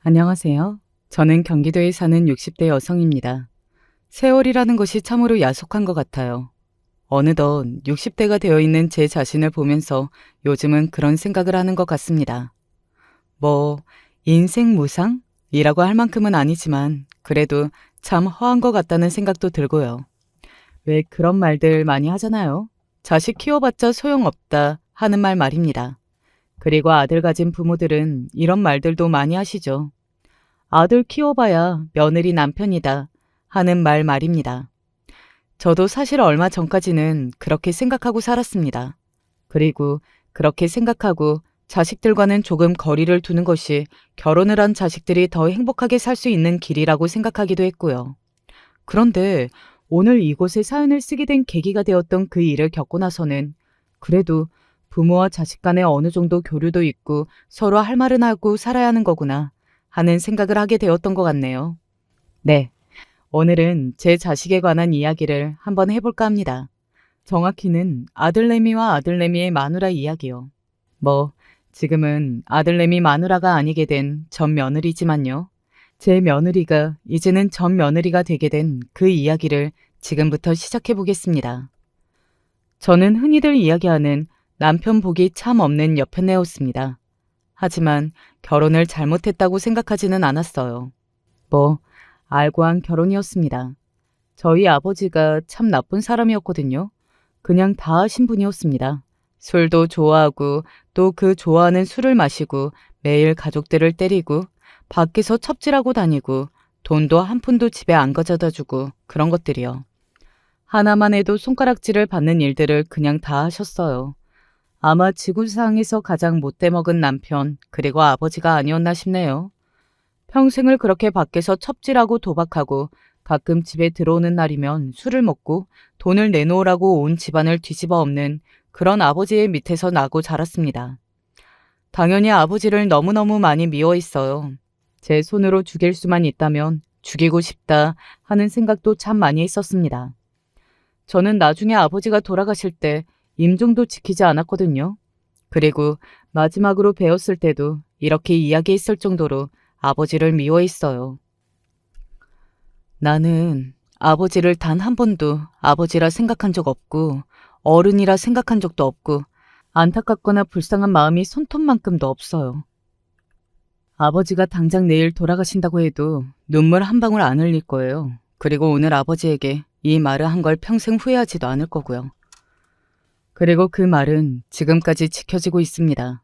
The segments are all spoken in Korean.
안녕하세요. 저는 경기도에 사는 60대 여성입니다. 세월이라는 것이 참으로 야속한 것 같아요. 어느덧 60대가 되어 있는 제 자신을 보면서 요즘은 그런 생각을 하는 것 같습니다. 뭐, 인생 무상이라고 할 만큼은 아니지만 그래도 참 허한 것 같다는 생각도 들고요. 왜 그런 말들 많이 하잖아요. 자식 키워봤자 소용없다 하는 말 말입니다. 그리고 아들 가진 부모들은 이런 말들도 많이 하시죠. 아들 키워봐야 며느리 남편이다 하는 말 말입니다. 저도 사실 얼마 전까지는 그렇게 생각하고 살았습니다. 그리고 그렇게 생각하고 자식들과는 조금 거리를 두는 것이 결혼을 한 자식들이 더 행복하게 살 수 있는 길이라고 생각하기도 했고요. 그런데 오늘 이곳에 사연을 쓰게 된 계기가 되었던 그 일을 겪고 나서는 그래도 부모와 자식 간에 어느 정도 교류도 있고 서로 할 말은 하고 살아야 하는 거구나 하는 생각을 하게 되었던 것 같네요. 네, 오늘은 제 자식에 관한 이야기를 한번 해볼까 합니다. 정확히는 아들내미와 아들내미의 마누라 이야기요. 뭐, 지금은 아들내미 마누라가 아니게 된 전 며느리지만요. 제 며느리가 이제는 전 며느리가 되게 된 그 이야기를 지금부터 시작해 보겠습니다. 저는 흔히들 이야기하는 남편 복이 참 없는 여편네였습니다. 하지만 결혼을 잘못했다고 생각하지는 않았어요. 뭐, 알고 한 결혼이었습니다. 저희 아버지가 참 나쁜 사람이었거든요. 그냥 다 하신 분이었습니다. 술도 좋아하고 또 그 좋아하는 술을 마시고 매일 가족들을 때리고 밖에서 첩질하고 다니고 돈도 한 푼도 집에 안 가져다 주고 그런 것들이요. 하나만 해도 손가락질을 받는 일들을 그냥 다 하셨어요. 아마 지구상에서 가장 못돼 먹은 남편 그리고 아버지가 아니었나 싶네요. 평생을 그렇게 밖에서 첩질하고 도박하고 가끔 집에 들어오는 날이면 술을 먹고 돈을 내놓으라고 온 집안을 뒤집어 엎는 그런 아버지의 밑에서 나고 자랐습니다. 당연히 아버지를 너무너무 많이 미워했어요. 제 손으로 죽일 수만 있다면 죽이고 싶다 하는 생각도 참 많이 했었습니다. 저는 나중에 아버지가 돌아가실 때 임종도 지키지 않았거든요. 그리고 마지막으로 배웠을 때도 이렇게 이야기했을 정도로 아버지를 미워했어요. 나는 아버지를 단 한 번도 아버지라 생각한 적 없고 어른이라 생각한 적도 없고 안타깝거나 불쌍한 마음이 손톱만큼도 없어요. 아버지가 당장 내일 돌아가신다고 해도 눈물 한 방울 안 흘릴 거예요. 그리고 오늘 아버지에게 이 말을 한 걸 평생 후회하지도 않을 거고요. 그리고 그 말은 지금까지 지켜지고 있습니다.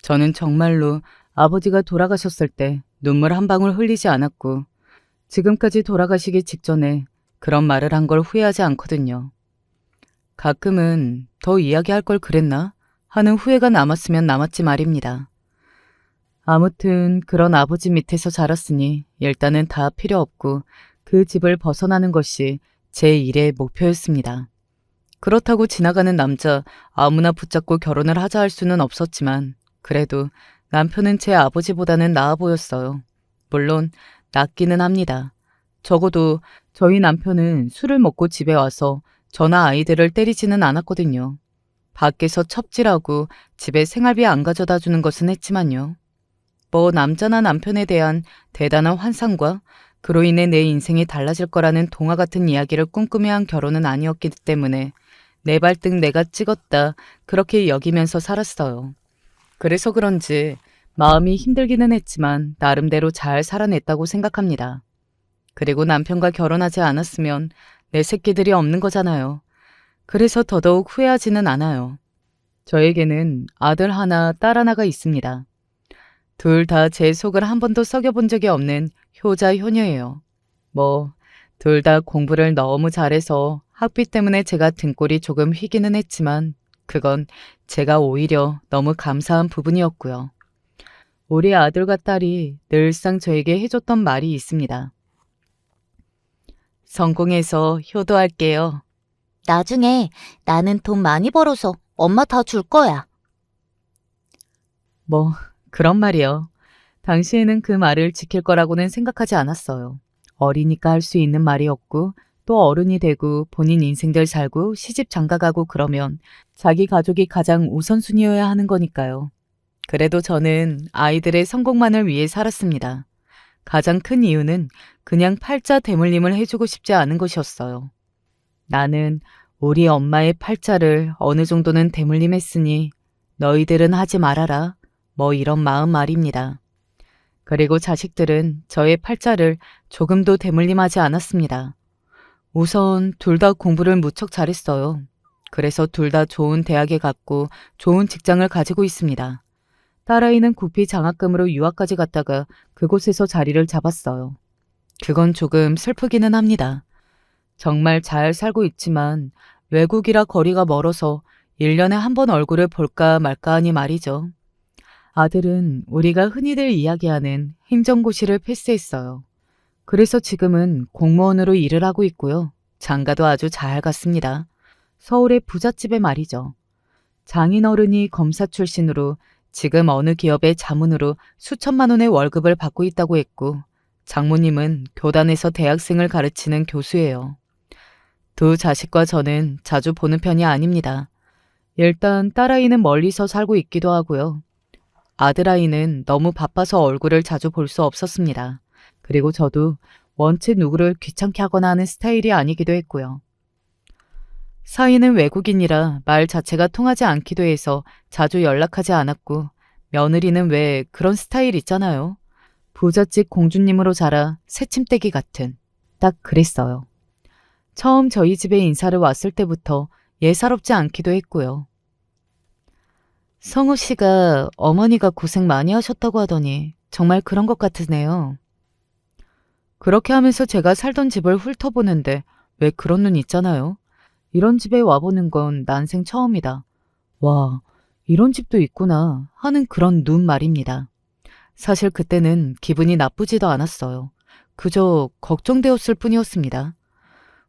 저는 정말로 아버지가 돌아가셨을 때 눈물 한 방울 흘리지 않았고 지금까지 돌아가시기 직전에 그런 말을 한 걸 후회하지 않거든요. 가끔은 더 이야기할 걸 그랬나 하는 후회가 남았으면 남았지 말입니다. 아무튼 그런 아버지 밑에서 자랐으니 일단은 다 필요 없고 그 집을 벗어나는 것이 제 일의 목표였습니다. 그렇다고 지나가는 남자 아무나 붙잡고 결혼을 하자 할 수는 없었지만 그래도 남편은 제 아버지보다는 나아 보였어요. 물론 낫기는 합니다. 적어도 저희 남편은 술을 먹고 집에 와서 저나 아이들을 때리지는 않았거든요. 밖에서 첩질하고 집에 생활비 안 가져다 주는 것은 했지만요. 뭐 남자나 남편에 대한 대단한 환상과 그로 인해 내 인생이 달라질 거라는 동화 같은 이야기를 꿈꾸며한 결혼은 아니었기 때문에 내 발등 내가 찍었다 그렇게 여기면서 살았어요. 그래서 그런지 마음이 힘들기는 했지만 나름대로 잘 살아냈다고 생각합니다. 그리고 남편과 결혼하지 않았으면 내 새끼들이 없는 거잖아요. 그래서 더더욱 후회하지는 않아요. 저에게는 아들 하나, 딸 하나가 있습니다. 둘 다 제 속을 한 번도 썩여본 적이 없는 효자 효녀예요. 뭐, 둘 다 공부를 너무 잘해서 학비 때문에 제가 등골이 조금 휘기는 했지만 그건 제가 오히려 너무 감사한 부분이었고요. 우리 아들과 딸이 늘상 저에게 해줬던 말이 있습니다. 성공해서 효도할게요. 나중에 나는 돈 많이 벌어서 엄마 다 줄 거야. 뭐, 그런 말이요. 당시에는 그 말을 지킬 거라고는 생각하지 않았어요. 어리니까 할 수 있는 말이었고 또 어른이 되고 본인 인생들 살고 시집 장가가고 그러면 자기 가족이 가장 우선순위여야 하는 거니까요. 그래도 저는 아이들의 성공만을 위해 살았습니다. 가장 큰 이유는 그냥 팔자 대물림을 해주고 싶지 않은 것이었어요. 나는 우리 엄마의 팔자를 어느 정도는 대물림했으니 너희들은 하지 말아라. 뭐 이런 마음 말입니다. 그리고 자식들은 저의 팔자를 조금도 대물림하지 않았습니다. 우선 둘 다 공부를 무척 잘했어요. 그래서 둘 다 좋은 대학에 갔고 좋은 직장을 가지고 있습니다. 딸아이는 구피 장학금으로 유학까지 갔다가 그곳에서 자리를 잡았어요. 그건 조금 슬프기는 합니다. 정말 잘 살고 있지만 외국이라 거리가 멀어서 1년에 한 번 얼굴을 볼까 말까 하니 말이죠. 아들은 우리가 흔히들 이야기하는 행정고시를 패스했어요. 그래서 지금은 공무원으로 일을 하고 있고요. 장가도 아주 잘 갔습니다. 서울의 부잣집에 말이죠. 장인어른이 검사 출신으로 지금 어느 기업의 자문으로 수천만 원의 월급을 받고 있다고 했고, 장모님은 교단에서 대학생을 가르치는 교수예요. 두 자식과 저는 자주 보는 편이 아닙니다. 일단 딸아이는 멀리서 살고 있기도 하고요. 아들아이는 너무 바빠서 얼굴을 자주 볼 수 없었습니다. 그리고 저도 원체 누구를 귀찮게 하거나 하는 스타일이 아니기도 했고요. 사위는 외국인이라 말 자체가 통하지 않기도 해서 자주 연락하지 않았고, 며느리는 왜 그런 스타일 있잖아요. 부잣집 공주님으로 자라 새침대기 같은. 딱 그랬어요. 처음 저희 집에 인사를 왔을 때부터 예사롭지 않기도 했고요. 성우 씨가 어머니가 고생 많이 하셨다고 하더니 정말 그런 것 같으네요. 그렇게 하면서 제가 살던 집을 훑어보는데 왜 그런 눈 있잖아요. 이런 집에 와보는 건 난생 처음이다. 와, 이런 집도 있구나 하는 그런 눈 말입니다. 사실 그때는 기분이 나쁘지도 않았어요. 그저 걱정되었을 뿐이었습니다.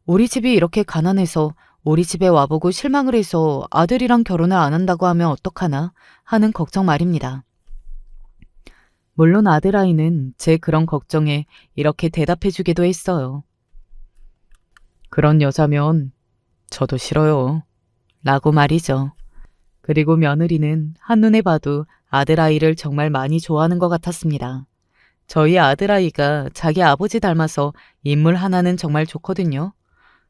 우리 집이 이렇게 가난해서 우리 집에 와보고 실망을 해서 아들이랑 결혼을 안 한다고 하면 어떡하나 하는 걱정 말입니다. 물론 아들아이는 제 그런 걱정에 이렇게 대답해주기도 했어요. 그런 여자면 저도 싫어요. 라고 말이죠. 그리고 며느리는 한눈에 봐도 아들아이를 정말 많이 좋아하는 것 같았습니다. 저희 아들아이가 자기 아버지 닮아서 인물 하나는 정말 좋거든요.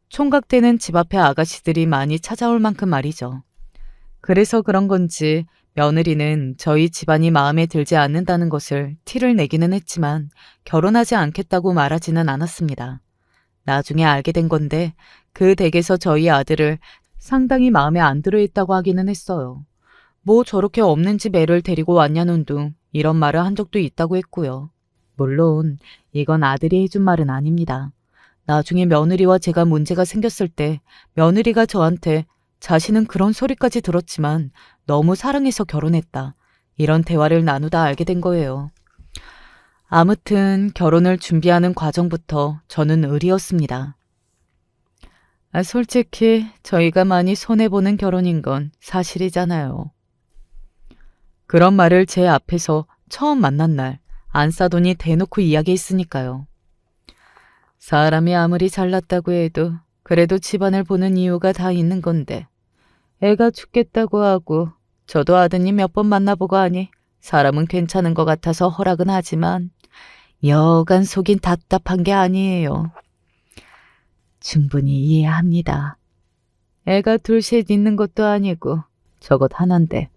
총각 때는 집 앞에 아가씨들이 많이 찾아올 만큼 말이죠. 그래서 그런 건지 며느리는 저희 집안이 마음에 들지 않는다는 것을 티를 내기는 했지만 결혼하지 않겠다고 말하지는 않았습니다. 나중에 알게 된 건데 그 댁에서 저희 아들을 상당히 마음에 안 들어 했다고 하기는 했어요. 뭐 저렇게 없는 집 애를 데리고 왔냐는 둥 이런 말을 한 적도 있다고 했고요. 물론 이건 아들이 해준 말은 아닙니다. 나중에 며느리와 제가 문제가 생겼을 때 며느리가 저한테 자신은 그런 소리까지 들었지만 너무 사랑해서 결혼했다. 이런 대화를 나누다 알게 된 거예요. 아무튼 결혼을 준비하는 과정부터 저는 의리였습니다. 솔직히 저희가 많이 손해보는 결혼인 건 사실이잖아요. 그런 말을 제 앞에서 처음 만난 날 안사돈이 대놓고 이야기했으니까요. 사람이 아무리 잘났다고 해도 그래도 집안을 보는 이유가 다 있는 건데 애가 죽겠다고 하고 저도 아드님 몇 번 만나보고 하니 사람은 괜찮은 것 같아서 허락은 하지만 여간 속인 답답한 게 아니에요. 충분히 이해합니다. 애가 둘셋 있는 것도 아니고 저것 하나인데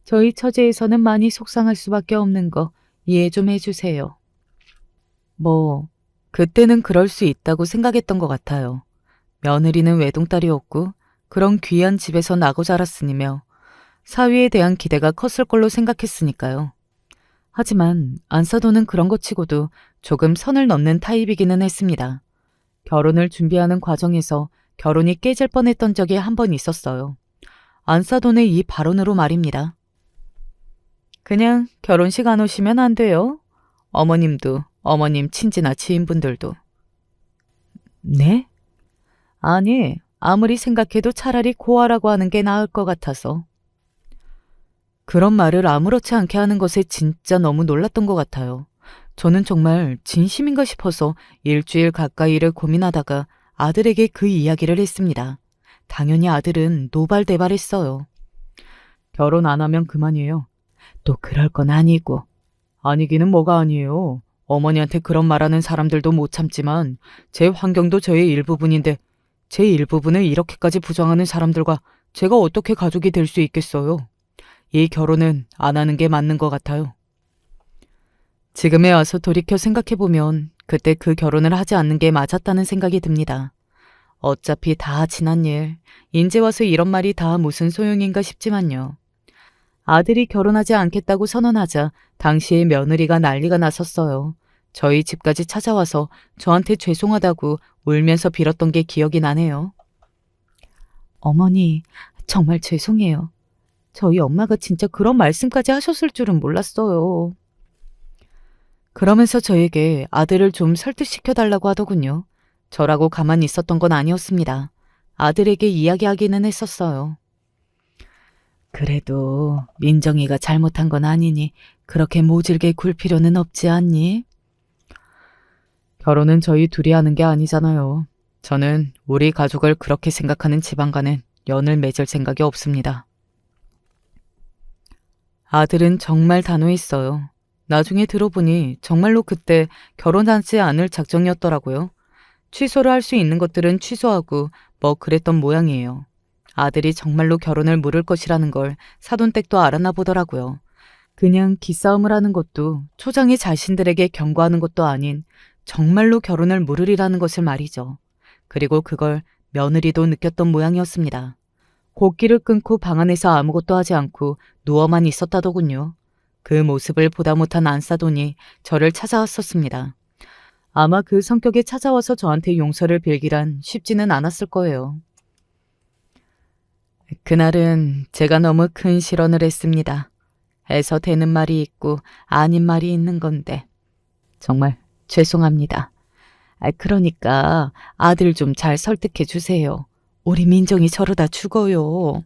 저희 처제에서는 많이 속상할 수밖에 없는 거 이해 좀 해주세요. 뭐 그때는 그럴 수 있다고 생각했던 것 같아요. 며느리는 외동딸이었고 그런 귀한 집에서 나고 자랐으니며 사위에 대한 기대가 컸을 걸로 생각했으니까요. 하지만 안사돈은 그런 것 치고도 조금 선을 넘는 타입이기는 했습니다. 결혼을 준비하는 과정에서 결혼이 깨질 뻔했던 적이 한 번 있었어요. 안사돈의 이 발언으로 말입니다. 그냥 결혼식 안 오시면 안 돼요. 어머님도 어머님 친지나 지인분들도. 네? 아니, 아무리 생각해도 차라리 고아라고 하는 게 나을 것 같아서. 그런 말을 아무렇지 않게 하는 것에 진짜 너무 놀랐던 것 같아요. 저는 정말 진심인가 싶어서 일주일 가까이를 고민하다가 아들에게 그 이야기를 했습니다. 당연히 아들은 노발대발했어요. 결혼 안 하면 그만이에요. 또 그럴 건 아니고. 아니기는 뭐가 아니에요. 어머니한테 그런 말하는 사람들도 못 참지만 제 환경도 저의 일부분인데 제 일부분을 이렇게까지 부정하는 사람들과 제가 어떻게 가족이 될 수 있겠어요? 이 결혼은 안 하는 게 맞는 것 같아요. 지금에 와서 돌이켜 생각해보면 그때 그 결혼을 하지 않는 게 맞았다는 생각이 듭니다. 어차피 다 지난 일, 인제 와서 이런 말이 다 무슨 소용인가 싶지만요. 아들이 결혼하지 않겠다고 선언하자 당시에 며느리가 난리가 났었어요. 저희 집까지 찾아와서 저한테 죄송하다고 울면서 빌었던 게 기억이 나네요. 어머니, 정말 죄송해요. 저희 엄마가 진짜 그런 말씀까지 하셨을 줄은 몰랐어요. 그러면서 저에게 아들을 좀 설득시켜달라고 하더군요. 저라고 가만히 있었던 건 아니었습니다. 아들에게 이야기하기는 했었어요. 그래도 민정이가 잘못한 건 아니니 그렇게 모질게 굴 필요는 없지 않니? 결혼은 저희 둘이 하는 게 아니잖아요. 저는 우리 가족을 그렇게 생각하는 집안과는 연을 맺을 생각이 없습니다. 아들은 정말 단호했어요. 나중에 들어보니 정말로 그때 결혼하지 않을 작정이었더라고요. 취소를 할 수 있는 것들은 취소하고 뭐 그랬던 모양이에요. 아들이 정말로 결혼을 물을 것이라는 걸 사돈댁도 알았나 보더라고요. 그냥 기싸움을 하는 것도 초장이 자신들에게 경고하는 것도 아닌 정말로 결혼을 물으리라는 것을 말이죠. 그리고 그걸 며느리도 느꼈던 모양이었습니다. 곡기를 끊고 방 안에서 아무것도 하지 않고 누워만 있었다더군요. 그 모습을 보다 못한 안사돈이 저를 찾아왔었습니다. 아마 그 성격에 찾아와서 저한테 용서를 빌기란 쉽지는 않았을 거예요. 그날은 제가 너무 큰 실언을 했습니다. 해서 되는 말이 있고 아닌 말이 있는 건데 정말 죄송합니다. 그러니까 아들 좀 잘 설득해 주세요. 우리 민정이 저러다 죽어요.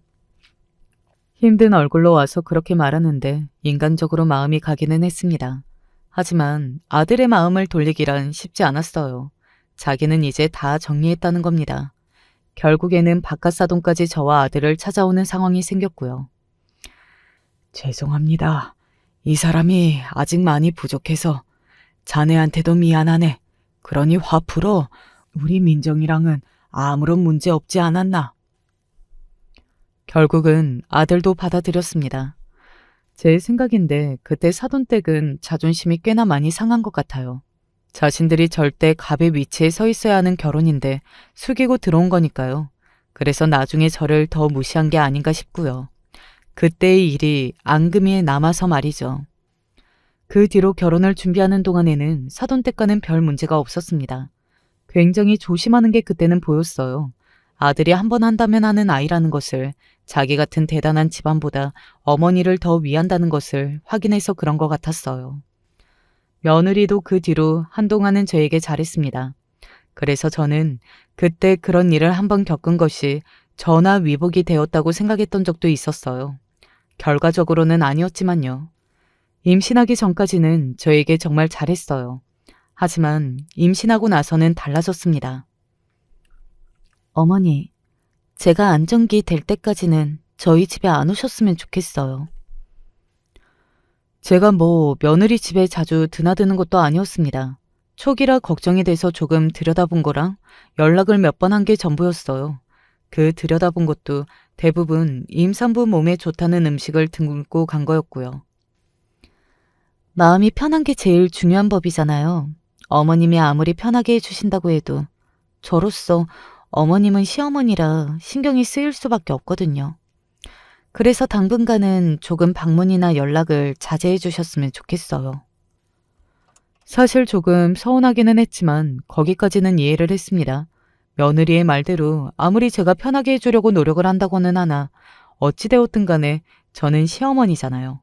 힘든 얼굴로 와서 그렇게 말하는데 인간적으로 마음이 가기는 했습니다. 하지만 아들의 마음을 돌리기란 쉽지 않았어요. 자기는 이제 다 정리했다는 겁니다. 결국에는 바깥사돈까지 저와 아들을 찾아오는 상황이 생겼고요. 죄송합니다. 이 사람이 아직 많이 부족해서 자네한테도 미안하네. 그러니 화 풀어. 우리 민정이랑은 아무런 문제 없지 않았나. 결국은 아들도 받아들였습니다. 제 생각인데 그때 사돈댁은 자존심이 꽤나 많이 상한 것 같아요. 자신들이 절대 갑의 위치에 서 있어야 하는 결혼인데 숙이고 들어온 거니까요. 그래서 나중에 저를 더 무시한 게 아닌가 싶고요. 그때의 일이 앙금이에 남아서 말이죠. 그 뒤로 결혼을 준비하는 동안에는 사돈댁과는 별 문제가 없었습니다. 굉장히 조심하는 게 그때는 보였어요. 아들이 한 번 한다면 하는 아이라는 것을, 자기 같은 대단한 집안보다 어머니를 더 위한다는 것을 확인해서 그런 것 같았어요. 며느리도 그 뒤로 한동안은 저에게 잘했습니다. 그래서 저는 그때 그런 일을 한번 겪은 것이 전화 위복이 되었다고 생각했던 적도 있었어요. 결과적으로는 아니었지만요. 임신하기 전까지는 저에게 정말 잘했어요. 하지만 임신하고 나서는 달라졌습니다. 어머니, 제가 안정기 될 때까지는 저희 집에 안 오셨으면 좋겠어요. 제가 뭐 며느리 집에 자주 드나드는 것도 아니었습니다. 초기라 걱정이 돼서 조금 들여다본 거랑 연락을 몇 번 한 게 전부였어요. 그 들여다본 것도 대부분 임산부 몸에 좋다는 음식을 등고 간 거였고요. 마음이 편한 게 제일 중요한 법이잖아요. 어머님이 아무리 편하게 해주신다고 해도 저로서 어머님은 시어머니라 신경이 쓰일 수밖에 없거든요. 그래서 당분간은 조금 방문이나 연락을 자제해 주셨으면 좋겠어요. 사실 조금 서운하기는 했지만 거기까지는 이해를 했습니다. 며느리의 말대로 아무리 제가 편하게 해주려고 노력을 한다고는 하나 어찌되었든 간에 저는 시어머니잖아요.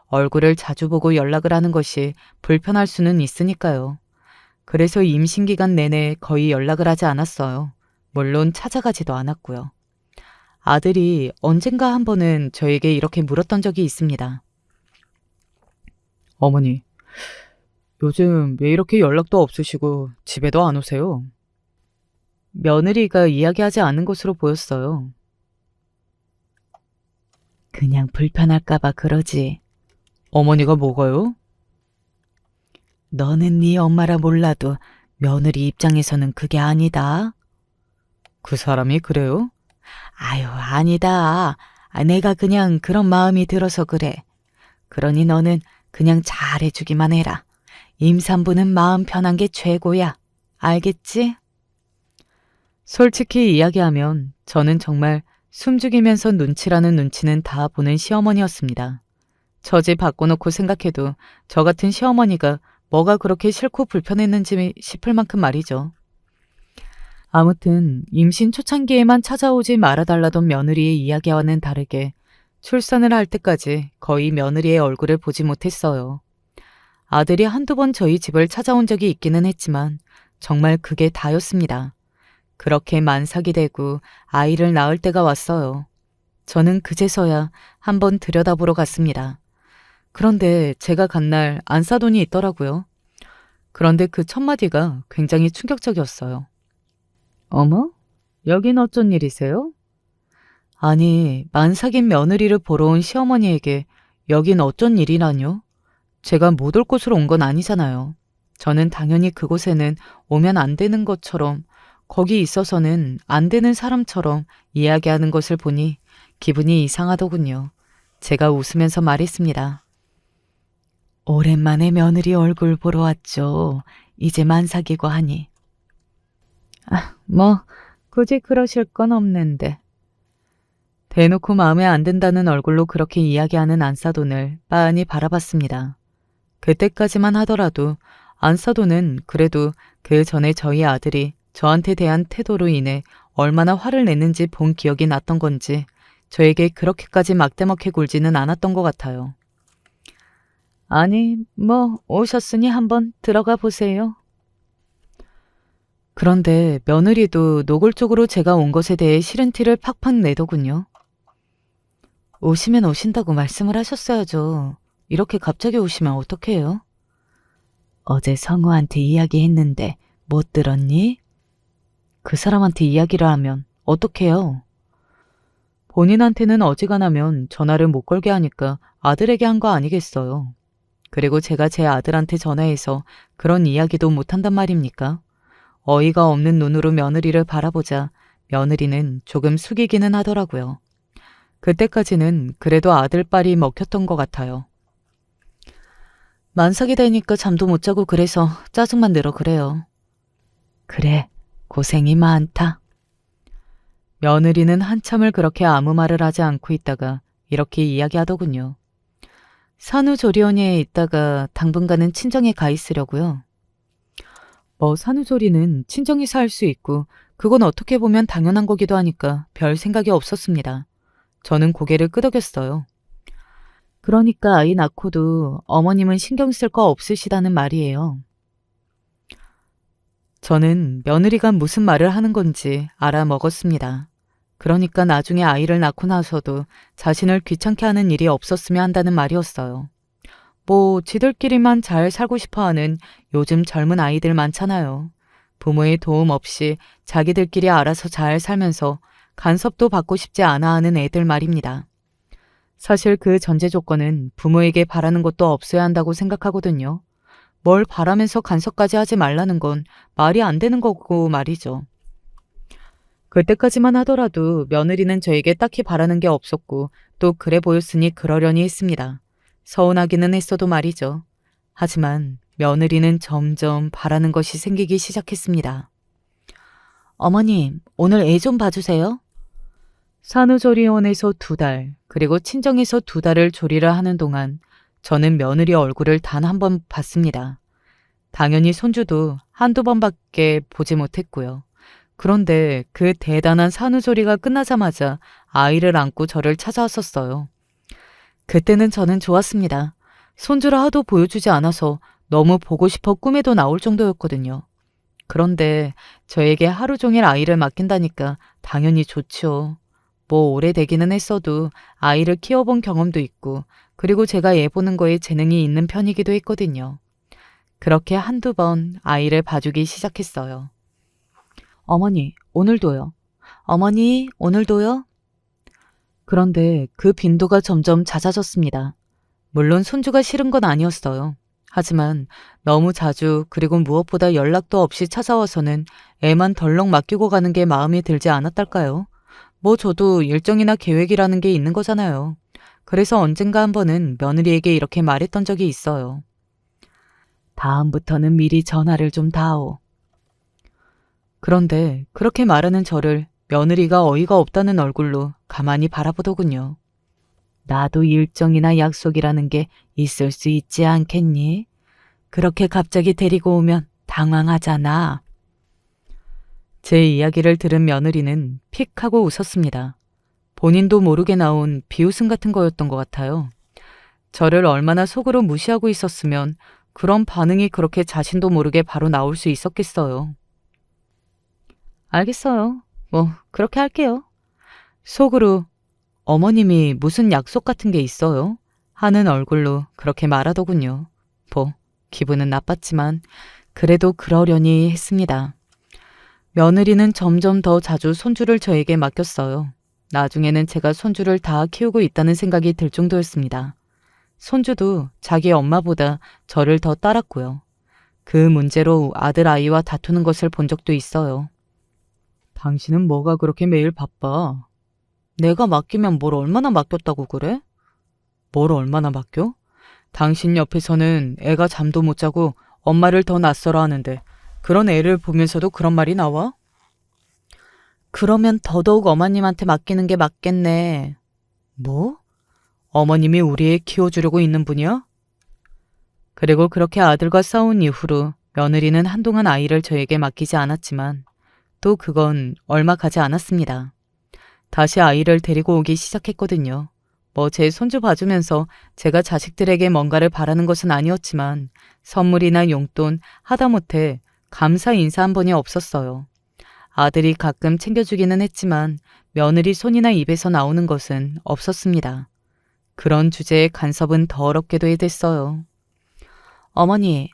얼굴을 자주 보고 연락을 하는 것이 불편할 수는 있으니까요. 그래서 임신 기간 내내 거의 연락을 하지 않았어요. 물론 찾아가지도 않았고요. 아들이 언젠가 한 번은 저에게 이렇게 물었던 적이 있습니다. 어머니, 요즘 왜 이렇게 연락도 없으시고 집에도 안 오세요? 며느리가 이야기하지 않은 것으로 보였어요. 그냥 불편할까 봐 그러지. 어머니가 뭐가요? 너는 네 엄마라 몰라도 며느리 입장에서는 그게 아니다. 그 사람이 그래요? 아유, 아니다. 내가 그냥 그런 마음이 들어서 그래. 그러니 너는 그냥 잘해주기만 해라. 임산부는 마음 편한 게 최고야. 알겠지? 솔직히 이야기하면 저는 정말 숨죽이면서 눈치라는 눈치는 다 보는 시어머니였습니다. 처지 바꿔놓고 생각해도 저 같은 시어머니가 뭐가 그렇게 싫고 불편했는지 싶을 만큼 말이죠. 아무튼 임신 초창기에만 찾아오지 말아달라던 며느리의 이야기와는 다르게 출산을 할 때까지 거의 며느리의 얼굴을 보지 못했어요. 아들이 한두 번 저희 집을 찾아온 적이 있기는 했지만 정말 그게 다였습니다. 그렇게 만삭이 되고 아이를 낳을 때가 왔어요. 저는 그제서야 한번 들여다보러 갔습니다. 그런데 제가 간 날 안사돈이 있더라고요. 그런데 그 첫 마디가 굉장히 충격적이었어요. 어머? 여긴 어쩐 일이세요? 아니, 만삭인 며느리를 보러 온 시어머니에게 여긴 어쩐 일이라뇨? 제가 못 올 곳으로 온 건 아니잖아요. 저는 당연히 그곳에는 오면 안 되는 것처럼, 거기 있어서는 안 되는 사람처럼 이야기하는 것을 보니 기분이 이상하더군요. 제가 웃으면서 말했습니다. 오랜만에 며느리 얼굴 보러 왔죠. 이제 만삭이고 하니. 뭐 굳이 그러실 건 없는데. 대놓고 마음에 안 든다는 얼굴로 그렇게 이야기하는 안사돈을 빤히 바라봤습니다. 그때까지만 하더라도 안사돈은 그래도 그 전에 저희 아들이 저한테 대한 태도로 인해 얼마나 화를 냈는지 본 기억이 났던 건지 저에게 그렇게까지 막대먹게 굴지는 않았던 것 같아요. 아니, 뭐 오셨으니 한번 들어가 보세요. 그런데 며느리도 노골적으로 제가 온 것에 대해 싫은 티를 팍팍 내더군요. 오시면 오신다고 말씀을 하셨어야죠. 이렇게 갑자기 오시면 어떡해요? 어제 성우한테 이야기했는데 못 들었니? 그 사람한테 이야기를 하면 어떡해요? 본인한테는 어지간하면 전화를 못 걸게 하니까 아들에게 한 거 아니겠어요. 그리고 제가 제 아들한테 전화해서 그런 이야기도 못한단 말입니까? 어이가 없는 눈으로 며느리를 바라보자 며느리는 조금 숙이기는 하더라고요. 그때까지는 그래도 아들빨이 먹혔던 것 같아요. 만삭이 되니까 잠도 못 자고 그래서 짜증만 들어 그래요. 그래, 고생이 많다. 며느리는 한참을 그렇게 아무 말을 하지 않고 있다가 이렇게 이야기하더군요. 산후조리원에 있다가 당분간은 친정에 가 있으려고요. 뭐 산후조리는 친정에서 할 수 있고 그건 어떻게 보면 당연한 거기도 하니까 별 생각이 없었습니다. 저는 고개를 끄덕였어요. 그러니까 아이 낳고도 어머님은 신경 쓸 거 없으시다는 말이에요. 저는 며느리가 무슨 말을 하는 건지 알아먹었습니다. 그러니까 나중에 아이를 낳고 나서도 자신을 귀찮게 하는 일이 없었으면 한다는 말이었어요. 뭐 지들끼리만 잘 살고 싶어하는 요즘 젊은 아이들 많잖아요. 부모의 도움 없이 자기들끼리 알아서 잘 살면서 간섭도 받고 싶지 않아 하는 애들 말입니다. 사실 그 전제 조건은 부모에게 바라는 것도 없어야 한다고 생각하거든요. 뭘 바라면서 간섭까지 하지 말라는 건 말이 안 되는 거고 말이죠. 그때까지만 하더라도 며느리는 저에게 딱히 바라는 게 없었고 또 그래 보였으니 그러려니 했습니다. 서운하기는 했어도 말이죠. 하지만 며느리는 점점 바라는 것이 생기기 시작했습니다. 어머님, 오늘 애 좀 봐주세요. 산후조리원에서 2달, 그리고 친정에서 2달을 조리를 하는 동안 저는 며느리 얼굴을 단 한 번 봤습니다. 당연히 손주도 한두 번밖에 보지 못했고요. 그런데 그 대단한 산후조리가 끝나자마자 아이를 안고 저를 찾아왔었어요. 그때는 저는 좋았습니다. 손주를 하도 보여주지 않아서 너무 보고 싶어 꿈에도 나올 정도였거든요. 그런데 저에게 하루 종일 아이를 맡긴다니까 당연히 좋죠. 뭐 오래되기는 했어도 아이를 키워본 경험도 있고 그리고 제가 애 보는 거에 재능이 있는 편이기도 했거든요. 그렇게 한두 번 아이를 봐주기 시작했어요. 어머니, 오늘도요. 어머니, 오늘도요. 그런데 그 빈도가 점점 잦아졌습니다. 물론 손주가 싫은 건 아니었어요. 하지만 너무 자주 그리고 무엇보다 연락도 없이 찾아와서는 애만 덜렁 맡기고 가는 게 마음에 들지 않았달까요? 뭐 저도 일정이나 계획이라는 게 있는 거잖아요. 그래서 언젠가 한 번은 며느리에게 이렇게 말했던 적이 있어요. 다음부터는 미리 전화를 좀 다오. 그런데 그렇게 말하는 저를 며느리가 어이가 없다는 얼굴로 가만히 바라보더군요. 나도 일정이나 약속이라는 게 있을 수 있지 않겠니? 그렇게 갑자기 데리고 오면 당황하잖아. 제 이야기를 들은 며느리는 픽 하고 웃었습니다. 본인도 모르게 나온 비웃음 같은 거였던 것 같아요. 저를 얼마나 속으로 무시하고 있었으면 그런 반응이 그렇게 자신도 모르게 바로 나올 수 있었겠어요. 알겠어요. 뭐 그렇게 할게요. 속으로 어머님이 무슨 약속 같은 게 있어요? 하는 얼굴로 그렇게 말하더군요. 뭐 기분은 나빴지만 그래도 그러려니 했습니다. 며느리는 점점 더 자주 손주를 저에게 맡겼어요. 나중에는 제가 손주를 다 키우고 있다는 생각이 들 정도였습니다. 손주도 자기 엄마보다 저를 더 따랐고요. 그 문제로 아들 아이와 다투는 것을 본 적도 있어요. 당신은 뭐가 그렇게 매일 바빠? 내가 맡기면 뭘 얼마나 맡겼다고 그래? 뭘 얼마나 맡겨? 당신 옆에서는 애가 잠도 못 자고 엄마를 더 낯설어 하는데 그런 애를 보면서도 그런 말이 나와? 그러면 더더욱 어머님한테 맡기는 게 맞겠네. 뭐? 어머님이 우리 애 키워주려고 있는 분이야? 그리고 그렇게 아들과 싸운 이후로 며느리는 한동안 아이를 저에게 맡기지 않았지만 또 그건 얼마 가지 않았습니다. 다시 아이를 데리고 오기 시작했거든요. 뭐 제 손주 봐주면서 제가 자식들에게 뭔가를 바라는 것은 아니었지만 선물이나 용돈 하다못해 감사 인사 한 번이 없었어요. 아들이 가끔 챙겨주기는 했지만 며느리 손이나 입에서 나오는 것은 없었습니다. 그런 주제의 간섭은 더럽게도 해댔어요. 어머니,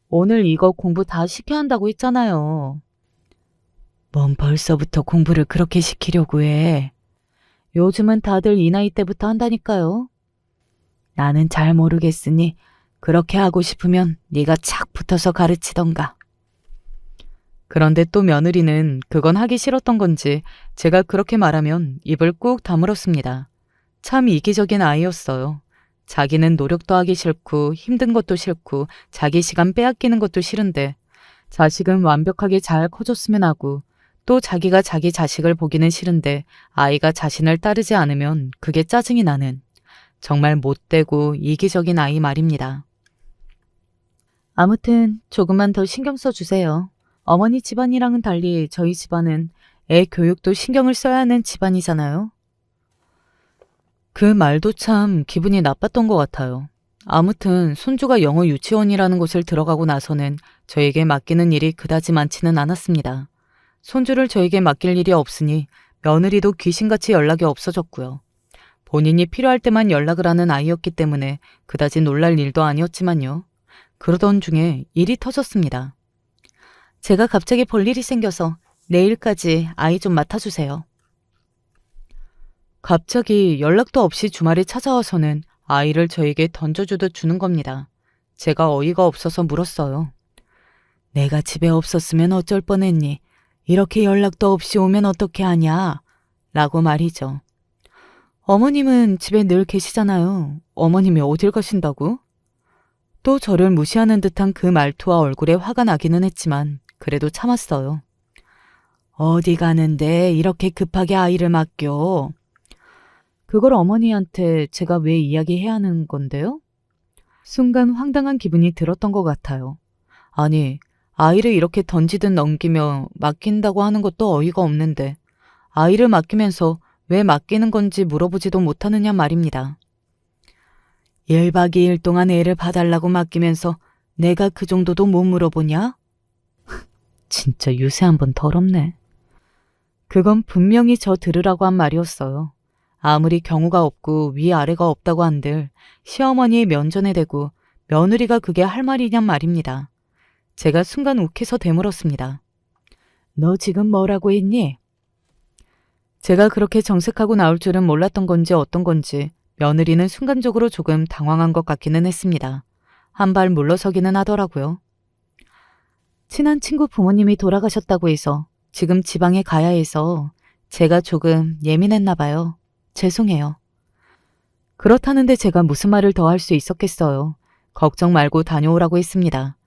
오늘 이거 공부 다 시켜야 한다고 했잖아요. 뭔 벌써부터 공부를 그렇게 시키려고 해. 요즘은 다들 이 나이 때부터 한다니까요. 나는 잘 모르겠으니 그렇게 하고 싶으면 네가 착 붙어서 가르치던가. 그런데 또 며느리는 그건 하기 싫었던 건지 제가 그렇게 말하면 입을 꾹 다물었습니다. 참 이기적인 아이였어요. 자기는 노력도 하기 싫고 힘든 것도 싫고 자기 시간 빼앗기는 것도 싫은데 자식은 완벽하게 잘 커줬으면 하고 또 자기가 자기 자식을 보기는 싫은데 아이가 자신을 따르지 않으면 그게 짜증이 나는 정말 못되고 이기적인 아이 말입니다. 아무튼 조금만 더 신경 써주세요. 어머니 집안이랑은 달리 저희 집안은 애 교육도 신경을 써야 하는 집안이잖아요. 그 말도 참 기분이 나빴던 것 같아요. 아무튼 손주가 영어 유치원이라는 곳을 들어가고 나서는 저에게 맡기는 일이 그다지 많지는 않았습니다. 손주를 저에게 맡길 일이 없으니 며느리도 귀신같이 연락이 없어졌고요. 본인이 필요할 때만 연락을 하는 아이였기 때문에 그다지 놀랄 일도 아니었지만요. 그러던 중에 일이 터졌습니다. 제가 갑자기 볼 일이 생겨서 내일까지 아이 좀 맡아주세요. 갑자기 연락도 없이 주말에 찾아와서는 아이를 저에게 던져주듯 주는 겁니다. 제가 어이가 없어서 물었어요. 내가 집에 없었으면 어쩔 뻔했니? 이렇게 연락도 없이 오면 어떻게 하냐? 라고 말이죠. 어머님은 집에 늘 계시잖아요. 어머님이 어딜 가신다고? 또 저를 무시하는 듯한 그 말투와 얼굴에 화가 나기는 했지만 그래도 참았어요. 어디 가는데 이렇게 급하게 아이를 맡겨? 그걸 어머니한테 제가 왜 이야기해야 하는 건데요? 순간 황당한 기분이 들었던 것 같아요. 아니, 아이를 이렇게 던지듯 넘기며 맡긴다고 하는 것도 어이가 없는데 아이를 맡기면서 왜 맡기는 건지 물어보지도 못하느냐 말입니다. 1박 2일 동안 애를 봐달라고 맡기면서 내가 그 정도도 못 물어보냐? 진짜 유세 한번 더럽네. 그건 분명히 저 들으라고 한 말이었어요. 아무리 경우가 없고 위아래가 없다고 한들 시어머니의 면전에 대고 며느리가 그게 할 말이냔 말입니다. 제가 순간 욱해서 되물었습니다. 너 지금 뭐라고 했니? 제가 그렇게 정색하고 나올 줄은 몰랐던 건지 어떤 건지 며느리는 순간적으로 조금 당황한 것 같기는 했습니다. 한 발 물러서기는 하더라고요. 친한 친구 부모님이 돌아가셨다고 해서 지금 지방에 가야 해서 제가 조금 예민했나 봐요. 죄송해요. 그렇다는데 제가 무슨 말을 더 할 수 있었겠어요. 걱정 말고 다녀오라고 했습니다.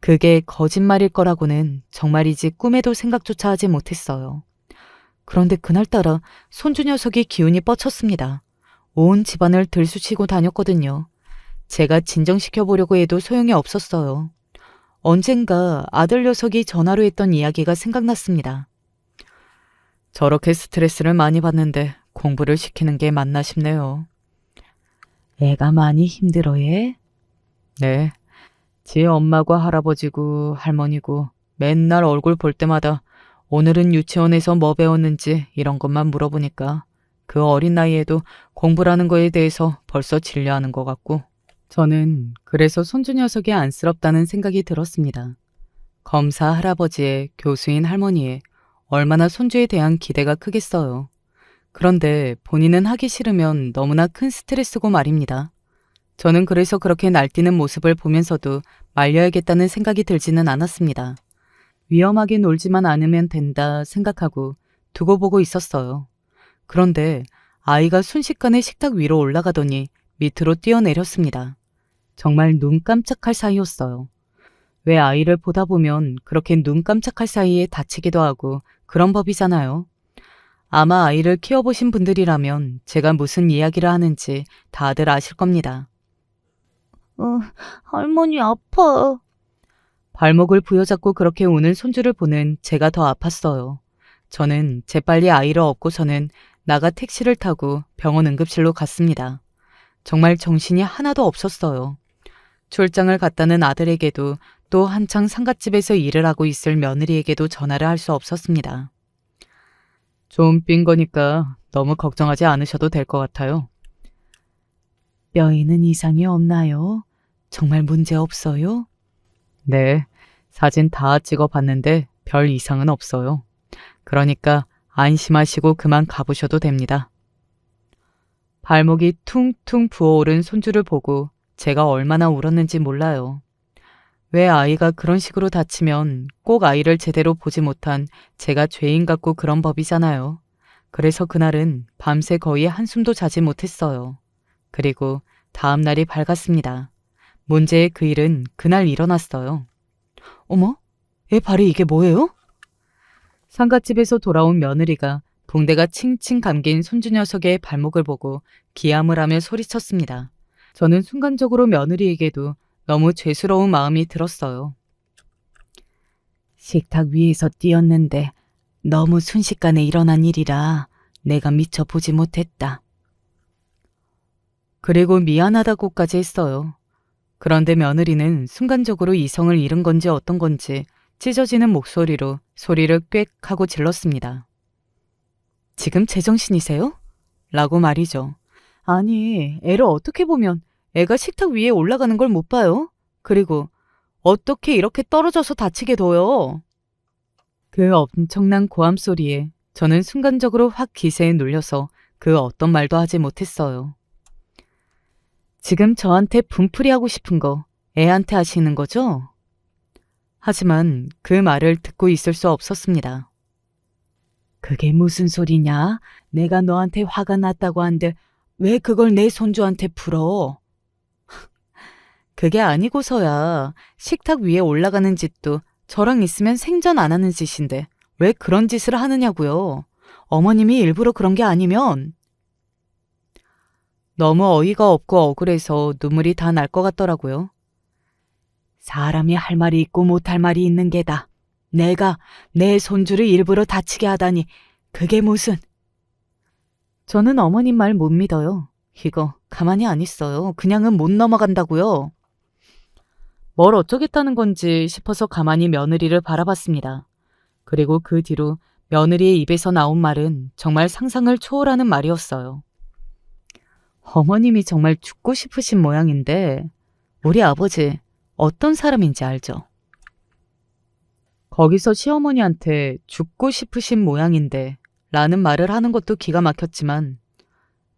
그게 거짓말일 거라고는 정말이지 꿈에도 생각조차 하지 못했어요. 그런데 그날따라 손주 녀석이 기운이 뻗쳤습니다. 온 집안을 들쑤시고 다녔거든요. 제가 진정시켜 보려고 해도 소용이 없었어요. 언젠가 아들 녀석이 전화로 했던 이야기가 생각났습니다. 저렇게 스트레스를 많이 받는데 공부를 시키는 게 맞나 싶네요. 애가 많이 힘들어해? 네. 지 엄마고 할아버지고 할머니고 맨날 얼굴 볼 때마다 오늘은 유치원에서 뭐 배웠는지 이런 것만 물어보니까 그 어린 나이에도 공부라는 거에 대해서 벌써 진료하는 것 같고 저는 그래서 손주 녀석이 안쓰럽다는 생각이 들었습니다. 검사 할아버지의 교수인 할머니의 얼마나 손주에 대한 기대가 크겠어요. 그런데 본인은 하기 싫으면 너무나 큰 스트레스고 말입니다. 저는 그래서 그렇게 날뛰는 모습을 보면서도 말려야겠다는 생각이 들지는 않았습니다. 위험하게 놀지만 않으면 된다 생각하고 두고 보고 있었어요. 그런데 아이가 순식간에 식탁 위로 올라가더니 밑으로 뛰어내렸습니다. 정말 눈 깜짝할 사이였어요. 왜 아이를 보다 보면 그렇게 눈 깜짝할 사이에 다치기도 하고 그런 법이잖아요. 아마 아이를 키워보신 분들이라면 제가 무슨 이야기를 하는지 다들 아실 겁니다. 할머니 아파. 발목을 부여잡고 그렇게 우는 손주를 보는 제가 더 아팠어요. 저는 재빨리 아이를 업고서는 나가 택시를 타고 병원 응급실로 갔습니다. 정말 정신이 하나도 없었어요. 출장을 갔다는 아들에게도 또 한창 상갓집에서 일을 하고 있을 며느리에게도 전화를 할 수 없었습니다. 좀 삔 거니까 너무 걱정하지 않으셔도 될 것 같아요. 뼈에는 이상이 없나요? 정말 문제 없어요? 네, 사진 다 찍어봤는데 별 이상은 없어요. 그러니까 안심하시고 그만 가보셔도 됩니다. 발목이 퉁퉁 부어오른 손주를 보고 제가 얼마나 울었는지 몰라요. 왜 아이가 그런 식으로 다치면 꼭 아이를 제대로 보지 못한 제가 죄인 같고 그런 법이잖아요. 그래서 그날은 밤새 거의 한숨도 자지 못했어요. 그리고 다음 날이 밝았습니다. 문제의 그 일은 그날 일어났어요. 어머? 애 발이 이게 뭐예요? 상갓집에서 돌아온 며느리가 붕대가 칭칭 감긴 손주 녀석의 발목을 보고 기함을 하며 소리쳤습니다. 저는 순간적으로 며느리에게도 너무 죄스러운 마음이 들었어요. 식탁 위에서 뛰었는데 너무 순식간에 일어난 일이라 내가 미처 보지 못했다. 그리고 미안하다고까지 했어요. 그런데 며느리는 순간적으로 이성을 잃은 건지 어떤 건지 찢어지는 목소리로 소리를 꽥 하고 질렀습니다. 지금 제정신이세요? 라고 말이죠. 아니, 애를 어떻게 보면 애가 식탁 위에 올라가는 걸 못 봐요? 그리고 어떻게 이렇게 떨어져서 다치게 둬요? 그 엄청난 고함 소리에 저는 순간적으로 확 기세에 눌려서 그 어떤 말도 하지 못했어요. 지금 저한테 분풀이 하고 싶은 거 애한테 하시는 거죠? 하지만 그 말을 듣고 있을 수 없었습니다. 그게 무슨 소리냐? 내가 너한테 화가 났다고 한들 왜 그걸 내 손주한테 풀어? 그게 아니고서야 식탁 위에 올라가는 짓도 저랑 있으면 생전 안 하는 짓인데 왜 그런 짓을 하느냐고요. 어머님이 일부러 그런 게 아니면. 너무 어이가 없고 억울해서 눈물이 다 날 것 같더라고요. 사람이 할 말이 있고 못할 말이 있는 게다. 내가 내 손주를 일부러 다치게 하다니 그게 무슨. 저는 어머님 말 못 믿어요. 이거 가만히 안 있어요. 그냥은 못 넘어간다고요. 뭘 어쩌겠다는 건지 싶어서 가만히 며느리를 바라봤습니다. 그리고 그 뒤로 며느리의 입에서 나온 말은 정말 상상을 초월하는 말이었어요. 어머님이 정말 죽고 싶으신 모양인데 우리 아버지 어떤 사람인지 알죠? 거기서 시어머니한테 죽고 싶으신 모양인데 라는 말을 하는 것도 기가 막혔지만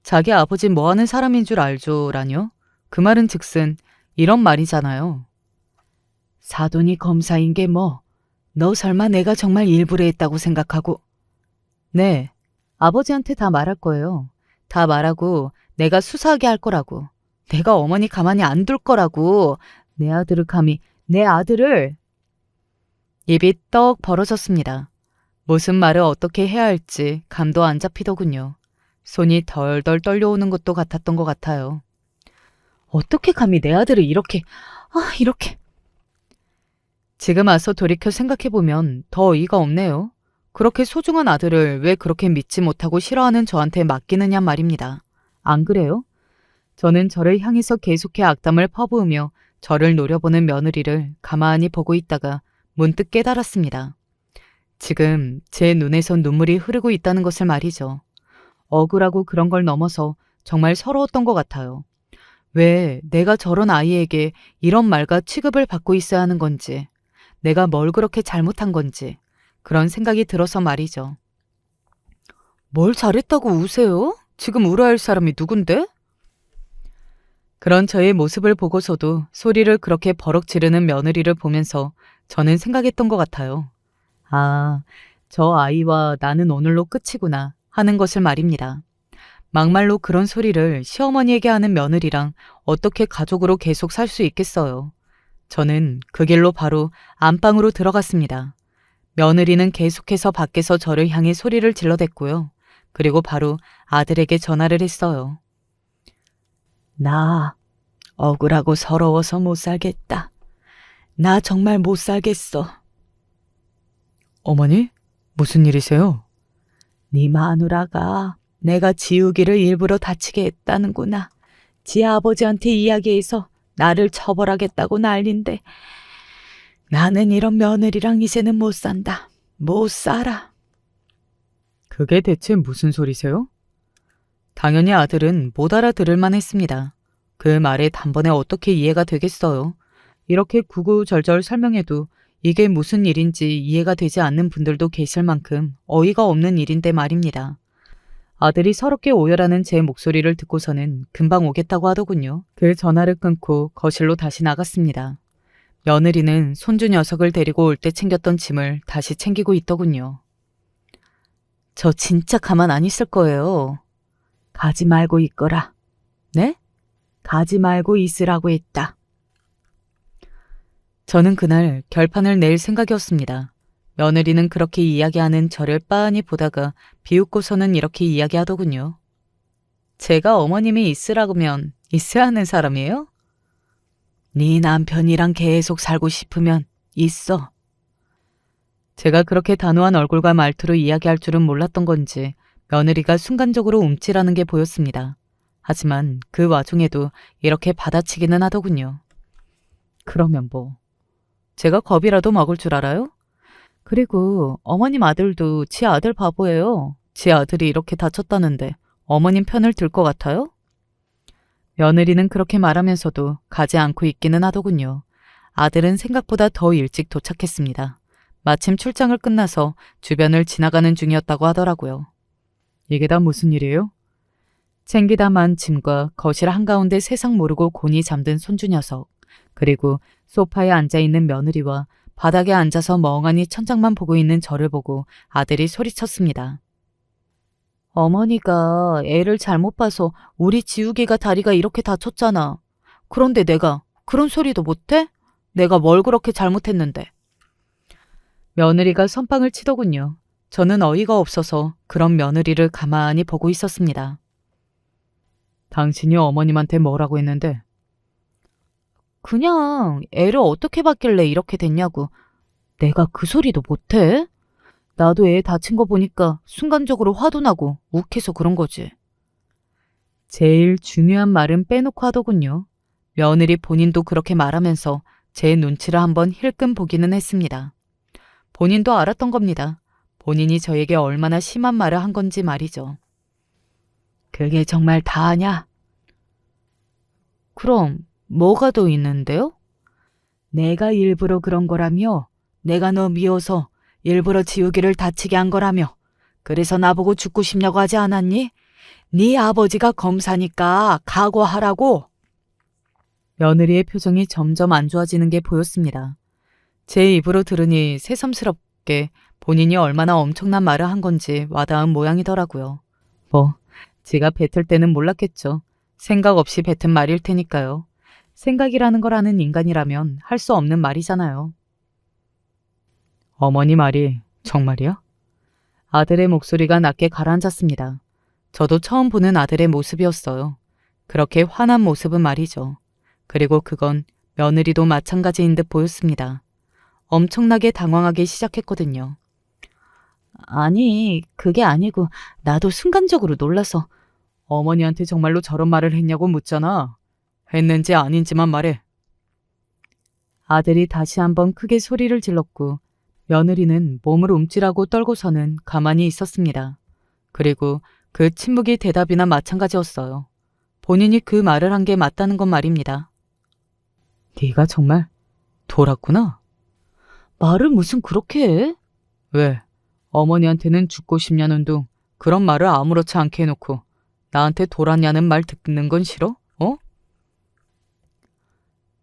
자기 아버지 뭐 하는 사람인 줄 알죠 라뇨? 그 말은 즉슨 이런 말이잖아요. 사돈이 검사인 게 뭐? 너 설마 내가 정말 일부러 했다고 생각하고? 네, 아버지한테 다 말할 거예요. 다 말하고 내가 수사하게 할 거라고. 내가 어머니 가만히 안 둘 거라고. 내 아들을 감히, 내 아들을. 입이 떡 벌어졌습니다. 무슨 말을 어떻게 해야 할지 감도 안 잡히더군요. 손이 덜덜 떨려오는 것도 같았던 것 같아요. 어떻게 감히 내 아들을 이렇게, 이렇게. 지금 와서 돌이켜 생각해보면 더 어이가 없네요. 그렇게 소중한 아들을 왜 그렇게 믿지 못하고 싫어하는 저한테 맡기느냐 말입니다. 안 그래요? 저는 저를 향해서 계속해 악담을 퍼부으며 저를 노려보는 며느리를 가만히 보고 있다가 문득 깨달았습니다. 지금 제 눈에선 눈물이 흐르고 있다는 것을 말이죠. 억울하고 그런 걸 넘어서 정말 서러웠던 것 같아요. 왜 내가 저런 아이에게 이런 말과 취급을 받고 있어야 하는 건지, 내가 뭘 그렇게 잘못한 건지 그런 생각이 들어서 말이죠. 뭘 잘했다고 우세요? 지금 울어야 할 사람이 누군데? 그런 저의 모습을 보고서도 소리를 그렇게 버럭 지르는 며느리를 보면서 저는 생각했던 것 같아요. 아, 저 아이와 나는 오늘로 끝이구나 하는 것을 말입니다. 막말로 그런 소리를 시어머니에게 하는 며느리랑 어떻게 가족으로 계속 살 수 있겠어요. 저는 그 길로 바로 안방으로 들어갔습니다. 며느리는 계속해서 밖에서 저를 향해 소리를 질러댔고요. 그리고 바로 아들에게 전화를 했어요. 나 억울하고 서러워서 못 살겠다. 나 정말 못 살겠어. 어머니? 무슨 일이세요? 네 마누라가 내가 지우기를 일부러 다치게 했다는구나. 지 아버지한테 이야기해서 나를 처벌하겠다고 난린데 나는 이런 며느리랑 이제는 못 산다. 못 살아. 그게 대체 무슨 소리세요? 당연히 아들은 못 알아들을 만했습니다. 그 말에 단번에 어떻게 이해가 되겠어요. 이렇게 구구절절 설명해도 이게 무슨 일인지 이해가 되지 않는 분들도 계실 만큼 어이가 없는 일인데 말입니다. 아들이 서럽게 오열하는 제 목소리를 듣고서는 금방 오겠다고 하더군요. 그 전화를 끊고 거실로 다시 나갔습니다. 며느리는 손주 녀석을 데리고 올 때 챙겼던 짐을 다시 챙기고 있더군요. 저 진짜 가만 안 있을 거예요. 가지 말고 있거라. 네? 가지 말고 있으라고 했다. 저는 그날 결판을 낼 생각이었습니다. 며느리는 그렇게 이야기하는 저를 빤히 보다가 비웃고서는 이렇게 이야기하더군요. 제가 어머님이 있으라면 있어야 하는 사람이에요? 네 남편이랑 계속 살고 싶으면 있어. 제가 그렇게 단호한 얼굴과 말투로 이야기할 줄은 몰랐던 건지 며느리가 순간적으로 움찔하는 게 보였습니다. 하지만 그 와중에도 이렇게 받아치기는 하더군요. 그러면 뭐, 제가 겁이라도 먹을 줄 알아요? 그리고 어머님 아들도 지 아들 바보예요. 지 아들이 이렇게 다쳤다는데 어머님 편을 들 것 같아요? 며느리는 그렇게 말하면서도 가지 않고 있기는 하더군요. 아들은 생각보다 더 일찍 도착했습니다. 마침 출장을 끝나서 주변을 지나가는 중이었다고 하더라고요. 이게 다 무슨 일이에요? 챙기다만 짐과 거실 한가운데 세상 모르고 곤히 잠든 손주 녀석, 그리고 소파에 앉아있는 며느리와 바닥에 앉아서 멍하니 천장만 보고 있는 저를 보고 아들이 소리쳤습니다. 어머니가 애를 잘못 봐서 우리 지우개가 다리가 이렇게 다쳤잖아. 그런데 내가 그런 소리도 못해? 내가 뭘 그렇게 잘못했는데. 며느리가 선빵을 치더군요. 저는 어이가 없어서 그런 며느리를 가만히 보고 있었습니다. 당신이 어머님한테 뭐라고 했는데? 그냥 애를 어떻게 봤길래 이렇게 됐냐고. 내가 그 소리도 못해? 나도 애 다친 거 보니까 순간적으로 화도 나고 욱해서 그런 거지. 제일 중요한 말은 빼놓고 하더군요. 며느리 본인도 그렇게 말하면서 제 눈치를 한번 힐끔 보기는 했습니다. 본인도 알았던 겁니다. 본인이 저에게 얼마나 심한 말을 한 건지 말이죠. 그게 정말 다냐? 그럼 뭐가 더 있는데요? 내가 일부러 그런 거라며? 내가 너 미워서 일부러 지우개를 다치게 한 거라며? 그래서 나보고 죽고 싶냐고 하지 않았니? 네 아버지가 검사니까 각오하라고. 며느리의 표정이 점점 안 좋아지는 게 보였습니다. 제 입으로 들으니 새삼스럽게 본인이 얼마나 엄청난 말을 한 건지 와닿은 모양이더라고요. 뭐, 지가 뱉을 때는 몰랐겠죠. 생각 없이 뱉은 말일 테니까요. 생각이라는 걸 아는 인간이라면 할 수 없는 말이잖아요. 어머니 말이 정말이야? 아들의 목소리가 낮게 가라앉았습니다. 저도 처음 보는 아들의 모습이었어요. 그렇게 화난 모습은 말이죠. 그리고 그건 며느리도 마찬가지인 듯 보였습니다. 엄청나게 당황하기 시작했거든요. 아니, 그게 아니고 나도 순간적으로 놀라서. 어머니한테 정말로 저런 말을 했냐고 묻잖아. 했는지 아닌지만 말해. 아들이 다시 한번 크게 소리를 질렀고 며느리는 몸을 움찔하고 떨고서는 가만히 있었습니다. 그리고 그 침묵이 대답이나 마찬가지였어요. 본인이 그 말을 한 게 맞다는 건 말입니다. 네가 정말 돌았구나. 말을 무슨 그렇게 해? 왜? 어머니한테는 죽고 싶냐는 둥 그런 말을 아무렇지 않게 해놓고 나한테 돌았냐는 말 듣는 건 싫어? 어?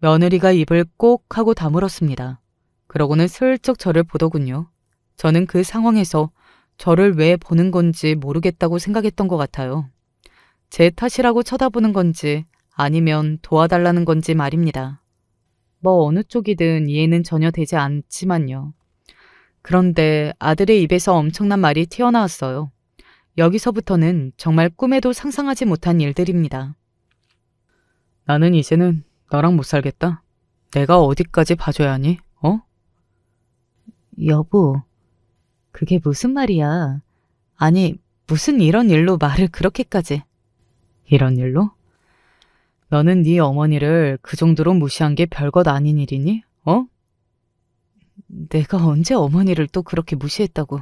며느리가 입을 꼭 하고 다물었습니다. 그러고는 슬쩍 저를 보더군요. 저는 그 상황에서 저를 왜 보는 건지 모르겠다고 생각했던 것 같아요. 제 탓이라고 쳐다보는 건지 아니면 도와달라는 건지 말입니다. 뭐 어느 쪽이든 이해는 전혀 되지 않지만요. 그런데 아들의 입에서 엄청난 말이 튀어나왔어요. 여기서부터는 정말 꿈에도 상상하지 못한 일들입니다. 나는 이제는 너랑 못 살겠다. 내가 어디까지 봐줘야 하니? 어? 여보, 그게 무슨 말이야? 아니, 무슨 이런 일로 말을 그렇게까지. 이런 일로? 너는 네 어머니를 그 정도로 무시한 게 별것 아닌 일이니? 어? 내가 언제 어머니를 또 그렇게 무시했다고.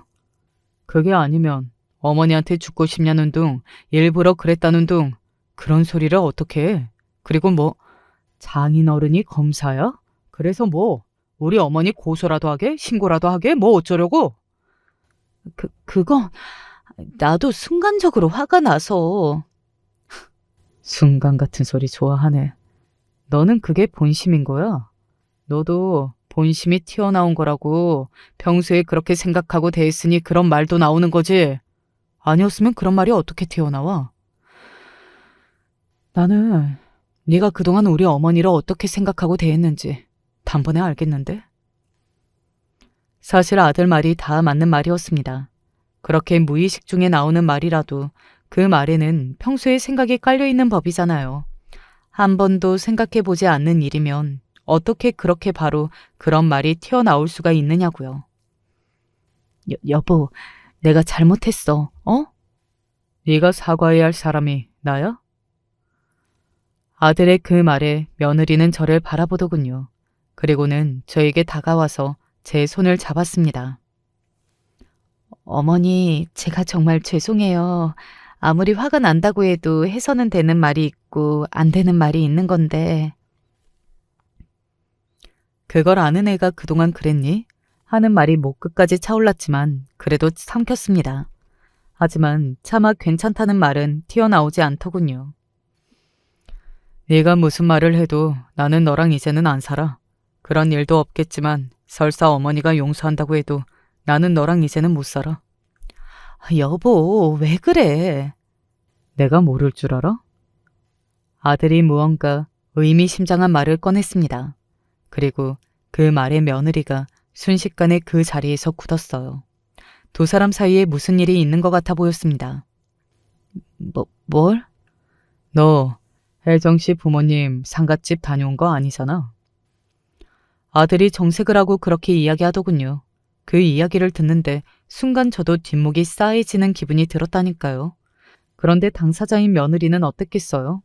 그게 아니면 어머니한테 죽고 싶냐는 둥 일부러 그랬다는 둥 그런 소리를 어떻게 해? 그리고 뭐 장인어른이 검사야? 그래서 뭐 우리 어머니 고소라도 하게? 신고라도 하게? 뭐 어쩌려고? 그건 나도 순간적으로 화가 나서. 순간 같은 소리 좋아하네. 너는 그게 본심인 거야? 너도 본심이 튀어나온 거라고 평소에 그렇게 생각하고 대했으니 그런 말도 나오는 거지. 아니었으면 그런 말이 어떻게 튀어나와? 나는 네가 그동안 우리 어머니를 어떻게 생각하고 대했는지 단번에 알겠는데? 사실 아들 말이 다 맞는 말이었습니다. 그렇게 무의식 중에 나오는 말이라도 그 말에는 평소에 생각이 깔려있는 법이잖아요. 한 번도 생각해보지 않는 일이면 어떻게 그렇게 바로 그런 말이 튀어나올 수가 있느냐고요. 여보, 내가 잘못했어. 어? 네가 사과해야 할 사람이 나야? 아들의 그 말에 며느리는 저를 바라보더군요. 그리고는 저에게 다가와서 제 손을 잡았습니다. 어머니, 제가 정말 죄송해요. 아무리 화가 난다고 해도 해서는 되는 말이 있고 안 되는 말이 있는 건데. 그걸 아는 애가 그동안 그랬니? 하는 말이 목 끝까지 차올랐지만 그래도 삼켰습니다. 하지만 차마 괜찮다는 말은 튀어나오지 않더군요. 네가 무슨 말을 해도 나는 너랑 이제는 안 살아. 그런 일도 없겠지만 설사 어머니가 용서한다고 해도 나는 너랑 이제는 못 살아. 여보, 왜 그래? 내가 모를 줄 알아? 아들이 무언가 의미심장한 말을 꺼냈습니다. 그리고 그 말에 며느리가 순식간에 그 자리에서 굳었어요. 두 사람 사이에 무슨 일이 있는 것 같아 보였습니다. 뭘? 너 혜정씨 부모님 상갓집 다녀온 거 아니잖아. 아들이 정색을 하고 그렇게 이야기하더군요. 그 이야기를 듣는데 순간 저도 뒷목이 싸해지는 기분이 들었다니까요. 그런데 당사자인 며느리는 어땠겠어요?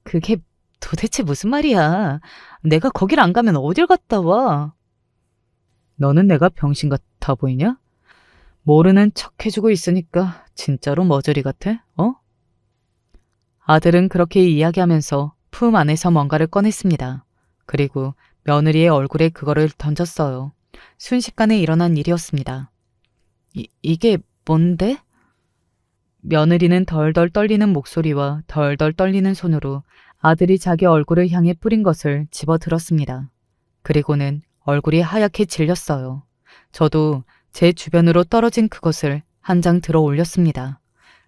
그게 도대체 무슨 말이야? 내가 거길 안 가면 어딜 갔다 와? 너는 내가 병신 같아 보이냐? 모르는 척 해주고 있으니까 진짜로 머저리 같아? 어? 아들은 그렇게 이야기하면서 품 안에서 뭔가를 꺼냈습니다. 그리고 며느리의 얼굴에 그거를 던졌어요. 순식간에 일어난 일이었습니다. 이게 뭔데? 며느리는 덜덜 떨리는 목소리와 덜덜 떨리는 손으로 아들이 자기 얼굴을 향해 뿌린 것을 집어 들었습니다. 그리고는 얼굴이 하얗게 질렸어요. 저도 제 주변으로 떨어진 그것을 한 장 들어 올렸습니다.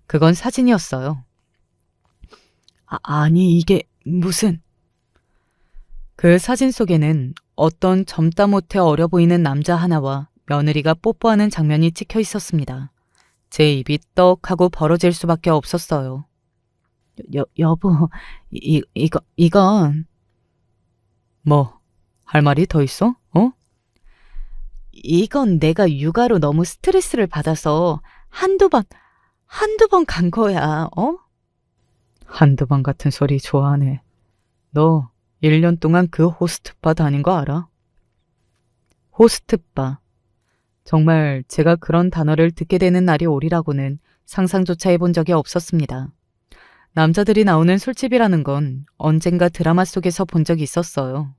그건 사진이었어요. 아니, 이게 무슨... 그 사진 속에는 어떤 젊다 못해 어려 보이는 남자 하나와 며느리가 뽀뽀하는 장면이 찍혀 있었습니다. 제 입이 떡하고 벌어질 수밖에 없었어요. 여보, 이건... 뭐, 할 말이 더 있어? 어? 이건 내가 육아로 너무 스트레스를 받아서 한두 번 간 거야, 어? 한두 번 같은 소리 좋아하네. 너 1년 동안 그 호스트바 다닌 거 알아? 호스트바. 정말 제가 그런 단어를 듣게 되는 날이 오리라고는 상상조차 해본 적이 없었습니다. 남자들이 나오는 술집이라는 건 언젠가 드라마 속에서 본 적이 있었어요.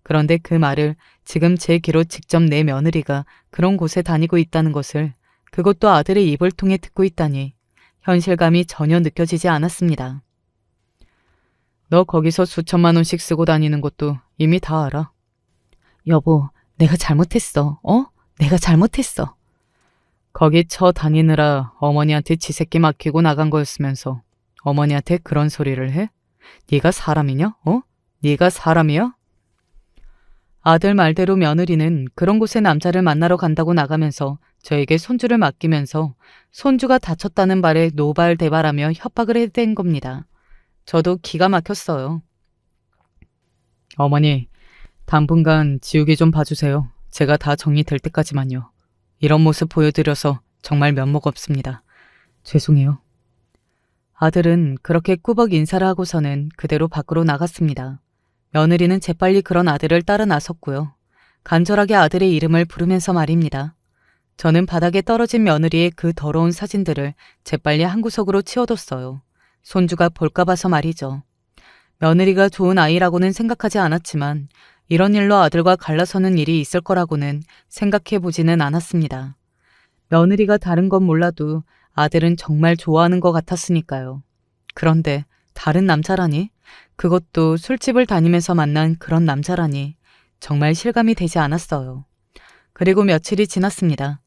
그런데 그 말을 지금 제 귀로 직접 내 며느리가 그런 곳에 다니고 있다는 것을, 그것도 아들의 입을 통해 듣고 있다니 현실감이 전혀 느껴지지 않았습니다. 너 거기서 수천만 원씩 쓰고 다니는 것도 이미 다 알아. 여보, 내가 잘못했어, 어? 내가 잘못했어. 거기 쳐 다니느라 어머니한테 지 새끼 맡기고 나간 거였으면서 어머니한테 그런 소리를 해? 네가 사람이냐? 어? 네가 사람이야? 아들 말대로 며느리는 그런 곳에 남자를 만나러 간다고 나가면서 저에게 손주를 맡기면서 손주가 다쳤다는 말에 노발대발하며 협박을 해댄 겁니다. 저도 기가 막혔어요. 어머니, 당분간 지우개 좀 봐주세요. 제가 다 정리될 때까지만요. 이런 모습 보여드려서 정말 면목 없습니다. 죄송해요. 아들은 그렇게 꾸벅 인사를 하고서는 그대로 밖으로 나갔습니다. 며느리는 재빨리 그런 아들을 따라 나섰고요. 간절하게 아들의 이름을 부르면서 말입니다. 저는 바닥에 떨어진 며느리의 그 더러운 사진들을 재빨리 한 구석으로 치워뒀어요. 손주가 볼까 봐서 말이죠. 며느리가 좋은 아이라고는 생각하지 않았지만 이런 일로 아들과 갈라서는 일이 있을 거라고는 생각해 보지는 않았습니다. 며느리가 다른 건 몰라도 아들은 정말 좋아하는 것 같았으니까요. 그런데 다른 남자라니? 그것도 술집을 다니면서 만난 그런 남자라니 정말 실감이 되지 않았어요. 그리고 며칠이 지났습니다.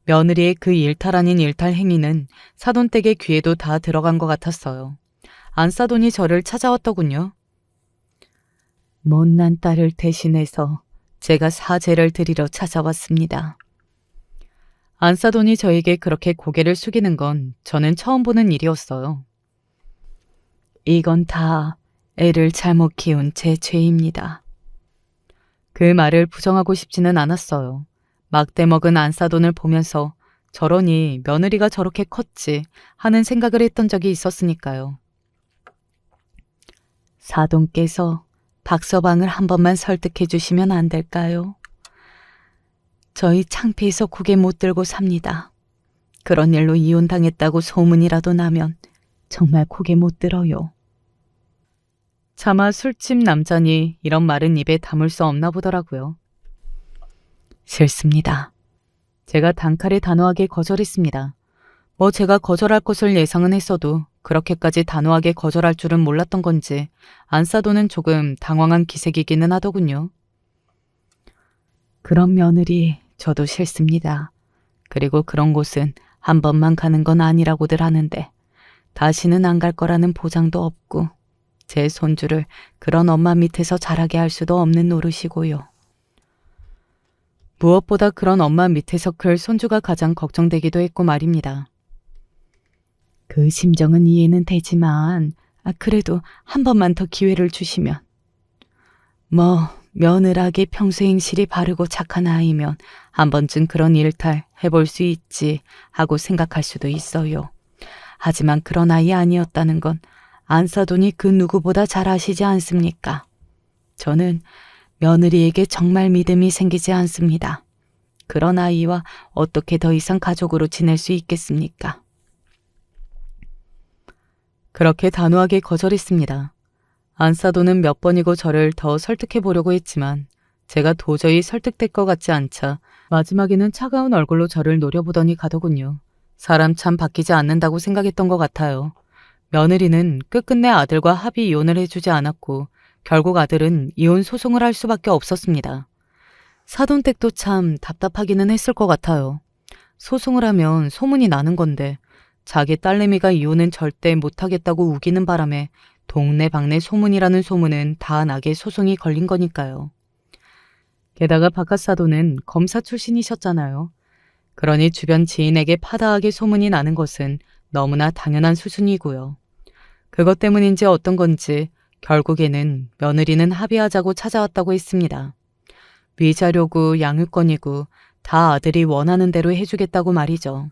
며느리의 그 일탈 아닌 일탈 행위는 사돈댁의 귀에도 다 들어간 것 같았어요. 안사돈이 저를 찾아왔더군요. 못난 딸을 대신해서 제가 사죄를 드리러 찾아왔습니다. 안사돈이 저에게 그렇게 고개를 숙이는 건 저는 처음 보는 일이었어요. 이건 다 애를 잘못 키운 제 죄입니다. 그 말을 부정하고 싶지는 않았어요. 막대먹은 안사돈을 보면서 저러니 며느리가 저렇게 컸지 하는 생각을 했던 적이 있었으니까요. 사돈께서 박서방을 한 번만 설득해 주시면 안 될까요? 저희 창피해서 고개 못 들고 삽니다. 그런 일로 이혼당했다고 소문이라도 나면 정말 고개 못 들어요. 차마 술집 남자니 이런 말은 입에 담을 수 없나 보더라고요. 싫습니다. 제가 단칼에 단호하게 거절했습니다. 뭐 제가 거절할 것을 예상은 했어도 그렇게까지 단호하게 거절할 줄은 몰랐던 건지 안사돈은 조금 당황한 기색이기는 하더군요. 그런 며느리 저도 싫습니다. 그리고 그런 곳은 한 번만 가는 건 아니라고들 하는데 다시는 안 갈 거라는 보장도 없고 제 손주를 그런 엄마 밑에서 자라게 할 수도 없는 노릇이고요. 무엇보다 그런 엄마 밑에서 클 손주가 가장 걱정되기도 했고 말입니다. 그 심정은 이해는 되지만 그래도 한 번만 더 기회를 주시면. 뭐 며느라게 평소 행실이 바르고 착한 아이면 한 번쯤 그런 일탈 해볼 수 있지 하고 생각할 수도 있어요. 하지만 그런 아이 아니었다는 건 안사돈이 그 누구보다 잘 아시지 않습니까? 저는 며느리에게 정말 믿음이 생기지 않습니다. 그런 아이와 어떻게 더 이상 가족으로 지낼 수 있겠습니까? 그렇게 단호하게 거절했습니다. 안사돈은 몇 번이고 저를 더 설득해 보려고 했지만 제가 도저히 설득될 것 같지 않자 마지막에는 차가운 얼굴로 저를 노려보더니 가더군요. 사람 참 바뀌지 않는다고 생각했던 것 같아요. 며느리는 끝끝내 아들과 합의 이혼을 해주지 않았고 결국 아들은 이혼 소송을 할 수밖에 없었습니다. 사돈댁도 참 답답하기는 했을 것 같아요. 소송을 하면 소문이 나는 건데 자기 딸내미가 이혼은 절대 못하겠다고 우기는 바람에 동네방네 소문이라는 소문은 다 나게 소송이 걸린 거니까요. 게다가 박하사돈은 검사 출신이셨잖아요. 그러니 주변 지인에게 파다하게 소문이 나는 것은 너무나 당연한 수순이고요. 그것 때문인지 어떤 건지 결국에는 며느리는 합의하자고 찾아왔다고 했습니다. 위자료고 양육권이고 다 아들이 원하는 대로 해주겠다고 말이죠.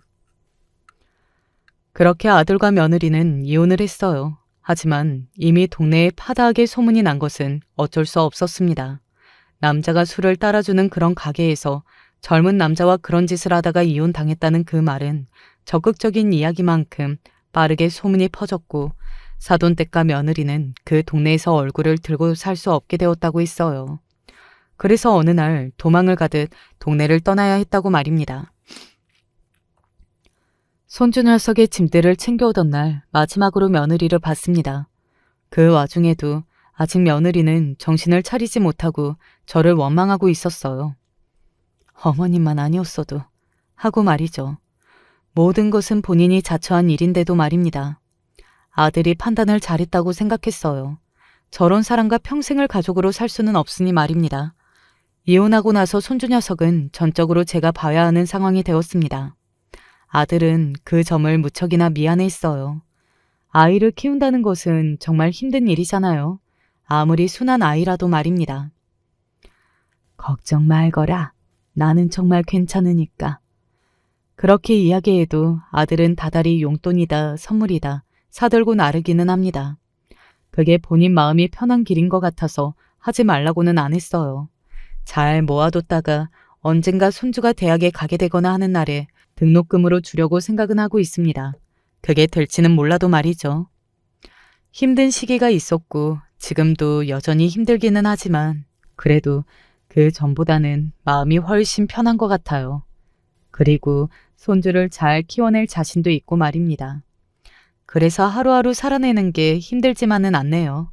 그렇게 아들과 며느리는 이혼을 했어요. 하지만 이미 동네에 파다하게 소문이 난 것은 어쩔 수 없었습니다. 남자가 술을 따라주는 그런 가게에서 젊은 남자와 그런 짓을 하다가 이혼당했다는 그 말은 적극적인 이야기만큼 빠르게 소문이 퍼졌고 사돈댁과 며느리는 그 동네에서 얼굴을 들고 살 수 없게 되었다고 했어요. 그래서 어느 날 도망을 가듯 동네를 떠나야 했다고 말입니다. 손주 녀석의 짐들을 챙겨오던 날 마지막으로 며느리를 봤습니다. 그 와중에도 아직 며느리는 정신을 차리지 못하고 저를 원망하고 있었어요. 어머님만 아니었어도 하고 말이죠. 모든 것은 본인이 자처한 일인데도 말입니다. 아들이 판단을 잘했다고 생각했어요. 저런 사람과 평생을 가족으로 살 수는 없으니 말입니다. 이혼하고 나서 손주 녀석은 전적으로 제가 봐야 하는 상황이 되었습니다. 아들은 그 점을 무척이나 미안해했어요. 아이를 키운다는 것은 정말 힘든 일이잖아요. 아무리 순한 아이라도 말입니다. 걱정 말거라. 나는 정말 괜찮으니까. 그렇게 이야기해도 아들은 다달이 용돈이다, 선물이다 사들고 나르기는 합니다. 그게 본인 마음이 편한 길인 것 같아서 하지 말라고는 안 했어요. 잘 모아뒀다가 언젠가 손주가 대학에 가게 되거나 하는 날에 등록금으로 주려고 생각은 하고 있습니다. 그게 될지는 몰라도 말이죠. 힘든 시기가 있었고 지금도 여전히 힘들기는 하지만 그래도 그 전보다는 마음이 훨씬 편한 것 같아요. 그리고 손주를 잘 키워낼 자신도 있고 말입니다. 그래서 하루하루 살아내는 게 힘들지만은 않네요.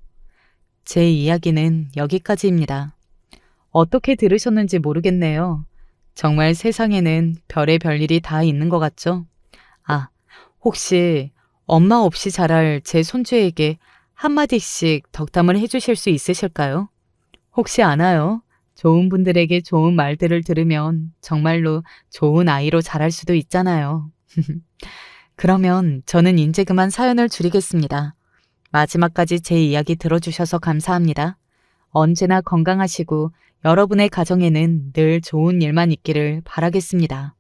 제 이야기는 여기까지입니다. 어떻게 들으셨는지 모르겠네요. 정말 세상에는 별의 별일이 다 있는 것 같죠? 아, 혹시 엄마 없이 자랄 제 손주에게 한마디씩 덕담을 해주실 수 있으실까요? 혹시 아나요? 좋은 분들에게 좋은 말들을 들으면 정말로 좋은 아이로 자랄 수도 있잖아요. 그러면 저는 이제 그만 사연을 줄이겠습니다. 마지막까지 제 이야기 들어주셔서 감사합니다. 언제나 건강하시고 여러분의 가정에는 늘 좋은 일만 있기를 바라겠습니다.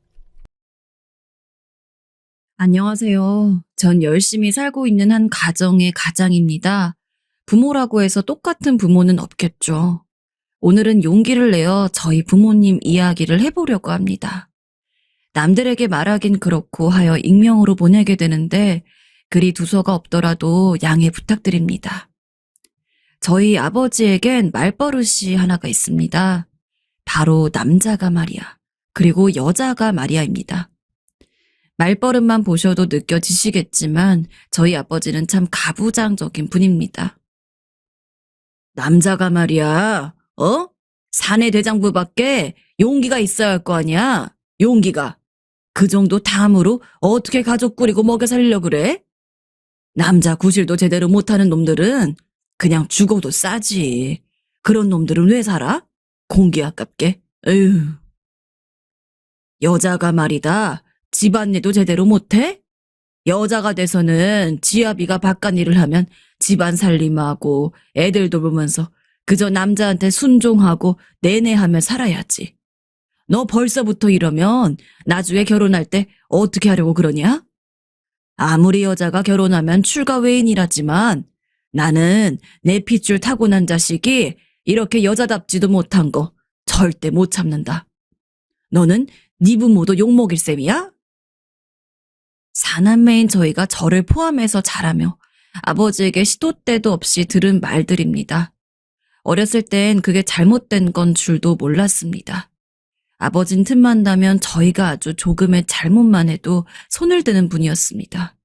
안녕하세요. 전 열심히 살고 있는 한 가정의 가장입니다. 부모라고 해서 똑같은 부모는 없겠죠. 오늘은 용기를 내어 저희 부모님 이야기를 해보려고 합니다. 남들에게 말하긴 그렇고 하여 익명으로 보내게 되는데 글이 두서가 없더라도 양해 부탁드립니다. 저희 아버지에겐 말버릇이 하나가 있습니다. 바로 남자가 말이야. 그리고 여자가 말이야입니다. 말버릇만 보셔도 느껴지시겠지만 저희 아버지는 참 가부장적인 분입니다. 남자가 말이야, 사내 대장부밖에 용기가 있어야 할 거 아니야? 용기가. 그 정도 탐으로 어떻게 가족 꾸리고 먹여 살리려 그래? 남자 구실도 제대로 못하는 놈들은 그냥 죽어도 싸지. 그런 놈들은 왜 살아? 공기 아깝게. 에휴. 여자가 말이다. 집안일도 제대로 못해? 여자가 돼서는 지아비가 바깥일을 하면 집안 살림하고 애들 돌보면서 그저 남자한테 순종하고 내내하며 살아야지. 너 벌써부터 이러면 나중에 결혼할 때 어떻게 하려고 그러냐? 아무리 여자가 결혼하면 출가 외인이라지만 나는 내 핏줄 타고난 자식이 이렇게 여자답지도 못한 거 절대 못 참는다. 너는 네 부모도 욕먹일 셈이야? 사남매인 저희가 저를 포함해서 자라며 아버지에게 시도 때도 없이 들은 말들입니다. 어렸을 땐 그게 잘못된 건 줄도 몰랐습니다. 아버진 틈만 나면 저희가 아주 조금의 잘못만 해도 손을 드는 분이었습니다.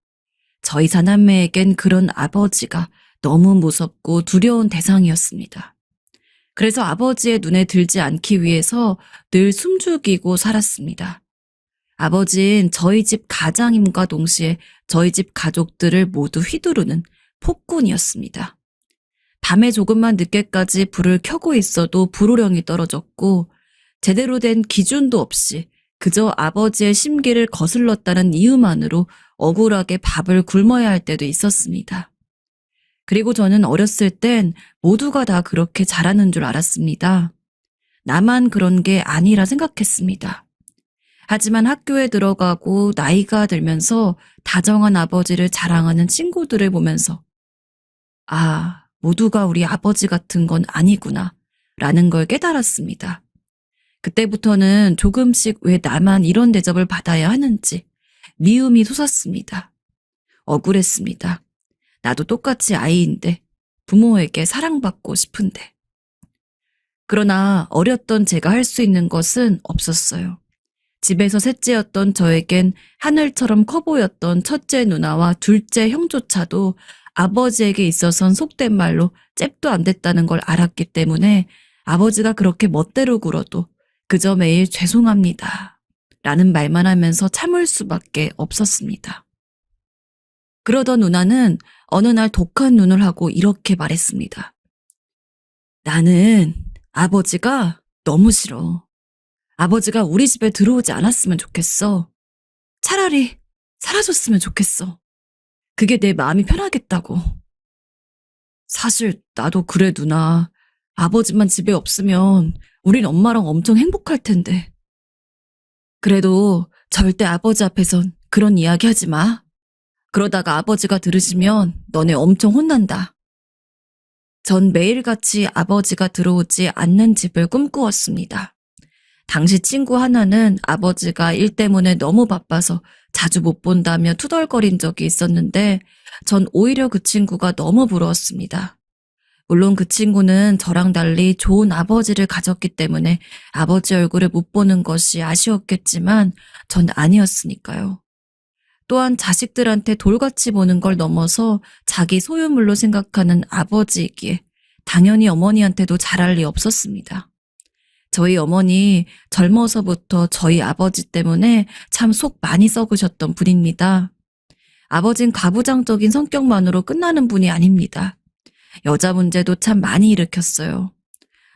저희 사남매에겐 그런 아버지가 너무 무섭고 두려운 대상이었습니다. 그래서 아버지의 눈에 들지 않기 위해서 늘 숨죽이고 살았습니다. 아버진 저희 집 가장임과 동시에 저희 집 가족들을 모두 휘두르는 폭군이었습니다. 밤에 조금만 늦게까지 불을 켜고 있어도 불호령이 떨어졌고 제대로 된 기준도 없이 그저 아버지의 심기를 거슬렀다는 이유만으로 억울하게 밥을 굶어야 할 때도 있었습니다. 그리고 저는 어렸을 땐 모두가 다 그렇게 자라는 줄 알았습니다. 나만 그런 게 아니라 생각했습니다. 하지만 학교에 들어가고 나이가 들면서 다정한 아버지를 자랑하는 친구들을 보면서 아, 모두가 우리 아버지 같은 건 아니구나 라는 걸 깨달았습니다. 그때부터는 조금씩 왜 나만 이런 대접을 받아야 하는지 미움이 솟았습니다. 억울했습니다. 나도 똑같이 아이인데 부모에게 사랑받고 싶은데. 그러나 어렸던 제가 할 수 있는 것은 없었어요. 집에서 셋째였던 저에겐 하늘처럼 커 보였던 첫째 누나와 둘째 형조차도 아버지에게 있어선 속된 말로 잽도 안 됐다는 걸 알았기 때문에 아버지가 그렇게 멋대로 굴어도 그저 매일 죄송합니다 라는 말만 하면서 참을 수밖에 없었습니다. 그러던 누나는 어느 날 독한 눈을 하고 이렇게 말했습니다. 나는 아버지가 너무 싫어. 아버지가 우리 집에 들어오지 않았으면 좋겠어. 차라리 사라졌으면 좋겠어. 그게 내 마음이 편하겠다고. 사실 나도 그래 누나. 아버지만 집에 없으면 우린 엄마랑 엄청 행복할 텐데. 그래도 절대 아버지 앞에선 그런 이야기 하지 마. 그러다가 아버지가 들으시면 너네 엄청 혼난다. 전 매일같이 아버지가 들어오지 않는 집을 꿈꾸었습니다. 당시 친구 하나는 아버지가 일 때문에 너무 바빠서 자주 못 본다며 투덜거린 적이 있었는데 전 오히려 그 친구가 너무 부러웠습니다. 물론 그 친구는 저랑 달리 좋은 아버지를 가졌기 때문에 아버지 얼굴을 못 보는 것이 아쉬웠겠지만 전 아니었으니까요. 또한 자식들한테 돌같이 보는 걸 넘어서 자기 소유물로 생각하는 아버지이기에 당연히 어머니한테도 잘할 리 없었습니다. 저희 어머니 젊어서부터 저희 아버지 때문에 참 속 많이 썩으셨던 분입니다. 아버진 가부장적인 성격만으로 끝나는 분이 아닙니다. 여자 문제도 참 많이 일으켰어요.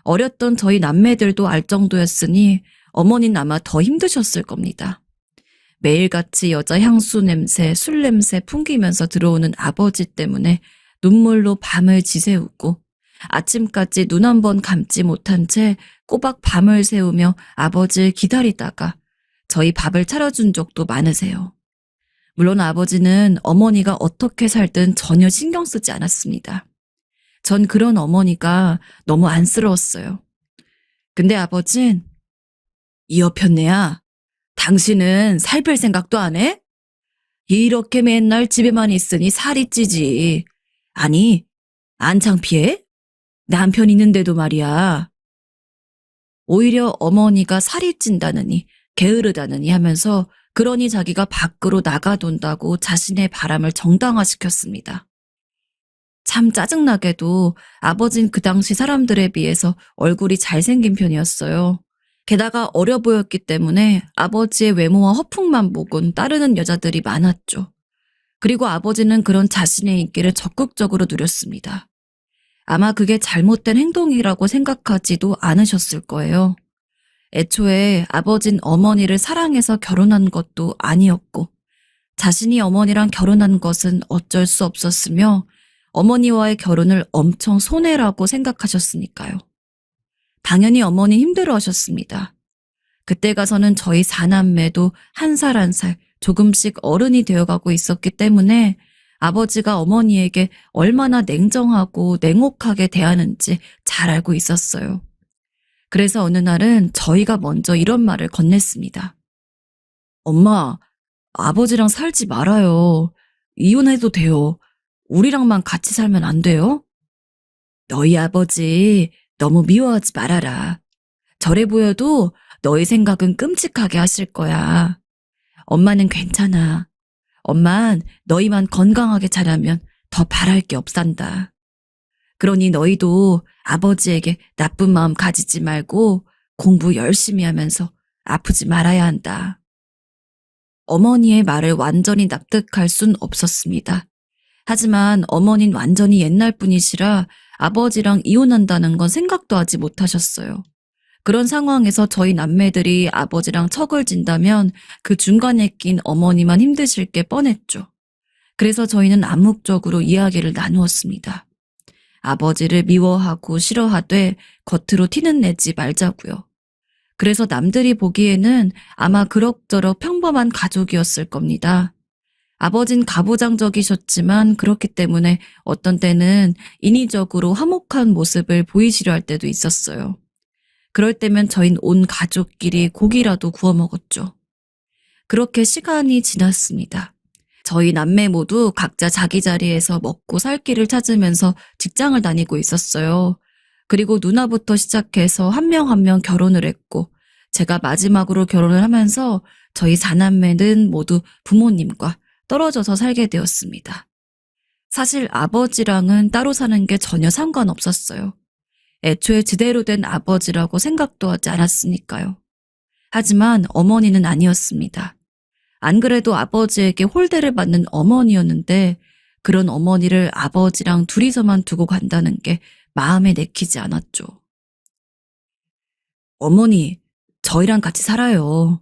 어렸던 저희 남매들도 알 정도였으니 어머니는 아마 더 힘드셨을 겁니다. 매일같이 여자 향수 냄새, 술 냄새 풍기면서 들어오는 아버지 때문에 눈물로 밤을 지새우고 아침까지 눈 한 번 감지 못한 채 꼬박 밤을 새우며 아버지를 기다리다가 저희 밥을 차려준 적도 많으세요. 물론 아버지는 어머니가 어떻게 살든 전혀 신경 쓰지 않았습니다. 전 그런 어머니가 너무 안쓰러웠어요. 근데 아버진 이 여편네야, 당신은 살 뺄 생각도 안 해? 이렇게 맨날 집에만 있으니 살이 찌지. 아니, 안 창피해? 남편 있는데도 말이야. 오히려 어머니가 살이 찐다느니 게으르다느니 하면서 그러니 자기가 밖으로 나가돈다고 자신의 바람을 정당화시켰습니다. 참 짜증나게도 아버진 그 당시 사람들에 비해서 얼굴이 잘생긴 편이었어요. 게다가 어려 보였기 때문에 아버지의 외모와 허풍만 보곤 따르는 여자들이 많았죠. 그리고 아버지는 그런 자신의 인기를 적극적으로 누렸습니다. 아마 그게 잘못된 행동이라고 생각하지도 않으셨을 거예요. 애초에 아버진 어머니를 사랑해서 결혼한 것도 아니었고 자신이 어머니랑 결혼한 것은 어쩔 수 없었으며 어머니와의 결혼을 엄청 손해라고 생각하셨으니까요. 당연히 어머니 힘들어하셨습니다. 그때 가서는 저희 사남매도 한 살 한 살 조금씩 어른이 되어가고 있었기 때문에 아버지가 어머니에게 얼마나 냉정하고 냉혹하게 대하는지 잘 알고 있었어요. 그래서 어느 날은 저희가 먼저 이런 말을 건넸습니다. 엄마, 아버지랑 살지 말아요. 이혼해도 돼요. 우리랑만 같이 살면 안 돼요? 너희 아버지 너무 미워하지 말아라. 저래 보여도 너희 생각은 끔찍하게 하실 거야. 엄마는 괜찮아. 엄만 너희만 건강하게 자라면 더 바랄 게 없단다. 그러니 너희도 아버지에게 나쁜 마음 가지지 말고 공부 열심히 하면서 아프지 말아야 한다. 어머니의 말을 완전히 납득할 순 없었습니다. 하지만 어머니는 완전히 옛날 분이시라 아버지랑 이혼한다는 건 생각도 하지 못하셨어요. 그런 상황에서 저희 남매들이 아버지랑 척을 진다면 그 중간에 낀 어머니만 힘드실 게 뻔했죠. 그래서 저희는 암묵적으로 이야기를 나누었습니다. 아버지를 미워하고 싫어하되 겉으로 티는 내지 말자고요. 그래서 남들이 보기에는 아마 그럭저럭 평범한 가족이었을 겁니다. 아버진 가부장적이셨지만 그렇기 때문에 어떤 때는 인위적으로 화목한 모습을 보이시려 할 때도 있었어요. 그럴 때면 저흰 온 가족끼리 고기라도 구워 먹었죠. 그렇게 시간이 지났습니다. 저희 남매 모두 각자 자기 자리에서 먹고 살 길을 찾으면서 직장을 다니고 있었어요. 그리고 누나부터 시작해서 한 명 한 명 결혼을 했고 제가 마지막으로 결혼을 하면서 저희 4남매는 모두 부모님과 떨어져서 살게 되었습니다. 사실 아버지랑은 따로 사는 게 전혀 상관없었어요. 애초에 제대로 된 아버지라고 생각도 하지 않았으니까요. 하지만 어머니는 아니었습니다. 안 그래도 아버지에게 홀대를 받는 어머니였는데 그런 어머니를 아버지랑 둘이서만 두고 간다는 게 마음에 내키지 않았죠. 어머니, 저희랑 같이 살아요.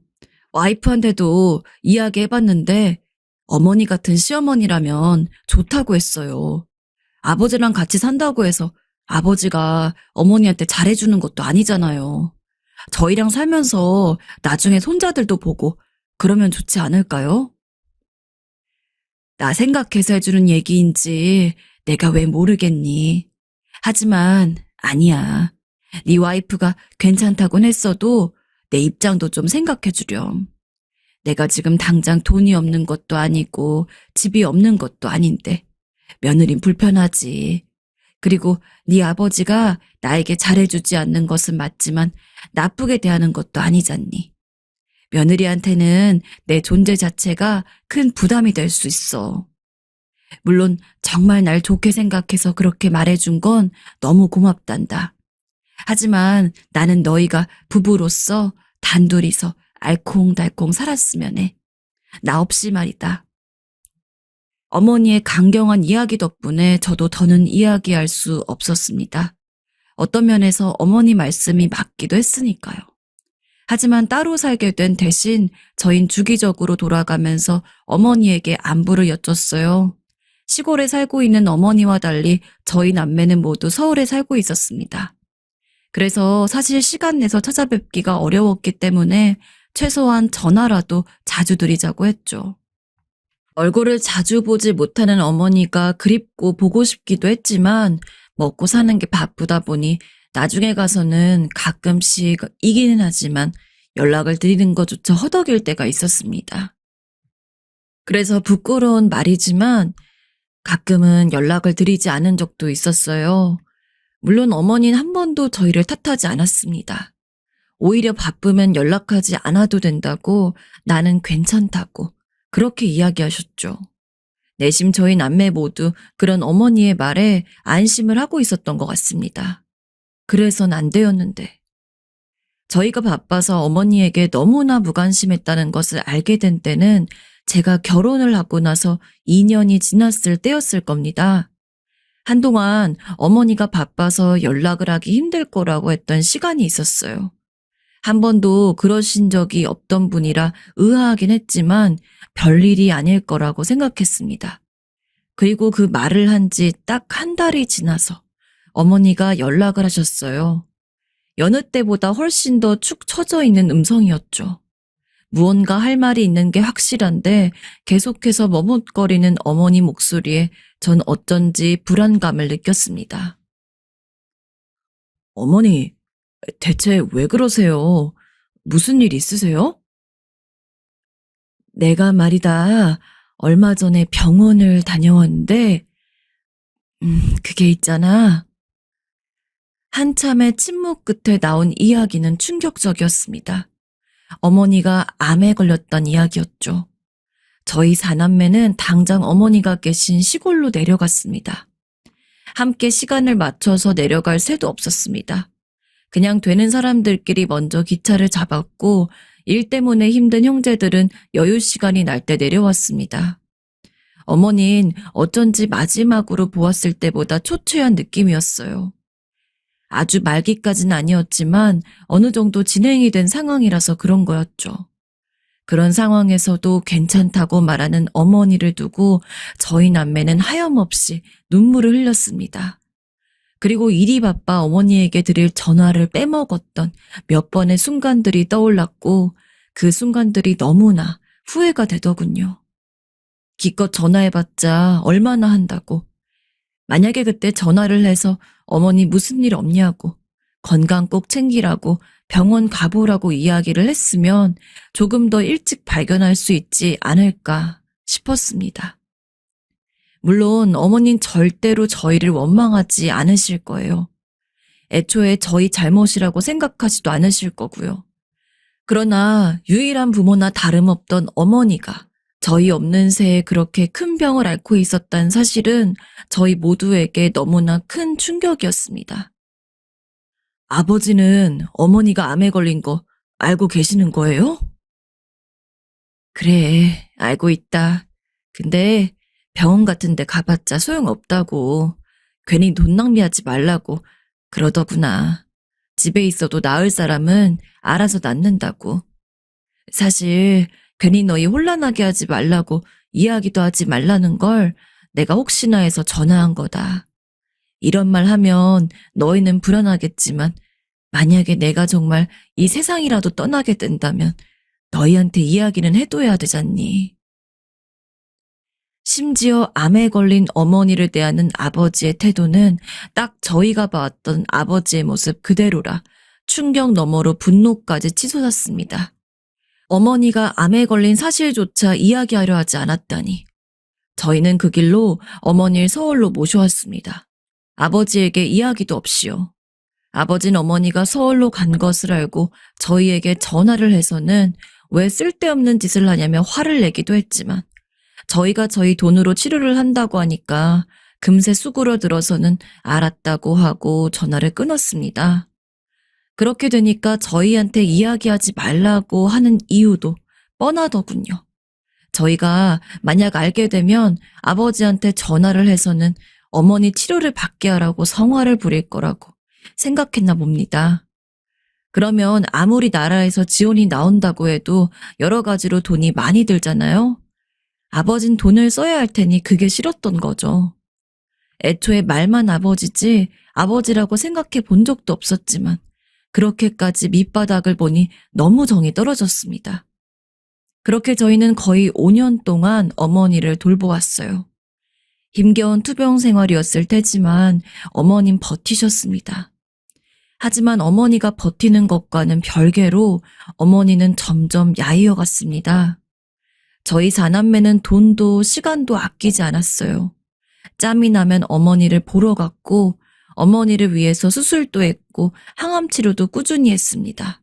와이프한테도 이야기해봤는데 어머니 같은 시어머니라면 좋다고 했어요. 아버지랑 같이 산다고 해서 아버지가 어머니한테 잘해주는 것도 아니잖아요. 저희랑 살면서 나중에 손자들도 보고 그러면 좋지 않을까요? 나 생각해서 해주는 얘기인지 내가 왜 모르겠니? 하지만 아니야. 네 와이프가 괜찮다곤 했어도 내 입장도 좀 생각해주렴. 내가 지금 당장 돈이 없는 것도 아니고 집이 없는 것도 아닌데 며느린 불편하지. 그리고 네 아버지가 나에게 잘해주지 않는 것은 맞지만 나쁘게 대하는 것도 아니잖니. 며느리한테는 내 존재 자체가 큰 부담이 될 수 있어. 물론 정말 날 좋게 생각해서 그렇게 말해준 건 너무 고맙단다. 하지만 나는 너희가 부부로서 단둘이서 알콩달콩 살았으면 해. 나 없이 말이다. 어머니의 강경한 이야기 덕분에 저도 더는 이야기할 수 없었습니다. 어떤 면에서 어머니 말씀이 맞기도 했으니까요. 하지만 따로 살게 된 대신 저흰 주기적으로 돌아가면서 어머니에게 안부를 여쭸어요. 시골에 살고 있는 어머니와 달리 저희 남매는 모두 서울에 살고 있었습니다. 그래서 사실 시간 내서 찾아뵙기가 어려웠기 때문에 최소한 전화라도 자주 드리자고 했죠. 얼굴을 자주 보지 못하는 어머니가 그립고 보고 싶기도 했지만 먹고 사는 게 바쁘다 보니 나중에 가서는 가끔씩 이기는 하지만 연락을 드리는 것조차 허덕일 때가 있었습니다. 그래서 부끄러운 말이지만 가끔은 연락을 드리지 않은 적도 있었어요. 물론 어머니는 한 번도 저희를 탓하지 않았습니다. 오히려 바쁘면 연락하지 않아도 된다고 나는 괜찮다고 그렇게 이야기하셨죠. 내심 저희 남매 모두 그런 어머니의 말에 안심을 하고 있었던 것 같습니다. 그래선 안 되었는데. 저희가 바빠서 어머니에게 너무나 무관심했다는 것을 알게 된 때는 제가 결혼을 하고 나서 2년이 지났을 때였을 겁니다. 한동안 어머니가 바빠서 연락을 하기 힘들 거라고 했던 시간이 있었어요. 한 번도 그러신 적이 없던 분이라 의아하긴 했지만 별일이 아닐 거라고 생각했습니다. 그리고 그 말을 한 지 딱 한 달이 지나서 어머니가 연락을 하셨어요. 여느 때보다 훨씬 더 축 처져 있는 음성이었죠. 무언가 할 말이 있는 게 확실한데 계속해서 머뭇거리는 어머니 목소리에 전 어쩐지 불안감을 느꼈습니다. 어머니, 대체 왜 그러세요? 무슨 일 있으세요? 내가 말이다. 얼마 전에 병원을 다녀왔는데, 그게 있잖아. 한참의 침묵 끝에 나온 이야기는 충격적이었습니다. 어머니가 암에 걸렸던 이야기였죠. 저희 사남매는 당장 어머니가 계신 시골로 내려갔습니다. 함께 시간을 맞춰서 내려갈 새도 없었습니다. 그냥 되는 사람들끼리 먼저 기차를 잡았고 일 때문에 힘든 형제들은 여유 시간이 날 때 내려왔습니다. 어머닌 어쩐지 마지막으로 보았을 때보다 초췌한 느낌이었어요. 아주 말기까지는 아니었지만 어느 정도 진행이 된 상황이라서 그런 거였죠. 그런 상황에서도 괜찮다고 말하는 어머니를 두고 저희 남매는 하염없이 눈물을 흘렸습니다. 그리고 일이 바빠 어머니에게 드릴 전화를 빼먹었던 몇 번의 순간들이 떠올랐고 그 순간들이 너무나 후회가 되더군요. 기껏 전화해봤자 얼마나 한다고. 만약에 그때 전화를 해서 어머니 무슨 일 없냐고, 건강 꼭 챙기라고, 병원 가보라고 이야기를 했으면 조금 더 일찍 발견할 수 있지 않을까 싶었습니다. 물론 어머닌 절대로 저희를 원망하지 않으실 거예요. 애초에 저희 잘못이라고 생각하지도 않으실 거고요. 그러나 유일한 부모나 다름없던 어머니가 저희 없는 새에 그렇게 큰 병을 앓고 있었다는 사실은 저희 모두에게 너무나 큰 충격이었습니다. 아버지는 어머니가 암에 걸린 거 알고 계시는 거예요? 그래, 알고 있다. 근데 병원 같은 데 가봤자 소용없다고. 괜히 돈 낭비하지 말라고 그러더구나. 집에 있어도 나을 사람은 알아서 낫는다고. 사실 괜히 너희 혼란하게 하지 말라고 이야기도 하지 말라는 걸 내가 혹시나 해서 전화한 거다. 이런 말 하면 너희는 불안하겠지만 만약에 내가 정말 이 세상이라도 떠나게 된다면 너희한테 이야기는 해둬야 되잖니. 심지어 암에 걸린 어머니를 대하는 아버지의 태도는 딱 저희가 봐왔던 아버지의 모습 그대로라 충격 너머로 분노까지 치솟았습니다. 어머니가 암에 걸린 사실조차 이야기하려 하지 않았다니. 저희는 그 길로 어머니를 서울로 모셔왔습니다. 아버지에게 이야기도 없이요. 아버지는 어머니가 서울로 간 것을 알고 저희에게 전화를 해서는 왜 쓸데없는 짓을 하냐며 화를 내기도 했지만 저희가 저희 돈으로 치료를 한다고 하니까 금세 수그러들어서는 알았다고 하고 전화를 끊었습니다. 그렇게 되니까 저희한테 이야기하지 말라고 하는 이유도 뻔하더군요. 저희가 만약 알게 되면 아버지한테 전화를 해서는 어머니 치료를 받게 하라고 성화를 부릴 거라고 생각했나 봅니다. 그러면 아무리 나라에서 지원이 나온다고 해도 여러 가지로 돈이 많이 들잖아요. 아버진 돈을 써야 할 테니 그게 싫었던 거죠. 애초에 말만 아버지지 아버지라고 생각해 본 적도 없었지만 그렇게까지 밑바닥을 보니 너무 정이 떨어졌습니다. 그렇게 저희는 거의 5년 동안 어머니를 돌보았어요. 힘겨운 투병 생활이었을 테지만 어머님 버티셨습니다. 하지만 어머니가 버티는 것과는 별개로 어머니는 점점 야이어 갔습니다. 저희 사남매는 돈도 시간도 아끼지 않았어요. 짬이 나면 어머니를 보러 갔고 어머니를 위해서 수술도 했고 항암 치료도 꾸준히 했습니다.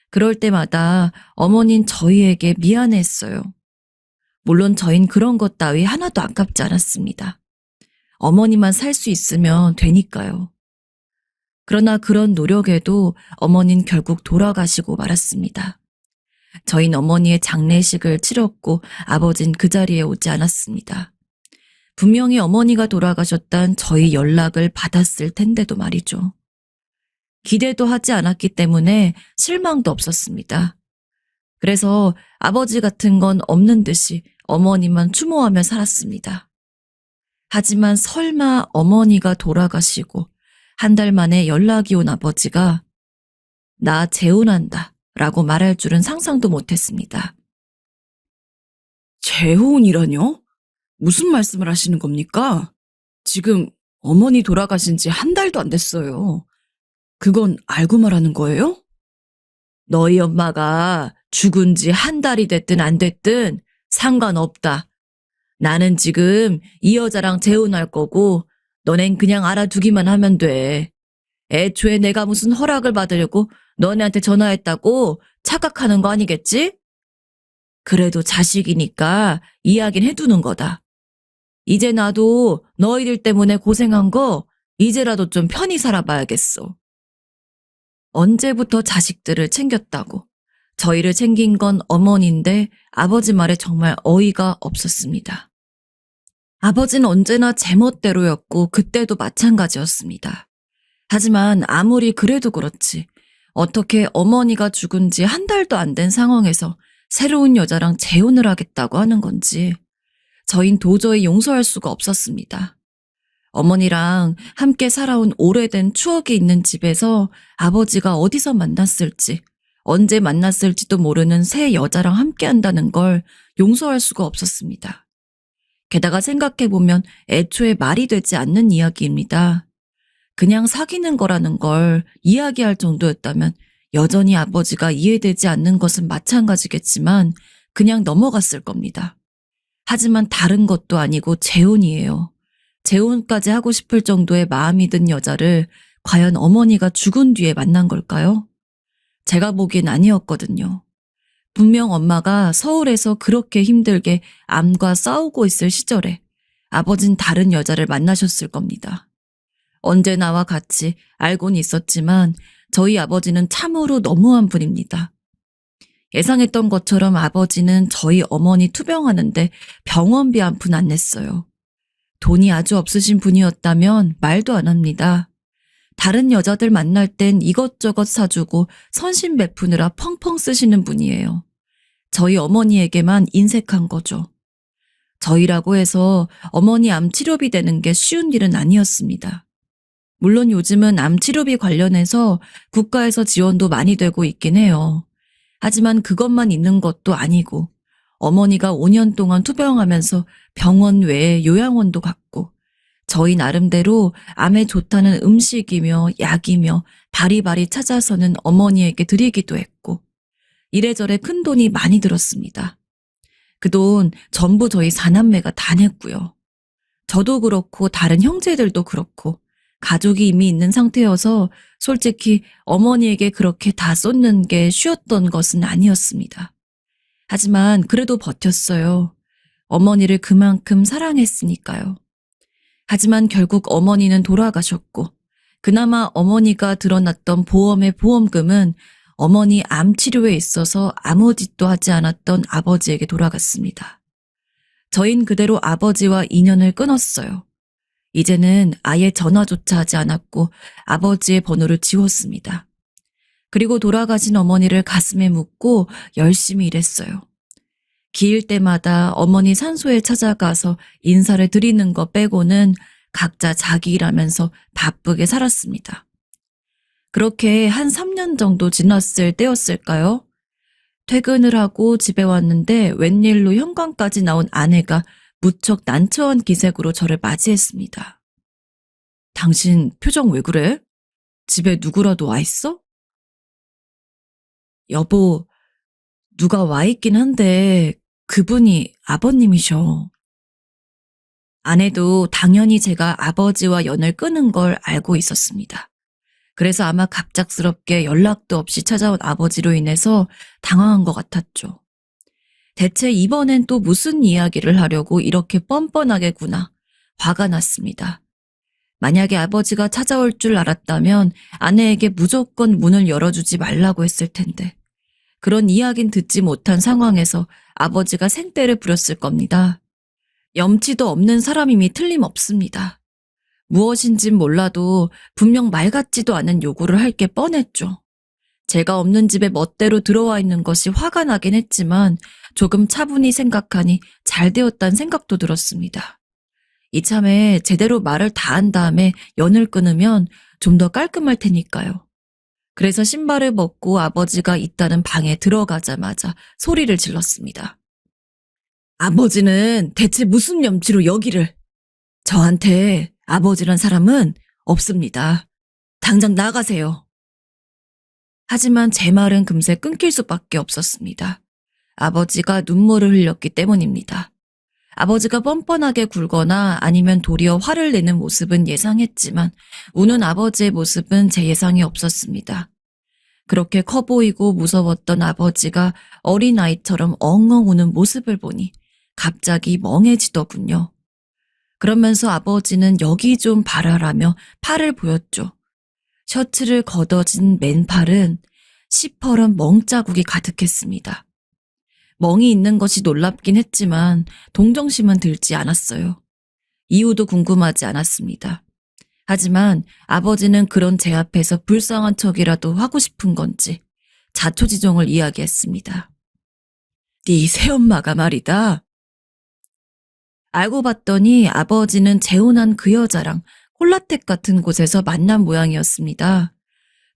그럴 때마다 어머니는 저희에게 미안했어요. 물론 저흰 그런 것 따위 하나도 아깝지 않았습니다. 어머니만 살 수 있으면 되니까요. 그러나 그런 노력에도 어머니는 결국 돌아가시고 말았습니다. 저희는 어머니의 장례식을 치렀고 아버진 그 자리에 오지 않았습니다. 분명히 어머니가 돌아가셨단 저희 연락을 받았을 텐데도 말이죠. 기대도 하지 않았기 때문에 실망도 없었습니다. 그래서 아버지 같은 건 없는 듯이 어머니만 추모하며 살았습니다. 하지만 설마 어머니가 돌아가시고 한 달 만에 연락이 온 아버지가 나 재혼한다 라고 말할 줄은 상상도 못했습니다. 재혼이라뇨? 무슨 말씀을 하시는 겁니까? 지금 어머니 돌아가신 지 한 달도 안 됐어요. 그건 알고 말하는 거예요? 너희 엄마가 죽은 지 한 달이 됐든 안 됐든 상관없다. 나는 지금 이 여자랑 재혼할 거고 너넨 그냥 알아두기만 하면 돼. 애초에 내가 무슨 허락을 받으려고 너네한테 전화했다고 착각하는 거 아니겠지? 그래도 자식이니까 이야기는 해두는 거다. 이제 나도 너희들 때문에 고생한 거 이제라도 좀 편히 살아봐야겠어. 언제부터 자식들을 챙겼다고. 저희를 챙긴 건 어머니인데 아버지 말에 정말 어이가 없었습니다. 아버지는 언제나 제멋대로였고 그때도 마찬가지였습니다. 하지만 아무리 그래도 그렇지 어떻게 어머니가 죽은 지 한 달도 안 된 상황에서 새로운 여자랑 재혼을 하겠다고 하는 건지 저흰 도저히 용서할 수가 없었습니다. 어머니랑 함께 살아온 오래된 추억이 있는 집에서 아버지가 어디서 만났을지, 언제 만났을지도 모르는 새 여자랑 함께 한다는 걸 용서할 수가 없었습니다. 게다가 생각해보면 애초에 말이 되지 않는 이야기입니다. 그냥 사귀는 거라는 걸 이야기할 정도였다면 여전히 아버지가 이해되지 않는 것은 마찬가지겠지만 그냥 넘어갔을 겁니다. 하지만 다른 것도 아니고 재혼이에요. 재혼까지 하고 싶을 정도의 마음이 든 여자를 과연 어머니가 죽은 뒤에 만난 걸까요? 제가 보기엔 아니었거든요. 분명 엄마가 서울에서 그렇게 힘들게 암과 싸우고 있을 시절에 아버진 다른 여자를 만나셨을 겁니다. 언제나와 같이 알고는 있었지만 저희 아버지는 참으로 너무한 분입니다. 예상했던 것처럼 아버지는 저희 어머니 투병하는데 병원비 한 푼 안 냈어요. 돈이 아주 없으신 분이었다면 말도 안 합니다. 다른 여자들 만날 땐 이것저것 사주고 선심 베푸느라 펑펑 쓰시는 분이에요. 저희 어머니에게만 인색한 거죠. 저희라고 해서 어머니 암 치료비 되는 게 쉬운 일은 아니었습니다. 물론 요즘은 암 치료비 관련해서 국가에서 지원도 많이 되고 있긴 해요. 하지만 그것만 있는 것도 아니고 어머니가 5년 동안 투병하면서 병원 외에 요양원도 갔고 저희 나름대로 암에 좋다는 음식이며 약이며 바리바리 찾아서는 어머니에게 드리기도 했고 이래저래 큰 돈이 많이 들었습니다. 그 돈 전부 저희 사남매가 다 냈고요. 저도 그렇고 다른 형제들도 그렇고 가족이 이미 있는 상태여서 솔직히 어머니에게 그렇게 다 쏟는 게 쉬웠던 것은 아니었습니다. 하지만 그래도 버텼어요. 어머니를 그만큼 사랑했으니까요. 하지만 결국 어머니는 돌아가셨고 그나마 어머니가 드러났던 보험의 보험금은 어머니 암 치료에 있어서 아무 짓도 하지 않았던 아버지에게 돌아갔습니다. 저흰 그대로 아버지와 인연을 끊었어요. 이제는 아예 전화조차 하지 않았고 아버지의 번호를 지웠습니다. 그리고 돌아가신 어머니를 가슴에 묻고 열심히 일했어요. 기일 때마다 어머니 산소에 찾아가서 인사를 드리는 거 빼고는 각자 자기 일하면서 바쁘게 살았습니다. 그렇게 한 3년 정도 지났을 때였을까요? 퇴근을 하고 집에 왔는데 웬일로 현관까지 나온 아내가 무척 난처한 기색으로 저를 맞이했습니다. 당신 표정 왜 그래? 집에 누구라도 와 있어? 여보, 누가 와 있긴 한데 그분이 아버님이셔. 아내도 당연히 제가 아버지와 연을 끊은 걸 알고 있었습니다. 그래서 아마 갑작스럽게 연락도 없이 찾아온 아버지로 인해서 당황한 것 같았죠. 대체 이번엔 또 무슨 이야기를 하려고 이렇게 뻔뻔하게구나. 화가 났습니다. 만약에 아버지가 찾아올 줄 알았다면 아내에게 무조건 문을 열어주지 말라고 했을 텐데 그런 이야기는 듣지 못한 상황에서 아버지가 생떼를 부렸을 겁니다. 염치도 없는 사람임이 틀림없습니다. 무엇인진 몰라도 분명 말 같지도 않은 요구를 할 게 뻔했죠. 제가 없는 집에 멋대로 들어와 있는 것이 화가 나긴 했지만 조금 차분히 생각하니 잘 되었다는 생각도 들었습니다. 이참에 제대로 말을 다 한 다음에 연을 끊으면 좀 더 깔끔할 테니까요. 그래서 신발을 벗고 아버지가 있다는 방에 들어가자마자 소리를 질렀습니다. 아버지는 대체 무슨 염치로 여기를? 저한테 아버지란 사람은 없습니다. 당장 나가세요. 하지만 제 말은 금세 끊길 수밖에 없었습니다. 아버지가 눈물을 흘렸기 때문입니다. 아버지가 뻔뻔하게 굴거나 아니면 도리어 화를 내는 모습은 예상했지만 우는 아버지의 모습은 제 예상이 없었습니다. 그렇게 커 보이고 무서웠던 아버지가 어린아이처럼 엉엉 우는 모습을 보니 갑자기 멍해지더군요. 그러면서 아버지는 여기 좀 봐라라며 팔을 보였죠. 셔츠를 걷어진 맨팔은 시퍼런 멍자국이 가득했습니다. 멍이 있는 것이 놀랍긴 했지만 동정심은 들지 않았어요. 이유도 궁금하지 않았습니다. 하지만 아버지는 그런 제 앞에서 불쌍한 척이라도 하고 싶은 건지 자초지종을 이야기했습니다. 네 새엄마가 말이다. 알고 봤더니 아버지는 재혼한 그 여자랑 콜라텍 같은 곳에서 만난 모양이었습니다.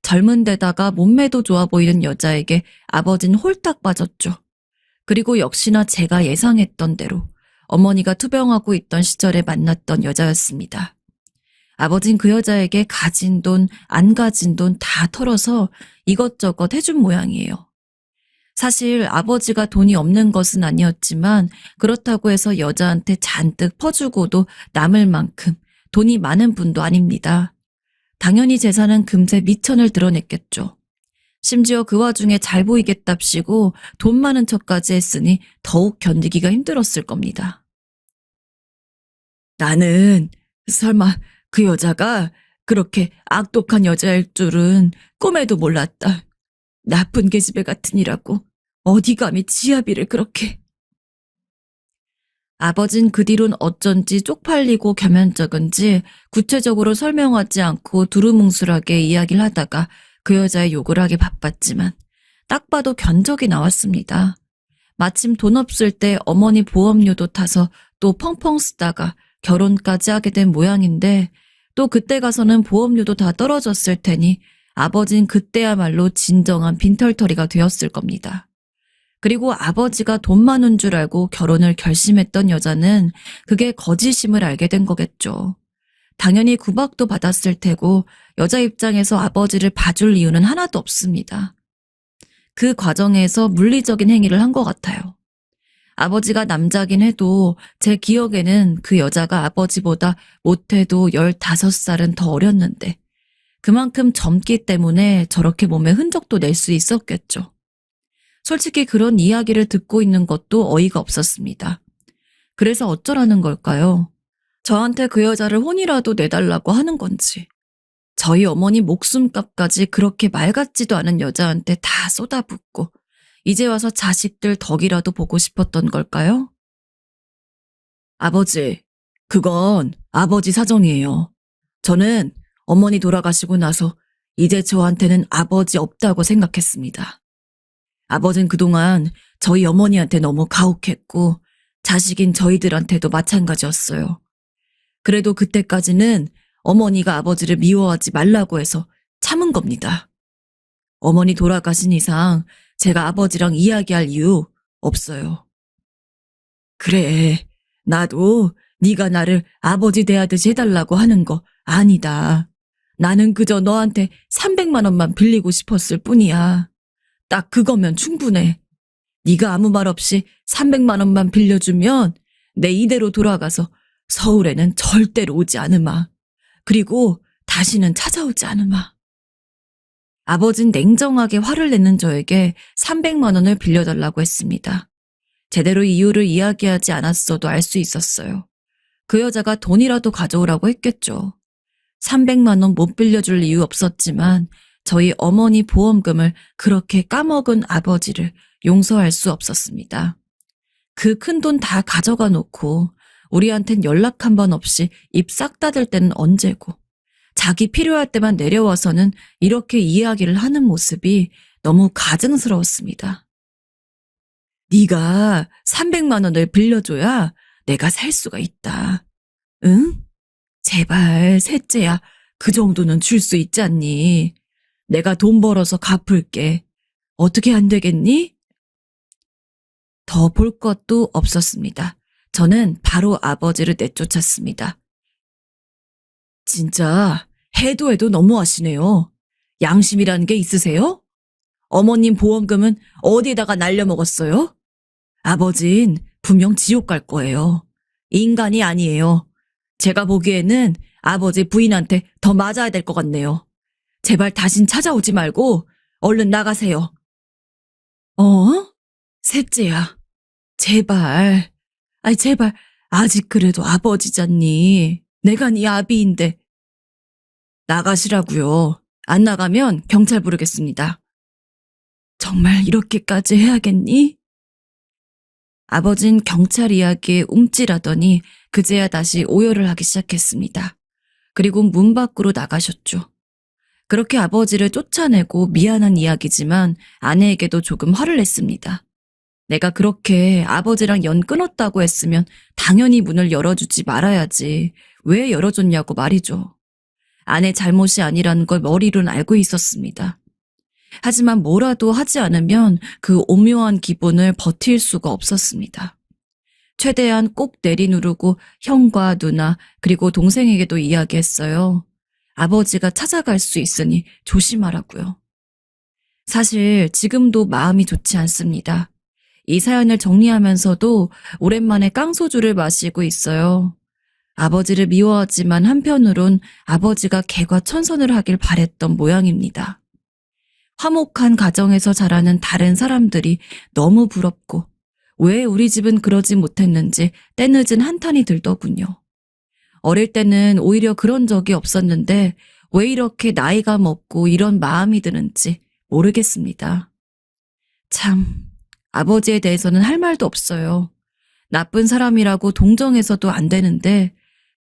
젊은 데다가 몸매도 좋아 보이는 여자에게 아버지는 홀딱 빠졌죠. 그리고 역시나 제가 예상했던 대로 어머니가 투병하고 있던 시절에 만났던 여자였습니다. 아버진 그 여자에게 가진 돈, 안 가진 돈 다 털어서 이것저것 해준 모양이에요. 사실 아버지가 돈이 없는 것은 아니었지만 그렇다고 해서 여자한테 잔뜩 퍼주고도 남을 만큼 돈이 많은 분도 아닙니다. 당연히 재산은 금세 미천을 드러냈겠죠. 심지어 그 와중에 잘 보이겠답시고 돈 많은 척까지 했으니 더욱 견디기가 힘들었을 겁니다. 나는 설마 그 여자가 그렇게 악독한 여자일 줄은 꿈에도 몰랐다. 나쁜 계집애 같으니라고 어디 감히 지아비를 그렇게. 아버진 그 뒤론 어쩐지 쪽팔리고 겸연쩍은지 구체적으로 설명하지 않고 두루뭉술하게 이야기를 하다가 그 여자의 욕을 하기 바빴지만 딱 봐도 견적이 나왔습니다. 마침 돈 없을 때 어머니 보험료도 타서 또 펑펑 쓰다가 결혼까지 하게 된 모양인데 또 그때 가서는 보험료도 다 떨어졌을 테니 아버진 그때야말로 진정한 빈털터리가 되었을 겁니다. 그리고 아버지가 돈 많은 줄 알고 결혼을 결심했던 여자는 그게 거짓임을 알게 된 거겠죠. 당연히 구박도 받았을 테고 여자 입장에서 아버지를 봐줄 이유는 하나도 없습니다. 그 과정에서 물리적인 행위를 한 것 같아요. 아버지가 남자긴 해도 제 기억에는 그 여자가 아버지보다 못해도 15살은 더 어렸는데 그만큼 젊기 때문에 저렇게 몸에 흔적도 낼 수 있었겠죠. 솔직히 그런 이야기를 듣고 있는 것도 어이가 없었습니다. 그래서 어쩌라는 걸까요? 저한테 그 여자를 혼이라도 내달라고 하는 건지. 저희 어머니 목숨값까지 그렇게 말 같지도 않은 여자한테 다 쏟아붓고 이제 와서 자식들 덕이라도 보고 싶었던 걸까요? 아버지, 그건 아버지 사정이에요. 저는 어머니 돌아가시고 나서 이제 저한테는 아버지 없다고 생각했습니다. 아버진 그동안 저희 어머니한테 너무 가혹했고 자식인 저희들한테도 마찬가지였어요. 그래도 그때까지는 어머니가 아버지를 미워하지 말라고 해서 참은 겁니다. 어머니 돌아가신 이상 제가 아버지랑 이야기할 이유 없어요. 그래, 나도 네가 나를 아버지 대하듯이 해달라고 하는 거 아니다. 나는 그저 너한테 300만 원만 빌리고 싶었을 뿐이야. 딱 그거면 충분해. 네가 아무 말 없이 300만 원만 빌려주면 내 이대로 돌아가서 서울에는 절대로 오지 않으마. 그리고 다시는 찾아오지 않으마. 아버진 냉정하게 화를 내는 저에게 300만 원을 빌려달라고 했습니다. 제대로 이유를 이야기하지 않았어도 알 수 있었어요. 그 여자가 돈이라도 가져오라고 했겠죠. 300만 원 못 빌려줄 이유 없었지만 저희 어머니 보험금을 그렇게 까먹은 아버지를 용서할 수 없었습니다. 그 큰 돈 다 가져가 놓고 우리한텐 연락 한 번 없이 입 싹 닫을 때는 언제고 자기 필요할 때만 내려와서는 이렇게 이야기를 하는 모습이 너무 가증스러웠습니다. 네가 300만 원을 빌려줘야 내가 살 수가 있다. 응? 제발 셋째야 그 정도는 줄 수 있지 않니? 내가 돈 벌어서 갚을게. 어떻게 안 되겠니? 더 볼 것도 없었습니다. 저는 바로 아버지를 내쫓았습니다. 진짜 해도 해도 너무하시네요. 양심이라는 게 있으세요? 어머님 보험금은 어디에다가 날려먹었어요? 아버진 분명 지옥 갈 거예요. 인간이 아니에요. 제가 보기에는 아버지 부인한테 더 맞아야 될 것 같네요. 제발 다신 찾아오지 말고 얼른 나가세요. 셋째야. 제발. 아이, 제발. 아직 그래도 아버지잖니. 내가 네 아비인데. 나가시라고요. 안 나가면 경찰 부르겠습니다. 정말 이렇게까지 해야겠니? 아버진 경찰 이야기에 움찔하더니 그제야 다시 오열을 하기 시작했습니다. 그리고 문 밖으로 나가셨죠. 그렇게 아버지를 쫓아내고 미안한 이야기지만 아내에게도 조금 화를 냈습니다. 내가 그렇게 아버지랑 연 끊었다고 했으면 당연히 문을 열어주지 말아야지. 왜 열어줬냐고 말이죠. 아내 잘못이 아니라는 걸 머리로는 알고 있었습니다. 하지만 뭐라도 하지 않으면 그 오묘한 기분을 버틸 수가 없었습니다. 최대한 꼭 내리누르고 형과 누나 그리고 동생에게도 이야기했어요. 아버지가 찾아갈 수 있으니 조심하라고요. 사실 지금도 마음이 좋지 않습니다. 이 사연을 정리하면서도 오랜만에 깡소주를 마시고 있어요. 아버지를 미워하지만 한편으론 아버지가 개과천선을 하길 바랬던 모양입니다. 화목한 가정에서 자라는 다른 사람들이 너무 부럽고 왜 우리 집은 그러지 못했는지 때늦은 한탄이 들더군요. 어릴 때는 오히려 그런 적이 없었는데 왜 이렇게 나이가 먹고 이런 마음이 드는지 모르겠습니다. 참, 아버지에 대해서는 할 말도 없어요. 나쁜 사람이라고 동정해서도 안 되는데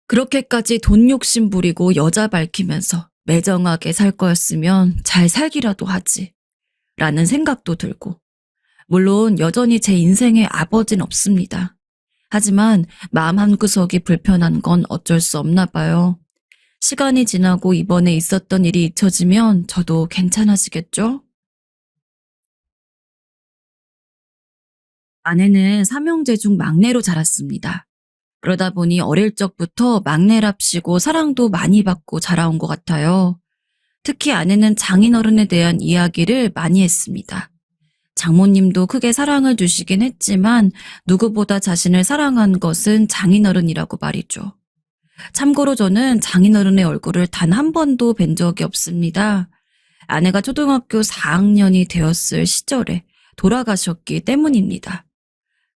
그렇게까지 돈 욕심 부리고 여자 밝히면서 매정하게 살 거였으면 잘 살기라도 하지. 라는 생각도 들고. 물론 여전히 제 인생에 아버지는 없습니다. 하지만 마음 한구석이 불편한 건 어쩔 수 없나 봐요. 시간이 지나고 이번에 있었던 일이 잊혀지면 저도 괜찮아지겠죠? 아내는 삼형제 중 막내로 자랐습니다. 그러다 보니 어릴 적부터 막내랍시고 사랑도 많이 받고 자라온 것 같아요. 특히 아내는 장인어른에 대한 이야기를 많이 했습니다. 장모님도 크게 사랑을 주시긴 했지만 누구보다 자신을 사랑한 것은 장인어른이라고 말이죠. 참고로 저는 장인어른의 얼굴을 단 한 번도 뵌 적이 없습니다. 아내가 초등학교 4학년이 되었을 시절에 돌아가셨기 때문입니다.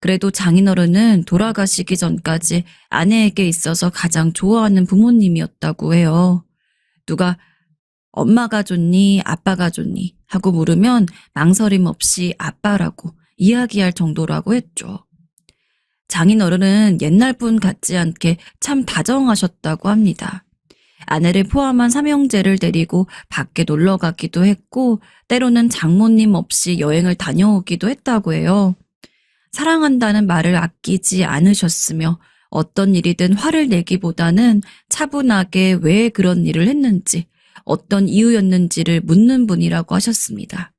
그래도 장인어른은 돌아가시기 전까지 아내에게 있어서 가장 좋아하는 부모님이었다고 해요. 누가 엄마가 좋니, 아빠가 좋니 하고 물으면 망설임 없이 아빠라고 이야기할 정도라고 했죠. 장인어른은 옛날 분 같지 않게 참 다정하셨다고 합니다. 아내를 포함한 삼형제를 데리고 밖에 놀러 가기도 했고 때로는 장모님 없이 여행을 다녀오기도 했다고 해요. 사랑한다는 말을 아끼지 않으셨으며 어떤 일이든 화를 내기보다는 차분하게 왜 그런 일을 했는지 어떤 이유였는지를 묻는 분이라고 하셨습니다.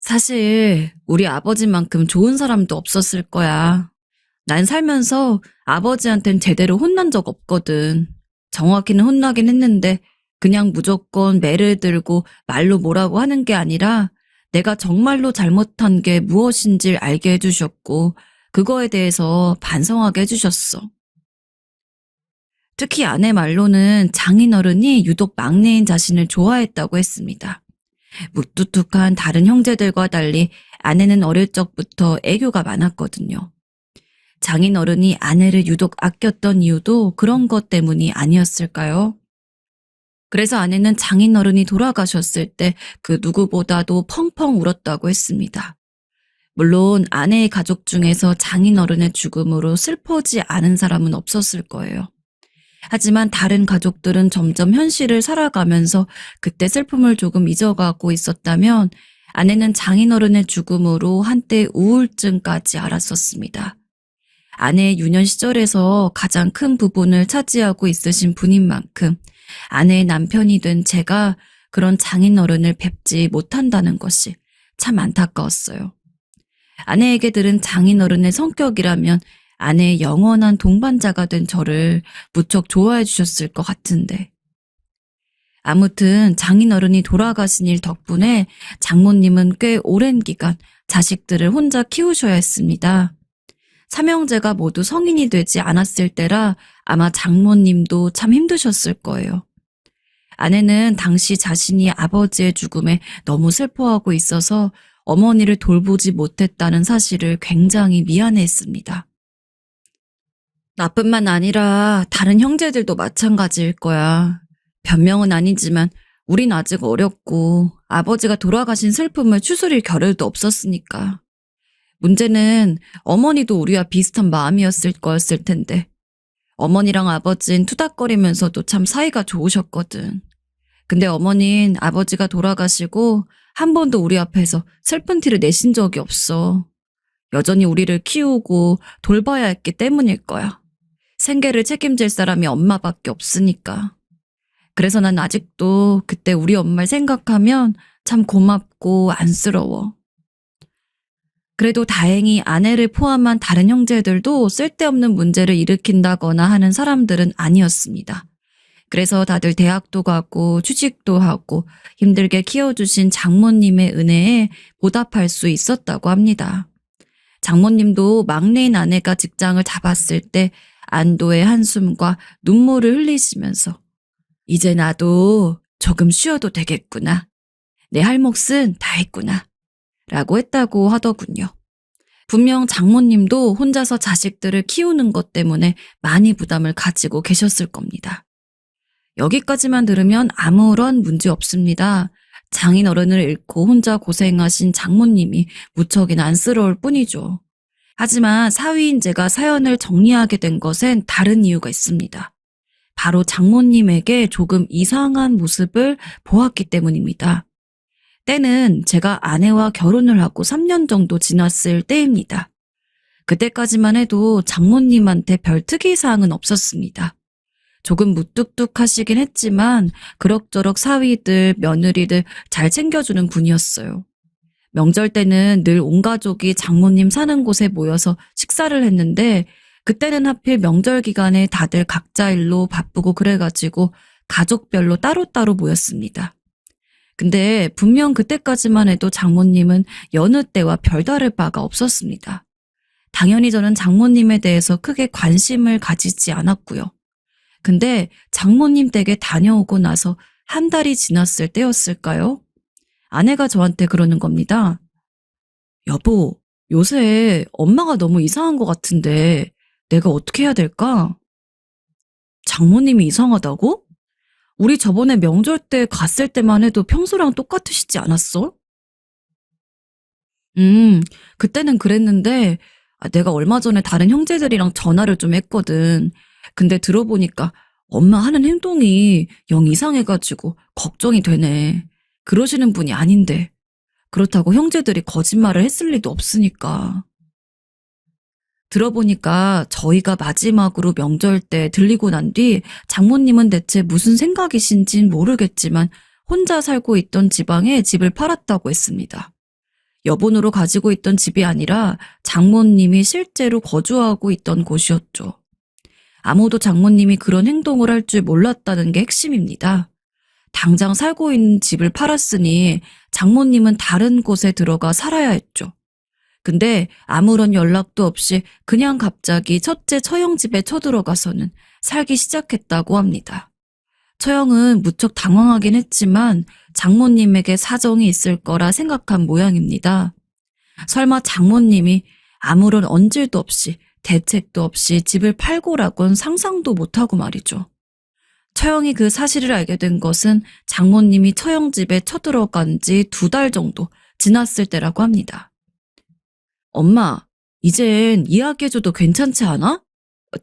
사실 우리 아버지만큼 좋은 사람도 없었을 거야. 난 살면서 아버지한텐 제대로 혼난 적 없거든. 정확히는 혼나긴 했는데 그냥 무조건 매를 들고 말로 뭐라고 하는 게 아니라 내가 정말로 잘못한 게 무엇인지 알게 해주셨고 그거에 대해서 반성하게 해주셨어. 특히 아내 말로는 장인어른이 유독 막내인 자신을 좋아했다고 했습니다. 무뚝뚝한 다른 형제들과 달리 아내는 어릴 적부터 애교가 많았거든요. 장인어른이 아내를 유독 아꼈던 이유도 그런 것 때문이 아니었을까요? 그래서 아내는 장인어른이 돌아가셨을 때 그 누구보다도 펑펑 울었다고 했습니다. 물론 아내의 가족 중에서 장인어른의 죽음으로 슬퍼지 않은 사람은 없었을 거예요. 하지만 다른 가족들은 점점 현실을 살아가면서 그때 슬픔을 조금 잊어가고 있었다면 아내는 장인어른의 죽음으로 한때 우울증까지 앓았었습니다. 아내의 유년 시절에서 가장 큰 부분을 차지하고 있으신 분인 만큼 아내의 남편이 된 제가 그런 장인어른을 뵙지 못한다는 것이 참 안타까웠어요. 아내에게 들은 장인어른의 성격이라면 아내의 영원한 동반자가 된 저를 무척 좋아해 주셨을 것 같은데. 아무튼 장인어른이 돌아가신 일 덕분에 장모님은 꽤 오랜 기간 자식들을 혼자 키우셔야 했습니다. 삼형제가 모두 성인이 되지 않았을 때라 아마 장모님도 참 힘드셨을 거예요. 아내는 당시 자신이 아버지의 죽음에 너무 슬퍼하고 있어서 어머니를 돌보지 못했다는 사실을 굉장히 미안해했습니다. 나뿐만 아니라 다른 형제들도 마찬가지일 거야. 변명은 아니지만 우린 아직 어렸고 아버지가 돌아가신 슬픔을 추스릴 겨를도 없었으니까. 문제는 어머니도 우리와 비슷한 마음이었을 거였을 텐데. 어머니랑 아버진 투닥거리면서도 참 사이가 좋으셨거든. 근데 어머닌 아버지가 돌아가시고 한 번도 우리 앞에서 슬픈 티를 내신 적이 없어. 여전히 우리를 키우고 돌봐야 했기 때문일 거야. 생계를 책임질 사람이 엄마밖에 없으니까. 그래서 난 아직도 그때 우리 엄마를 생각하면 참 고맙고 안쓰러워. 그래도 다행히 아내를 포함한 다른 형제들도 쓸데없는 문제를 일으킨다거나 하는 사람들은 아니었습니다. 그래서 다들 대학도 가고 취직도 하고 힘들게 키워주신 장모님의 은혜에 보답할 수 있었다고 합니다. 장모님도 막내인 아내가 직장을 잡았을 때 안도의 한숨과 눈물을 흘리시면서 이제 나도 조금 쉬어도 되겠구나. 내 할 몫은 다 했구나. 라고 했다고 하더군요. 분명 장모님도 혼자서 자식들을 키우는 것 때문에 많이 부담을 가지고 계셨을 겁니다. 여기까지만 들으면 아무런 문제 없습니다. 장인 어른을 잃고 혼자 고생하신 장모님이 무척이나 안쓰러울 뿐이죠. 하지만 사위인 제가 사연을 정리하게 된 것엔 다른 이유가 있습니다. 바로 장모님에게 조금 이상한 모습을 보았기 때문입니다. 때는 제가 아내와 결혼을 하고 3년 정도 지났을 때입니다. 그때까지만 해도 장모님한테 별 특이사항은 없었습니다. 조금 무뚝뚝하시긴 했지만 그럭저럭 사위들, 며느리들 잘 챙겨주는 분이었어요. 명절 때는 늘 온 가족이 장모님 사는 곳에 모여서 식사를 했는데 그때는 하필 명절 기간에 다들 각자 일로 바쁘고 그래가지고 가족별로 따로따로 모였습니다. 근데 분명 그때까지만 해도 장모님은 여느 때와 별다를 바가 없었습니다. 당연히 저는 장모님에 대해서 크게 관심을 가지지 않았고요. 근데 장모님 댁에 다녀오고 나서 한 달이 지났을 때였을까요? 아내가 저한테 그러는 겁니다. 여보, 요새 엄마가 너무 이상한 것 같은데 내가 어떻게 해야 될까? 장모님이 이상하다고? 우리 저번에 명절 때 갔을 때만 해도 평소랑 똑같으시지 않았어? 그때는 그랬는데 내가 얼마 전에 다른 형제들이랑 전화를 좀 했거든. 근데 들어보니까 엄마 하는 행동이 영 이상해가지고 걱정이 되네. 그러시는 분이 아닌데. 그렇다고 형제들이 거짓말을 했을 리도 없으니까. 들어보니까 저희가 마지막으로 명절 때 들리고 난 뒤 장모님은 대체 무슨 생각이신진 모르겠지만 혼자 살고 있던 지방에 집을 팔았다고 했습니다. 여분으로 가지고 있던 집이 아니라 장모님이 실제로 거주하고 있던 곳이었죠. 아무도 장모님이 그런 행동을 할 줄 몰랐다는 게 핵심입니다. 당장 살고 있는 집을 팔았으니 장모님은 다른 곳에 들어가 살아야 했죠. 근데 아무런 연락도 없이 그냥 갑자기 첫째 처형 집에 쳐들어가서는 살기 시작했다고 합니다. 처형은 무척 당황하긴 했지만 장모님에게 사정이 있을 거라 생각한 모양입니다. 설마 장모님이 아무런 언질도 없이 대책도 없이 집을 팔고라곤 상상도 못하고 말이죠. 처형이 그 사실을 알게 된 것은 장모님이 처형집에 쳐들어간 지 2달 정도 지났을 때라고 합니다. 엄마, 이젠 이야기해줘도 괜찮지 않아?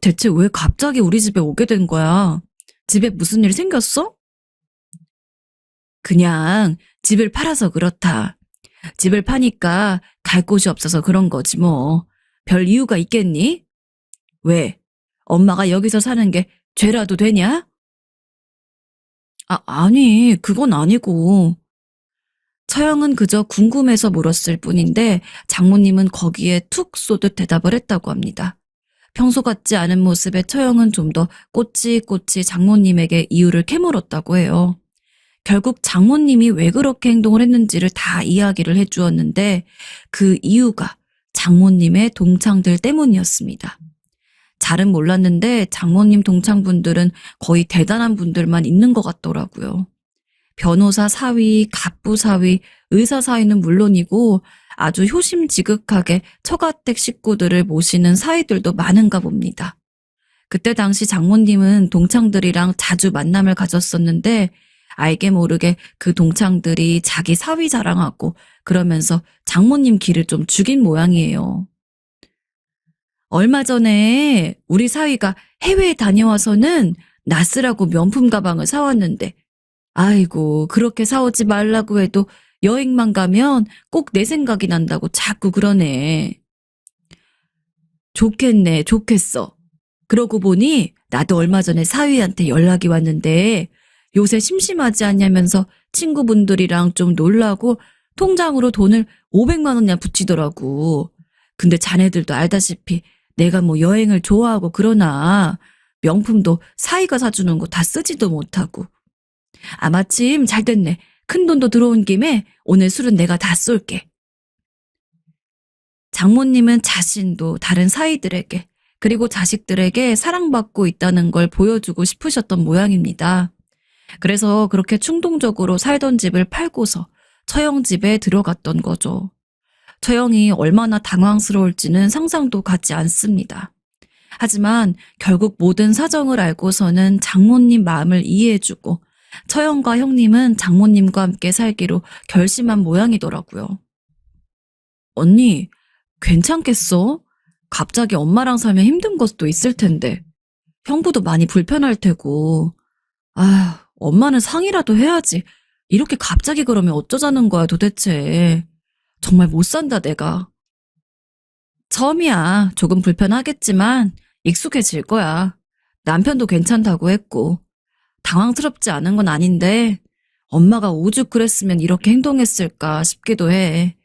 대체 왜 갑자기 우리 집에 오게 된 거야? 집에 무슨 일 생겼어? 그냥 집을 팔아서 그렇다. 집을 파니까 갈 곳이 없어서 그런 거지 뭐. 별 이유가 있겠니? 왜? 엄마가 여기서 사는 게 죄라도 되냐? 아니, 그건 아니고. 처형은 그저 궁금해서 물었을 뿐인데 장모님은 거기에 툭 쏘듯 대답을 했다고 합니다. 평소 같지 않은 모습의 처형은 좀 더 꼬치꼬치 장모님에게 이유를 캐물었다고 해요. 결국 장모님이 왜 그렇게 행동을 했는지를 다 이야기를 해주었는데 그 이유가 장모님의 동창들 때문이었습니다. 잘은 몰랐는데 장모님 동창분들은 거의 대단한 분들만 있는 것 같더라고요. 변호사 사위, 갑부 사위, 의사 사위는 물론이고 아주 효심지극하게 처가댁 식구들을 모시는 사위들도 많은가 봅니다. 그때 당시 장모님은 동창들이랑 자주 만남을 가졌었는데 알게 모르게 그 동창들이 자기 사위 자랑하고 그러면서 장모님 기를 좀 죽인 모양이에요. 얼마 전에 우리 사위가 해외에 다녀와서는 나 쓰라고 명품 가방을 사왔는데 아이고 그렇게 사오지 말라고 해도 여행만 가면 꼭 내 생각이 난다고 자꾸 그러네. 좋겠네, 좋겠어. 그러고 보니 나도 얼마 전에 사위한테 연락이 왔는데 요새 심심하지 않냐면서 친구분들이랑 좀 놀라고 통장으로 돈을 500만 원이나 붙이더라고. 근데 자네들도 알다시피 내가 뭐 여행을 좋아하고 그러나 명품도 사위가 사주는 거 다 쓰지도 못하고. 아 마침 잘 됐네. 큰돈도 들어온 김에 오늘 술은 내가 다 쏠게. 장모님은 자신도 다른 사위들에게 그리고 자식들에게 사랑받고 있다는 걸 보여주고 싶으셨던 모양입니다. 그래서 그렇게 충동적으로 살던 집을 팔고서 처형 집에 들어갔던 거죠. 처형이 얼마나 당황스러울지는 상상도 가지 않습니다. 하지만 결국 모든 사정을 알고서는 장모님 마음을 이해해주고 처형과 형님은 장모님과 함께 살기로 결심한 모양이더라고요. 언니, 괜찮겠어? 갑자기 엄마랑 살면 힘든 것도 있을 텐데. 형부도 많이 불편할 테고. 아, 엄마는 상의라도 해야지. 이렇게 갑자기 그러면 어쩌자는 거야 도대체. 정말 못 산다 내가. 처음이야. 조금 불편하겠지만 익숙해질 거야. 남편도 괜찮다고 했고. 당황스럽지 않은 건 아닌데 엄마가 오죽 그랬으면 이렇게 행동했을까 싶기도 해.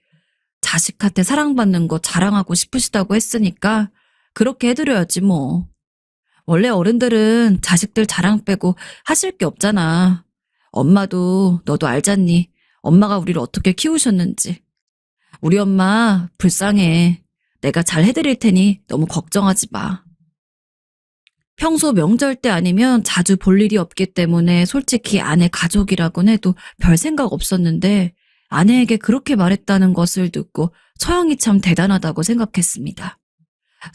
자식한테 사랑받는 거 자랑하고 싶으시다고 했으니까 그렇게 해드려야지 뭐. 원래 어른들은 자식들 자랑 빼고 하실 게 없잖아. 엄마도 너도 알잖니. 엄마가 우리를 어떻게 키우셨는지. 우리 엄마 불쌍해. 내가 잘 해드릴 테니 너무 걱정하지 마. 평소 명절 때 아니면 자주 볼 일이 없기 때문에 솔직히 아내 가족이라곤 해도 별 생각 없었는데 아내에게 그렇게 말했다는 것을 듣고 처형이 참 대단하다고 생각했습니다.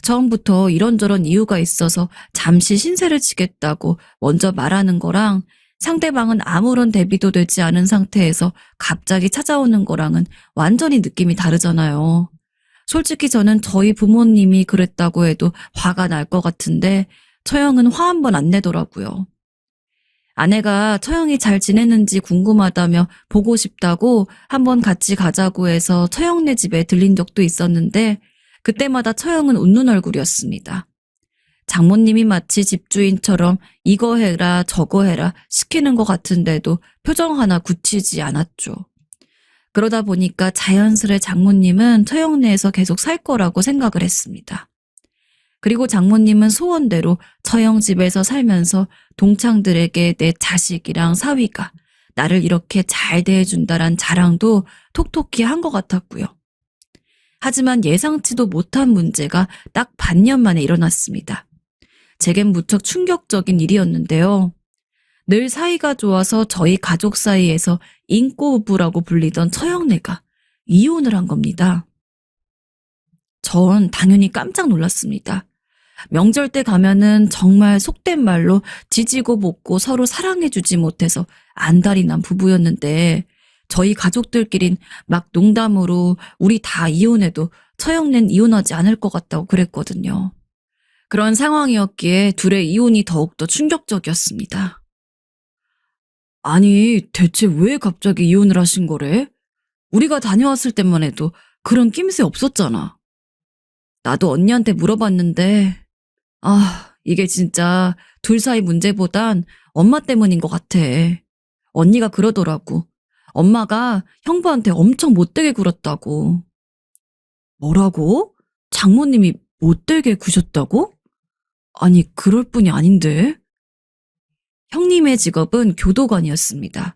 처음부터 이런저런 이유가 있어서 잠시 신세를 지겠다고 먼저 말하는 거랑 상대방은 아무런 대비도 되지 않은 상태에서 갑자기 찾아오는 거랑은 완전히 느낌이 다르잖아요. 솔직히 저는 저희 부모님이 그랬다고 해도 화가 날 것 같은데 처형은 화 한 번 안 내더라고요. 아내가 처형이 잘 지내는지 궁금하다며 보고 싶다고 한번 같이 가자고 해서 처형네 집에 들린 적도 있었는데 그때마다 처형은 웃는 얼굴이었습니다. 장모님이 마치 집주인처럼 이거 해라 저거 해라 시키는 것 같은데도 표정 하나 굳히지 않았죠. 그러다 보니까 자연스레 장모님은 처형네에서 계속 살 거라고 생각을 했습니다. 그리고 장모님은 소원대로 처형 집에서 살면서 동창들에게 내 자식이랑 사위가 나를 이렇게 잘 대해준다란 자랑도 톡톡히 한 것 같았고요. 하지만 예상치도 못한 문제가 딱 반년 만에 일어났습니다. 제겐 무척 충격적인 일이었는데요. 늘 사이가 좋아서 저희 가족 사이에서 인꼬부부라고 불리던 처형네가 이혼을 한 겁니다. 전 당연히 깜짝 놀랐습니다. 명절 때 가면은 정말 속된 말로 지지고 볶고 서로 사랑해주지 못해서 안달이 난 부부였는데 저희 가족들끼린 막 농담으로 우리 다 이혼해도 처형nên 이혼하지 않을 것 같다고 그랬거든요. 그런 상황이었기에 둘의 이혼이 더욱더 충격적이었습니다. 아니, 대체 왜 갑자기 이혼을 하신 거래? 우리가 다녀왔을 때만 해도 그런 낌새 없었잖아. 나도 언니한테 물어봤는데 이게 진짜 둘 사이 문제보단 엄마 때문인 것 같아. 언니가 그러더라고. 엄마가 형부한테 엄청 못되게 굴었다고. 뭐라고? 장모님이 못되게 구셨다고? 아니, 그럴 뿐이 아닌데. 형님의 직업은 교도관이었습니다.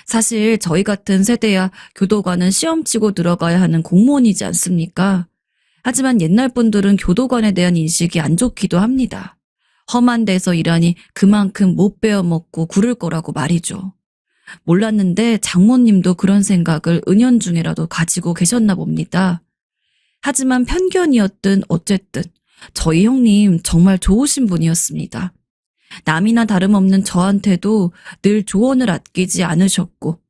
사실 저희 같은 세대야 교도관은 시험 치고 들어가야 하는 공무원이지 않습니까? 하지만 옛날 분들은 교도관에 대한 인식이 안 좋기도 합니다. 험한 데서 일하니 그만큼 못 베어먹고 굴을 거라고 말이죠. 몰랐는데 장모님도 그런 생각을 은연중에라도 가지고 계셨나 봅니다. 하지만 편견이었든 어쨌든 저희 형님 정말 좋으신 분이었습니다. 남이나 다름없는 저한테도 늘 조언을 아끼지 않으셨고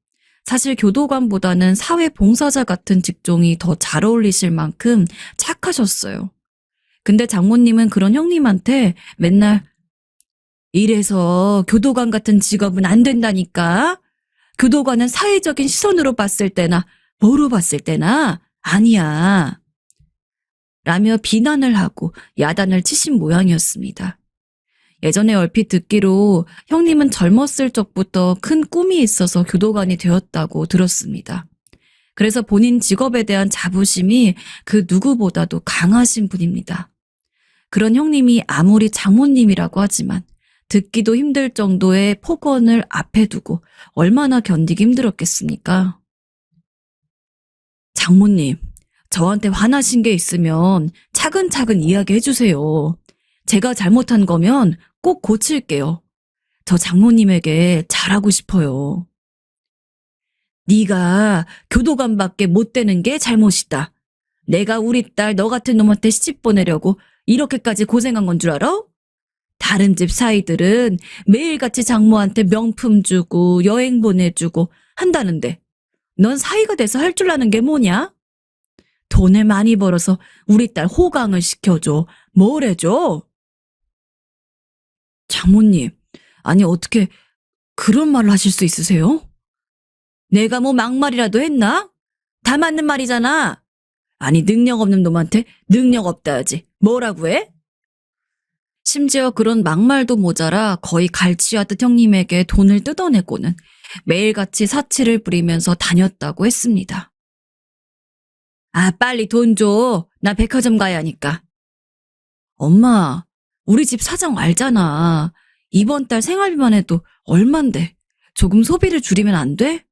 사실 교도관보다는 사회봉사자 같은 직종이 더 잘 어울리실 만큼 착하셨어요. 근데 장모님은 그런 형님한테 맨날 이래서 교도관 같은 직업은 안 된다니까. 교도관은 사회적인 시선으로 봤을 때나 뭐로 봤을 때나 아니야. 라며 비난을 하고 야단을 치신 모양이었습니다. 예전에 얼핏 듣기로 형님은 젊었을 적부터 큰 꿈이 있어서 교도관이 되었다고 들었습니다. 그래서 본인 직업에 대한 자부심이 그 누구보다도 강하신 분입니다. 그런 형님이 아무리 장모님이라고 하지만 듣기도 힘들 정도의 폭언을 앞에 두고 얼마나 견디기 힘들었겠습니까? 장모님, 저한테 화나신 게 있으면 차근차근 이야기해 주세요. 제가 잘못한 거면 꼭 고칠게요. 저 장모님에게 잘하고 싶어요. 네가 교도관밖에 못 되는 게 잘못이다. 내가 우리 딸 너 같은 놈한테 시집 보내려고 이렇게까지 고생한 건 줄 알아? 다른 집 사이들은 매일같이 장모한테 명품 주고 여행 보내주고 한다는데 넌 사이가 돼서 할 줄 아는 게 뭐냐? 돈을 많이 벌어서 우리 딸 호강을 시켜줘. 뭘 해줘? 장모님, 아니 어떻게 그런 말을 하실 수 있으세요? 내가 뭐 막말이라도 했나? 다 맞는 말이잖아. 아니 능력 없는 놈한테 능력 없다 하지. 뭐라고 해? 심지어 그런 막말도 모자라 거의 갈취하듯 형님에게 돈을 뜯어내고는 매일같이 사치를 부리면서 다녔다고 했습니다. 아, 빨리 돈 줘. 나 백화점 가야 하니까. 엄마, 우리 집 사정 알잖아. 이번 달 생활비만 해도 얼만데. 조금 소비를 줄이면 안 돼?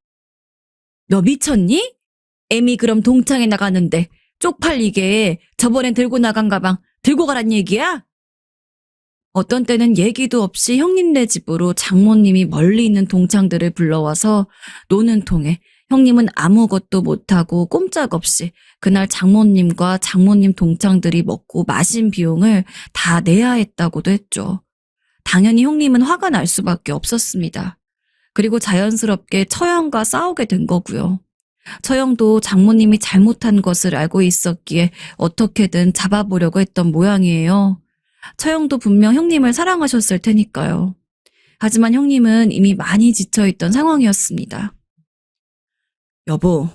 너 미쳤니? 애미 그럼 동창회 나가는데 쪽팔리게 저번엔 들고 나간 가방 들고 가란 얘기야? 어떤 때는 얘기도 없이 형님네 집으로 장모님이 멀리 있는 동창들을 불러와서 노는 통에 형님은 아무것도 못하고 꼼짝없이 그날 장모님과 장모님 동창들이 먹고 마신 비용을 다 내야 했다고도 했죠. 당연히 형님은 화가 날 수밖에 없었습니다. 그리고 자연스럽게 처형과 싸우게 된 거고요. 처형도 장모님이 잘못한 것을 알고 있었기에 어떻게든 잡아보려고 했던 모양이에요. 처형도 분명 형님을 사랑하셨을 테니까요. 하지만 형님은 이미 많이 지쳐있던 상황이었습니다. 여보,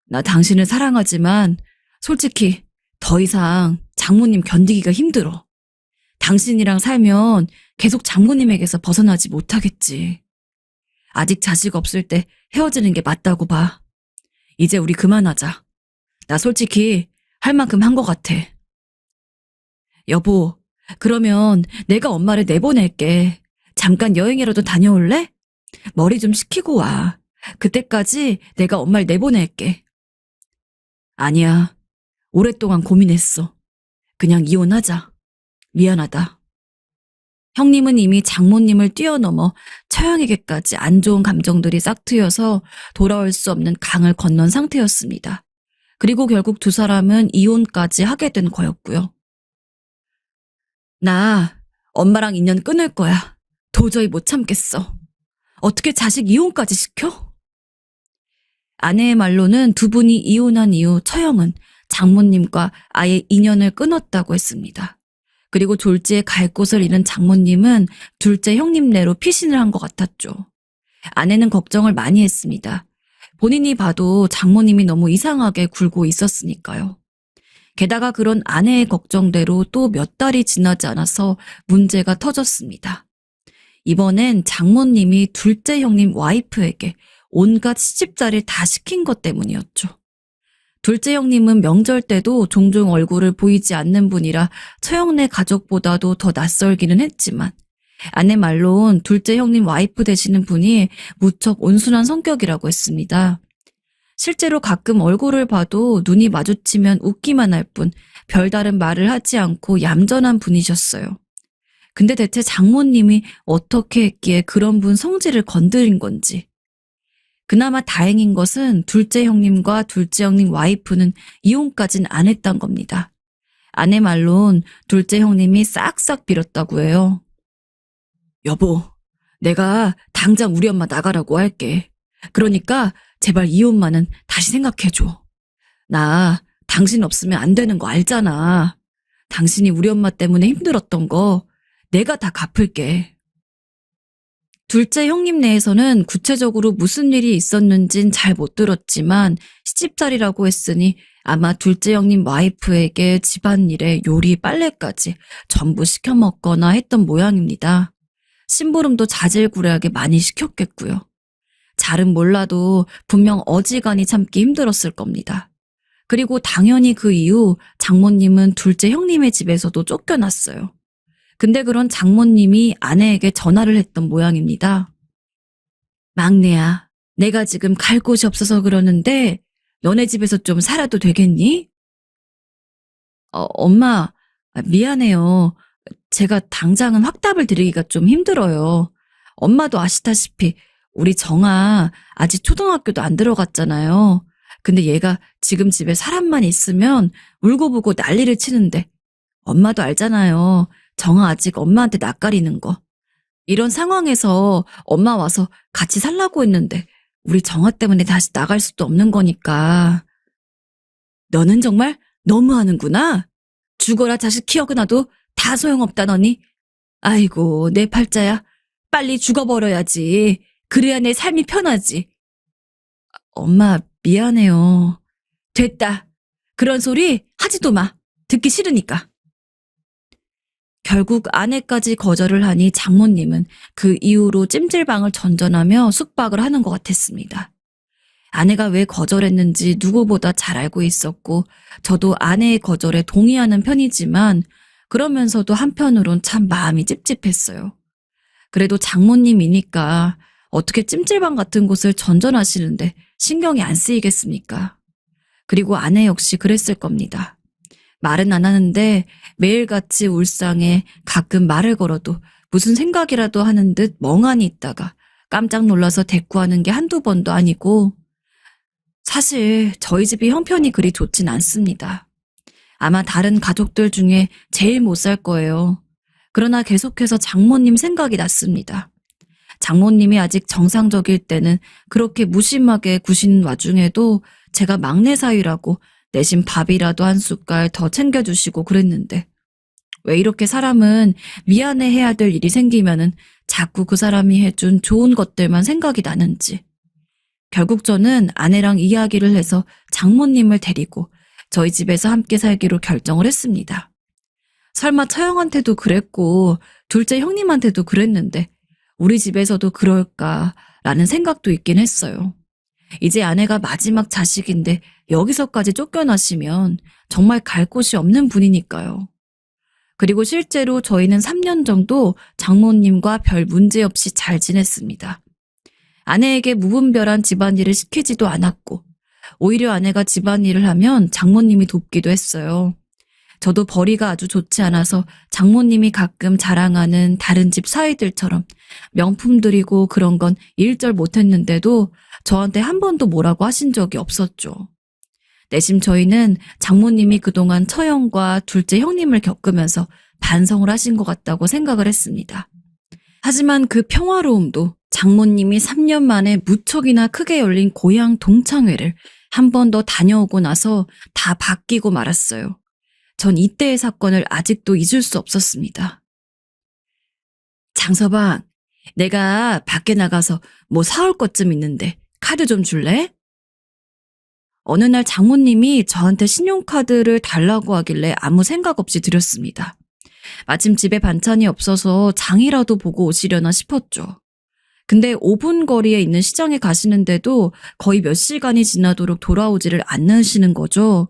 나 당신을 사랑하지만 솔직히 더 이상 장모님 견디기가 힘들어. 당신이랑 살면 계속 장모님에게서 벗어나지 못하겠지. 아직 자식 없을 때 헤어지는 게 맞다고 봐. 이제 우리 그만하자. 나 솔직히 할 만큼 한 것 같아. 여보, 그러면 내가 엄마를 내보낼게. 잠깐 여행이라도 다녀올래? 머리 좀 식히고 와. 그때까지 내가 엄마를 내보낼게. 아니야. 오랫동안 고민했어. 그냥 이혼하자. 미안하다. 형님은 이미 장모님을 뛰어넘어 처형에게까지 안 좋은 감정들이 싹트여서 돌아올 수 없는 강을 건넌 상태였습니다. 그리고 결국 두 사람은 이혼까지 하게 된 거였고요. 나 엄마랑 인연 끊을 거야. 도저히 못 참겠어. 어떻게 자식 이혼까지 시켜? 아내의 말로는 두 분이 이혼한 이후 처형은 장모님과 아예 인연을 끊었다고 했습니다. 그리고 졸지에 갈 곳을 잃은 장모님은 둘째 형님네로 피신을 한 것 같았죠. 아내는 걱정을 많이 했습니다. 본인이 봐도 장모님이 너무 이상하게 굴고 있었으니까요. 게다가 그런 아내의 걱정대로 또 몇 달이 지나지 않아서 문제가 터졌습니다. 이번엔 장모님이 둘째 형님 와이프에게 온갖 시집살이를 다 시킨 것 때문이었죠. 둘째 형님은 명절 때도 종종 얼굴을 보이지 않는 분이라 처형네 가족보다도 더 낯설기는 했지만 아내 말로는 둘째 형님 와이프 되시는 분이 무척 온순한 성격이라고 했습니다. 실제로 가끔 얼굴을 봐도 눈이 마주치면 웃기만 할 뿐 별다른 말을 하지 않고 얌전한 분이셨어요. 근데 대체 장모님이 어떻게 했기에 그런 분 성질을 건드린 건지. 그나마 다행인 것은 둘째 형님과 둘째 형님 와이프는 이혼까진 안 했단 겁니다. 아내 말론 둘째 형님이 싹싹 빌었다고 해요. 여보, 내가 당장 우리 엄마 나가라고 할게. 그러니까 제발 이혼만은 다시 생각해줘. 나 당신 없으면 안 되는 거 알잖아. 당신이 우리 엄마 때문에 힘들었던 거 내가 다 갚을게. 둘째 형님 내에서는 구체적으로 무슨 일이 있었는진 잘 못 들었지만 시집살이라고 했으니 아마 둘째 형님 와이프에게 집안일에 요리 빨래까지 전부 시켜 먹거나 했던 모양입니다. 심부름도 자질구레하게 많이 시켰겠고요. 잘은 몰라도 분명 어지간히 참기 힘들었을 겁니다. 그리고 당연히 그 이후 장모님은 둘째 형님의 집에서도 쫓겨났어요. 근데 그런 장모님이 아내에게 전화를 했던 모양입니다. 막내야, 내가 지금 갈 곳이 없어서 그러는데 너네 집에서 좀 살아도 되겠니? 엄마, 미안해요. 제가 당장은 확답을 드리기가 좀 힘들어요. 엄마도 아시다시피 우리 정아 아직 초등학교도 안 들어갔잖아요. 근데 얘가 지금 집에 사람만 있으면 울고불고 난리를 치는데 엄마도 알잖아요. 정아 아직 엄마한테 낯가리는 거. 이런 상황에서 엄마 와서 같이 살라고 했는데 우리 정아 때문에 다시 나갈 수도 없는 거니까. 너는 정말 너무하는구나. 죽어라 자식 키워놔도 다 소용없다더니. 아이고 내 팔자야. 빨리 죽어버려야지. 그래야 내 삶이 편하지. 엄마 미안해요. 됐다. 그런 소리 하지도 마. 듣기 싫으니까. 결국 아내까지 거절을 하니 장모님은 그 이후로 찜질방을 전전하며 숙박을 하는 것 같았습니다. 아내가 왜 거절했는지 누구보다 잘 알고 있었고 저도 아내의 거절에 동의하는 편이지만 그러면서도 한편으론 참 마음이 찝찝했어요. 그래도 장모님이니까 어떻게 찜질방 같은 곳을 전전하시는데 신경이 안 쓰이겠습니까? 그리고 아내 역시 그랬을 겁니다. 말은 안 하는데 매일같이 울상에 가끔 말을 걸어도 무슨 생각이라도 하는 듯 멍하니 있다가 깜짝 놀라서 대꾸하는 게 한두 번도 아니고 사실 저희 집이 형편이 그리 좋진 않습니다. 아마 다른 가족들 중에 제일 못 살 거예요. 그러나 계속해서 장모님 생각이 났습니다. 장모님이 아직 정상적일 때는 그렇게 무심하게 구신 와중에도 제가 막내 사위라고 대신 밥이라도 한 숟갈 더 챙겨주시고 그랬는데 왜 이렇게 사람은 미안해해야 될 일이 생기면은 자꾸 그 사람이 해준 좋은 것들만 생각이 나는지. 결국 저는 아내랑 이야기를 해서 장모님을 데리고 저희 집에서 함께 살기로 결정을 했습니다. 설마 처형한테도 그랬고 둘째 형님한테도 그랬는데 우리 집에서도 그럴까라는 생각도 있긴 했어요. 이제 아내가 마지막 자식인데 여기서까지 쫓겨나시면 정말 갈 곳이 없는 분이니까요. 그리고 실제로 저희는 3년 정도 장모님과 별 문제 없이 잘 지냈습니다. 아내에게 무분별한 집안일을 시키지도 않았고 오히려 아내가 집안일을 하면 장모님이 돕기도 했어요. 저도 벌이가 아주 좋지 않아서 장모님이 가끔 자랑하는 다른 집 사위들처럼 명품들이고 그런 건 일절 못했는데도 저한테 한 번도 뭐라고 하신 적이 없었죠. 내심 저희는 장모님이 그동안 처형과 둘째 형님을 겪으면서 반성을 하신 것 같다고 생각을 했습니다. 하지만 그 평화로움도 장모님이 3년 만에 무척이나 크게 열린 고향 동창회를 한 번 더 다녀오고 나서 다 바뀌고 말았어요. 전 이때의 사건을 아직도 잊을 수 없었습니다. 장서방, 내가 밖에 나가서 뭐 사올 것좀 있는데 카드 좀 줄래? 어느 날 장모님이 저한테 신용카드를 달라고 하길래 아무 생각 없이 드렸습니다. 마침 집에 반찬이 없어서 장이라도 보고 오시려나 싶었죠. 근데 5분 거리에 있는 시장에 가시는데도 거의 몇 시간이 지나도록 돌아오지를 않으시는 거죠.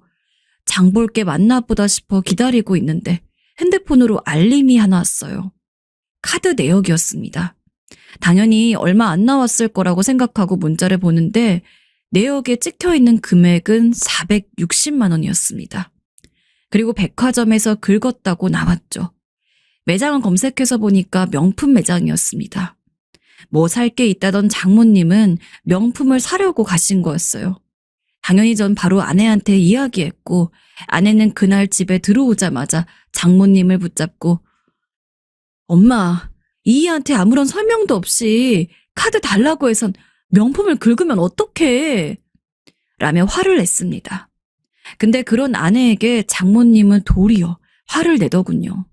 장 볼 게 맞나 보다 싶어 기다리고 있는데 핸드폰으로 알림이 하나 왔어요. 카드 내역이었습니다. 당연히 얼마 안 나왔을 거라고 생각하고 문자를 보는데 내역에 찍혀 있는 금액은 460만 원이었습니다. 그리고 백화점에서 긁었다고 나왔죠. 매장을 검색해서 보니까 명품 매장이었습니다. 뭐 살 게 있다던 장모님은 명품을 사려고 가신 거였어요. 당연히 전 바로 아내한테 이야기했고, 아내는 그날 집에 들어오자마자 장모님을 붙잡고 엄마, 이희한테 아무런 설명도 없이 카드 달라고 해선 명품을 긁으면 어떡해? 라며 화를 냈습니다. 근데 그런 아내에게 장모님은 도리어 화를 내더군요.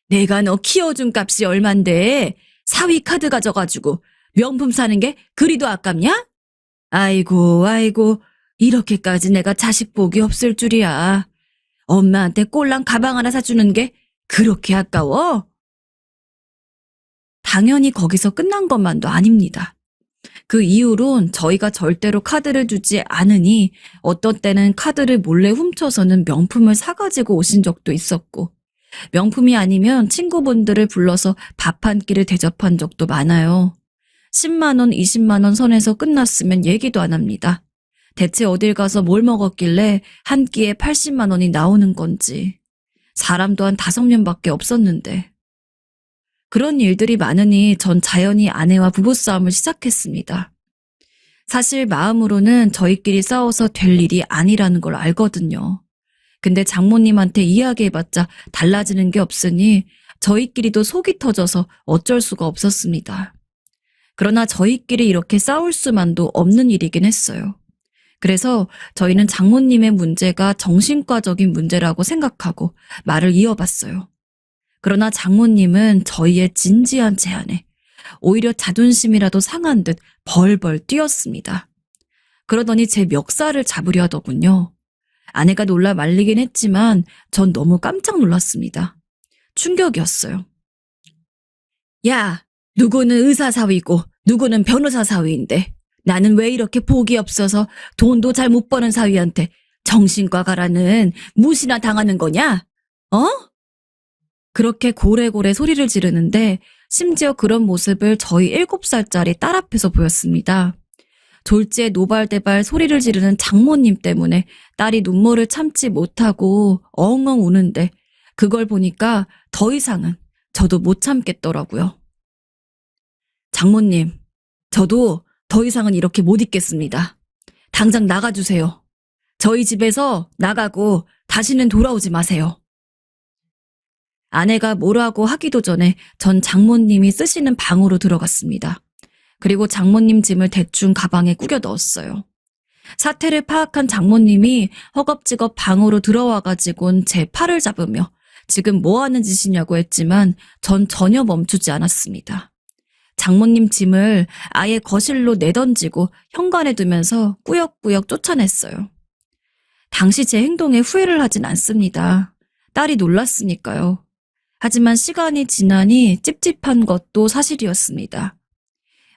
내가 너 키워준 값이 얼만데 사위 카드 가져가지고 명품 사는 게 그리도 아깝냐? 아이고, 이렇게까지 내가 자식 복이 없을 줄이야. 엄마한테 꼴랑 가방 하나 사주는 게 그렇게 아까워? 당연히 거기서 끝난 것만도 아닙니다. 그 이후론 저희가 절대로 카드를 주지 않으니 어떤 때는 카드를 몰래 훔쳐서는 명품을 사가지고 오신 적도 있었고, 명품이 아니면 친구분들을 불러서 밥 한 끼를 대접한 적도 많아요. 10만 원, 20만 원 선에서 끝났으면 얘기도 안 합니다. 대체 어딜 가서 뭘 먹었길래 한 끼에 80만 원이 나오는 건지. 사람도 한 5명밖에 없었는데. 그런 일들이 많으니 전 자연히 아내와 부부싸움을 시작했습니다. 사실 마음으로는 저희끼리 싸워서 될 일이 아니라는 걸 알거든요. 근데 장모님한테 이야기해봤자 달라지는 게 없으니 저희끼리도 속이 터져서 어쩔 수가 없었습니다. 그러나 저희끼리 이렇게 싸울 수만도 없는 일이긴 했어요. 그래서 저희는 장모님의 문제가 정신과적인 문제라고 생각하고 말을 이어봤어요. 그러나 장모님은 저희의 진지한 제안에 오히려 자존심이라도 상한 듯 벌벌 뛰었습니다. 그러더니 제 멱살을 잡으려 하더군요. 아내가 놀라 말리긴 했지만 전 너무 깜짝 놀랐습니다. 충격이었어요. 야, 누구는 의사 사위고 누구는 변호사 사위인데 나는 왜 이렇게 복이 없어서 돈도 잘 못 버는 사위한테 정신과 가라는 무시나 당하는 거냐? 어? 그렇게 고래고래 소리를 지르는데 심지어 그런 모습을 저희 7살짜리 딸 앞에서 보였습니다. 졸지에 노발대발 소리를 지르는 장모님 때문에 딸이 눈물을 참지 못하고 엉엉 우는데 그걸 보니까 더 이상은 저도 못 참겠더라고요. 장모님, 저도 더 이상은 이렇게 못 있겠습니다. 당장 나가주세요. 저희 집에서 나가고 다시는 돌아오지 마세요. 아내가 뭐라고 하기도 전에 전 장모님이 쓰시는 방으로 들어갔습니다. 그리고 장모님 짐을 대충 가방에 꾸겨 넣었어요. 사태를 파악한 장모님이 허겁지겁 방으로 들어와가지고는 제 팔을 잡으며 지금 뭐 하는 짓이냐고 했지만 전 전혀 멈추지 않았습니다. 장모님 짐을 아예 거실로 내던지고 현관에 두면서 꾸역꾸역 쫓아냈어요. 당시 제 행동에 후회를 하진 않습니다. 딸이 놀랐으니까요. 하지만 시간이 지나니 찝찝한 것도 사실이었습니다.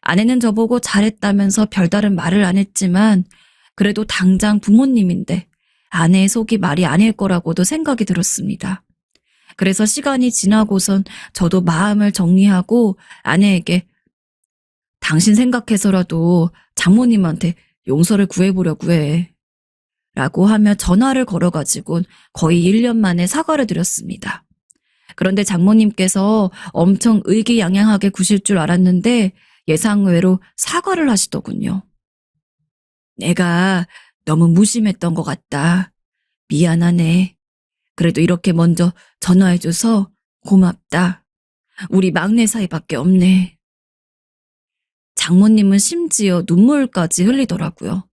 아내는 저보고 잘했다면서 별다른 말을 안 했지만 그래도 당장 부모님인데 아내의 속이 말이 아닐 거라고도 생각이 들었습니다. 그래서 시간이 지나고선 저도 마음을 정리하고 아내에게 당신 생각해서라도 장모님한테 용서를 구해보려고 해. 라고 하며 전화를 걸어가지고 거의 1년 만에 사과를 드렸습니다. 그런데 장모님께서 엄청 의기양양하게 구실 줄 알았는데 예상외로 사과를 하시더군요. 내가 너무 무심했던 것 같다. 미안하네. 그래도 이렇게 먼저 전화해줘서 고맙다. 우리 막내 사이밖에 없네. 장모님은 심지어 눈물까지 흘리더라고요.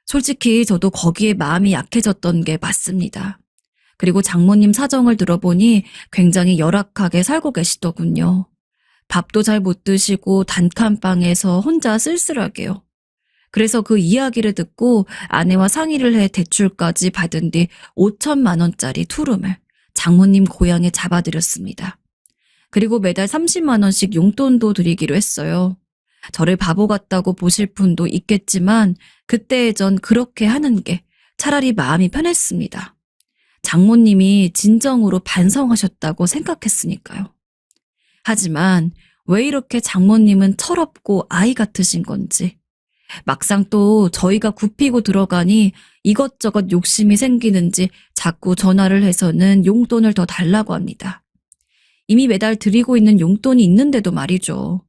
솔직히 저도 거기에 마음이 약해졌던 게 맞습니다. 그리고 장모님 사정을 들어보니 굉장히 열악하게 살고 계시더군요. 밥도 잘 못 드시고 단칸방에서 혼자 쓸쓸하게요. 그래서 그 이야기를 듣고 아내와 상의를 해 대출까지 받은 뒤 5천만 원짜리 투룸을 장모님 고향에 잡아드렸습니다. 그리고 매달 30만 원씩 용돈도 드리기로 했어요. 저를 바보 같다고 보실 분도 있겠지만 그때의 전 그렇게 하는 게 차라리 마음이 편했습니다. 장모님이 진정으로 반성하셨다고 생각했으니까요. 하지만 왜 이렇게 장모님은 철없고 아이 같으신 건지 막상 또 저희가 굽히고 들어가니 이것저것 욕심이 생기는지 자꾸 전화를 해서는 용돈을 더 달라고 합니다. 이미 매달 드리고 있는 용돈이 있는데도 말이죠.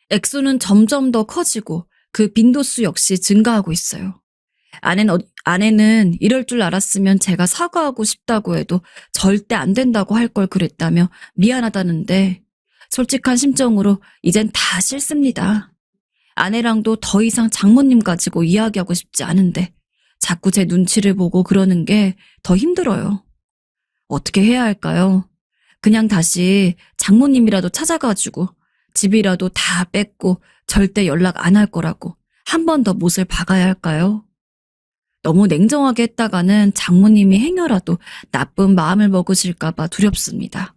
액수는 점점 더 커지고 그 빈도수 역시 증가하고 있어요. 아내는 이럴 줄 알았으면 제가 사과하고 싶다고 해도 절대 안 된다고 할 걸 그랬다며 미안하다는데 솔직한 심정으로 이젠 다 싫습니다. 아내랑도 더 이상 장모님 가지고 이야기하고 싶지 않은데 자꾸 제 눈치를 보고 그러는 게 더 힘들어요. 어떻게 해야 할까요? 그냥 다시 장모님이라도 찾아가지고 집이라도 다 뺏고 절대 연락 안 할 거라고 한 번 더 못을 박아야 할까요? 너무 냉정하게 했다가는 장모님이 행여라도 나쁜 마음을 먹으실까 봐 두렵습니다.